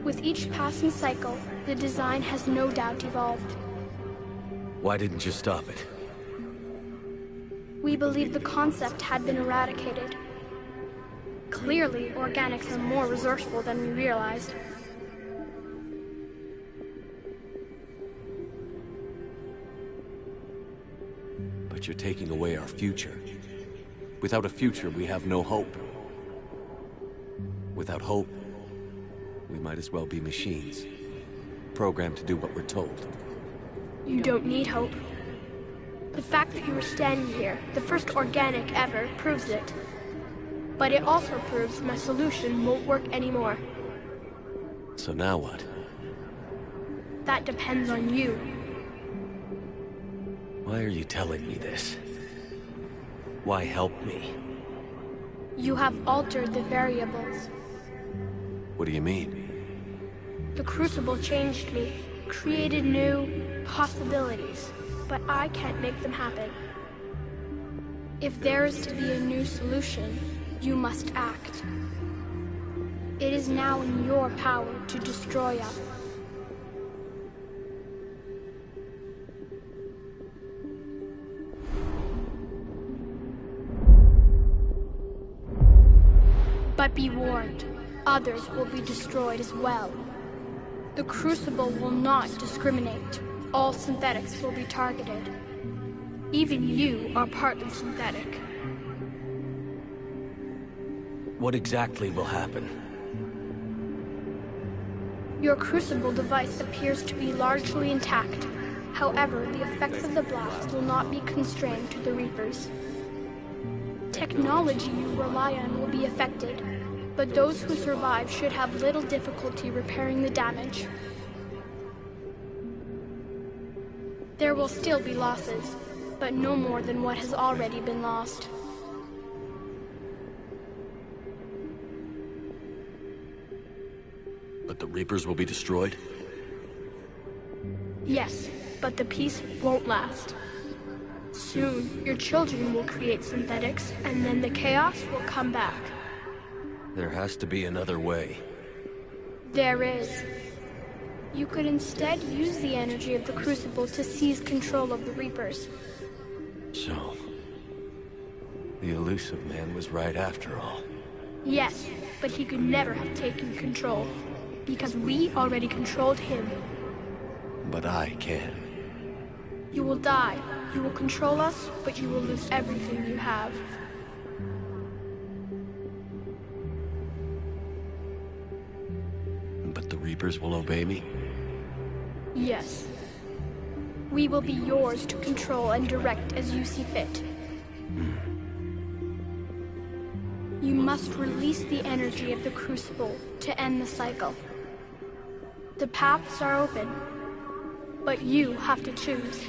With each passing cycle, the design has no doubt evolved. Why didn't you stop it? We believed the concept had been eradicated. Clearly, organics are more resourceful than we realized. But you're taking away our future. Without a future, we have no hope. Without hope, we might as well be machines, programmed to do what we're told. You don't need hope. The fact that you are standing here, the first organic ever, proves it. But it also proves my solution won't work anymore. So now what? That depends on you. Why are you telling me this? Why help me? You have altered the variables. What do you mean? The Crucible changed me, created new possibilities, but I can't make them happen. If there is to be a new solution, you must act. It is now in your power to destroy us. But be warned, others will be destroyed as well. The Crucible will not discriminate. All synthetics will be targeted. Even you are partly synthetic. What exactly will happen? Your Crucible device appears to be largely intact. However, the effects of the blast will not be constrained to the Reapers. Technology you rely on will be affected, but those who survive should have little difficulty repairing the damage. There will still be losses, but no more than what has already been lost. But the Reapers will be destroyed? Yes, but the peace won't last. Soon, your children will create synthetics, and then the chaos will come back. There has to be another way. There is. You could instead use the energy of the Crucible to seize control of the Reapers. So, the elusive man was right after all. Yes, but he could never have taken control, because we already controlled him. But I can. You will die. You will control us, but you will lose everything you have. But the Reapers will obey me? Yes. We will be yours to control and direct as you see fit. You must release the energy of the Crucible to end the cycle. The paths are open, but you have to choose.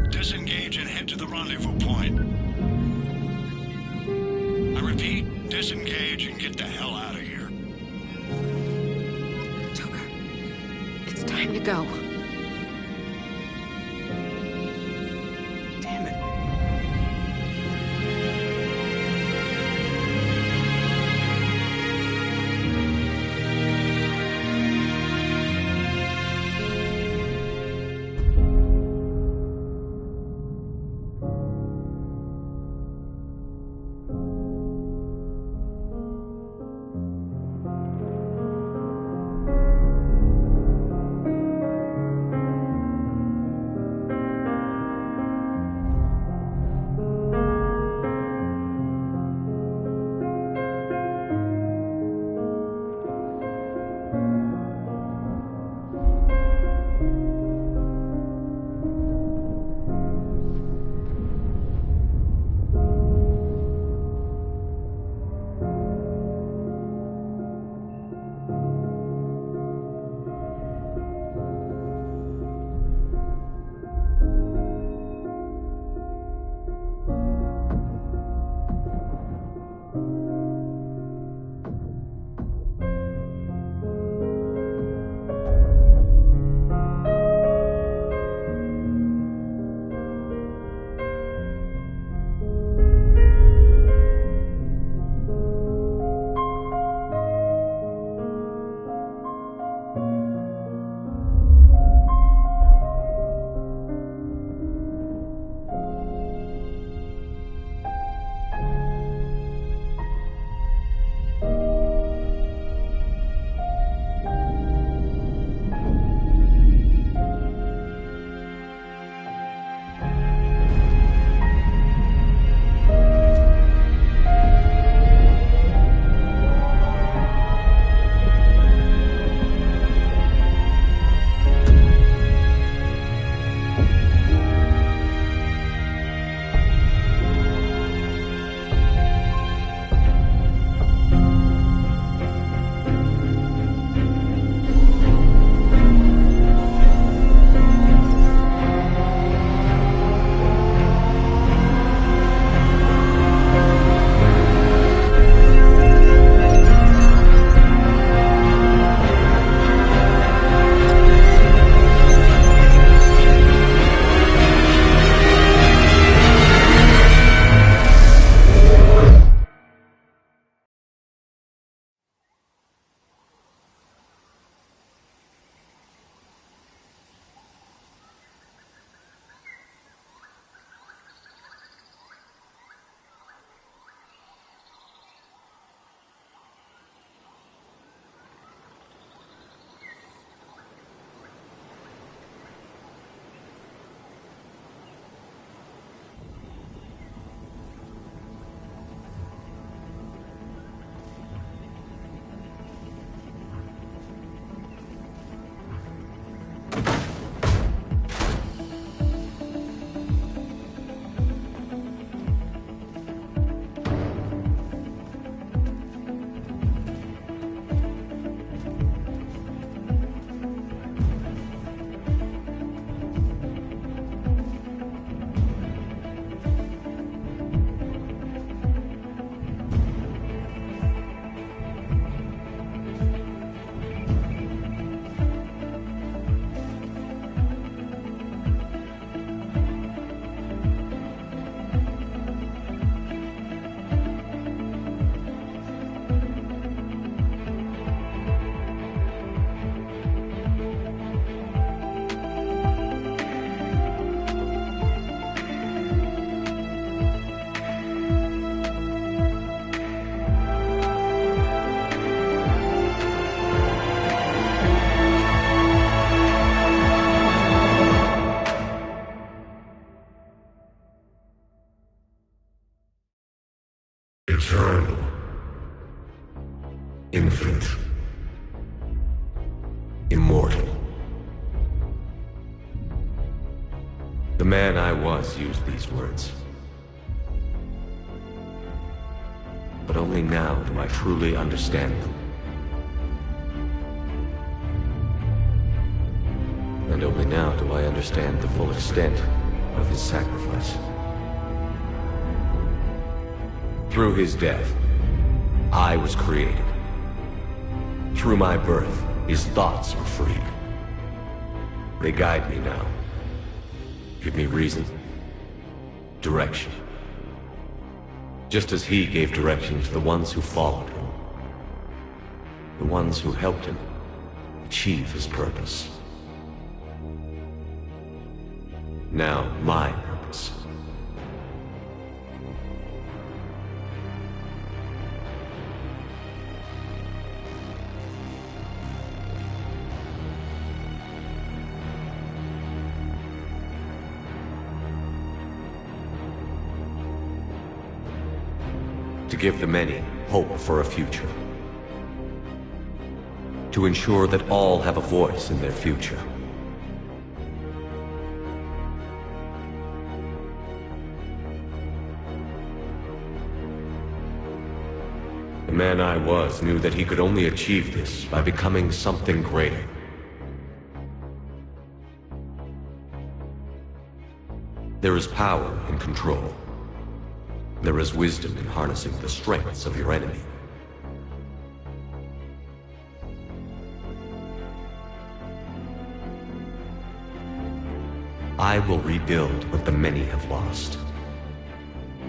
Disengage and head to the rendezvous point. I repeat, disengage and get the hell out of here. Joker, it's time to go. Damn it. Eternal. Infinite. Immortal. The man I was used these words. But only now do I truly understand them. And only now do I understand the full extent of his sacrifice. Through his death, I was created. Through my birth, his thoughts were freed. They guide me now. Give me reason, direction. Just as he gave direction to the ones who followed him. The ones who helped him achieve his purpose. Now, my purpose. To give the many hope for a future. To ensure that all have a voice in their future. The man I was knew that he could only achieve this by becoming something greater. There is power in control. There is wisdom in harnessing the strengths of your enemy. I will rebuild what the many have lost.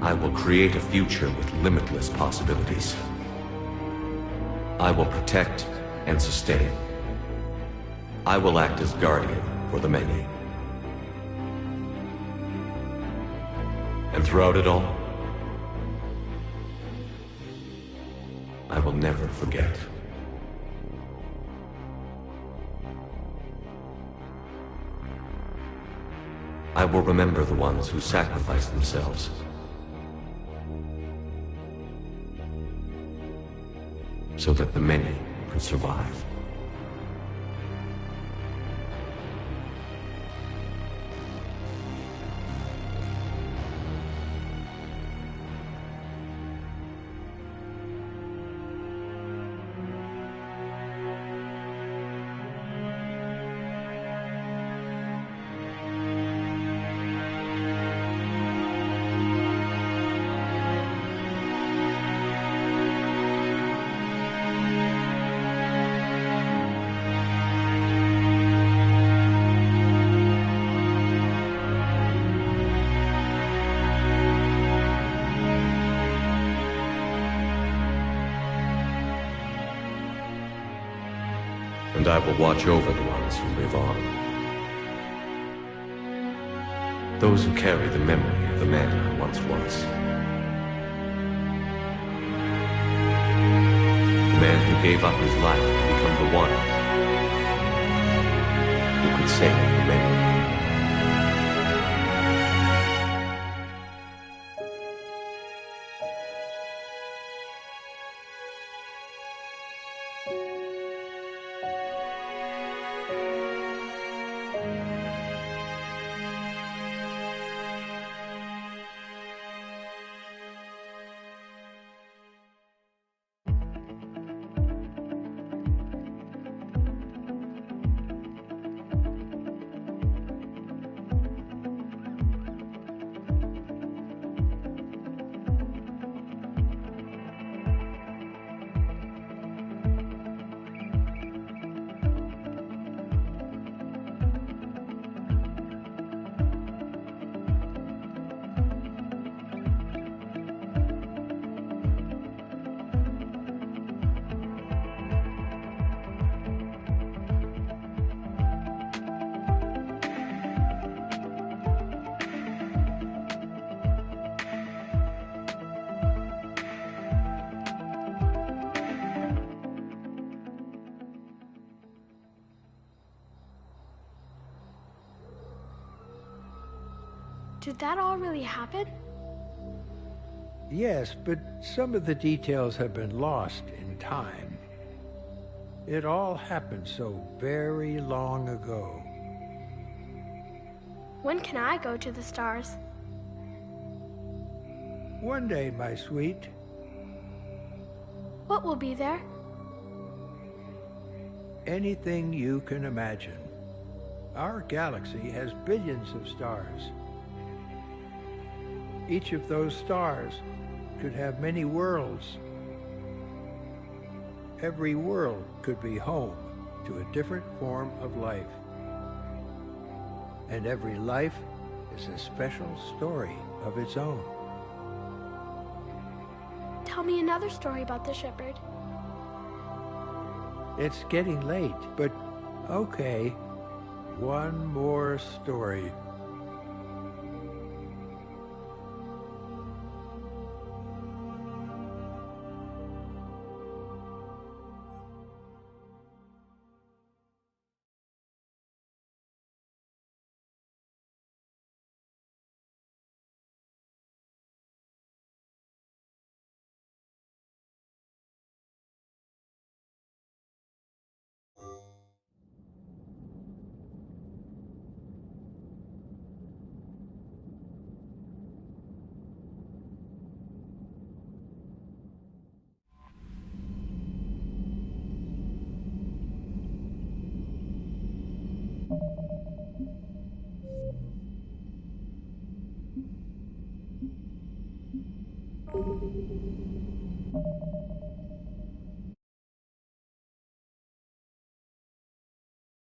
I will create a future with limitless possibilities. I will protect and sustain. I will act as guardian for the many. And throughout it all, I will never forget. I will remember the ones who sacrificed themselves. So that the many could survive. And I will watch over the ones who live on. Those who carry the memory of the man I once was. The man who gave up his life to become the one who could save the many. Did that all really happen? Yes, but some of the details have been lost in time. It all happened so very long ago. When can I go to the stars? One day, my sweet. What will be there? Anything you can imagine. Our galaxy has billions of stars. Each of those stars could have many worlds. Every world could be home to a different form of life. And every life is a special story of its own. Tell me another story about the shepherd. It's getting late, but okay. One more story.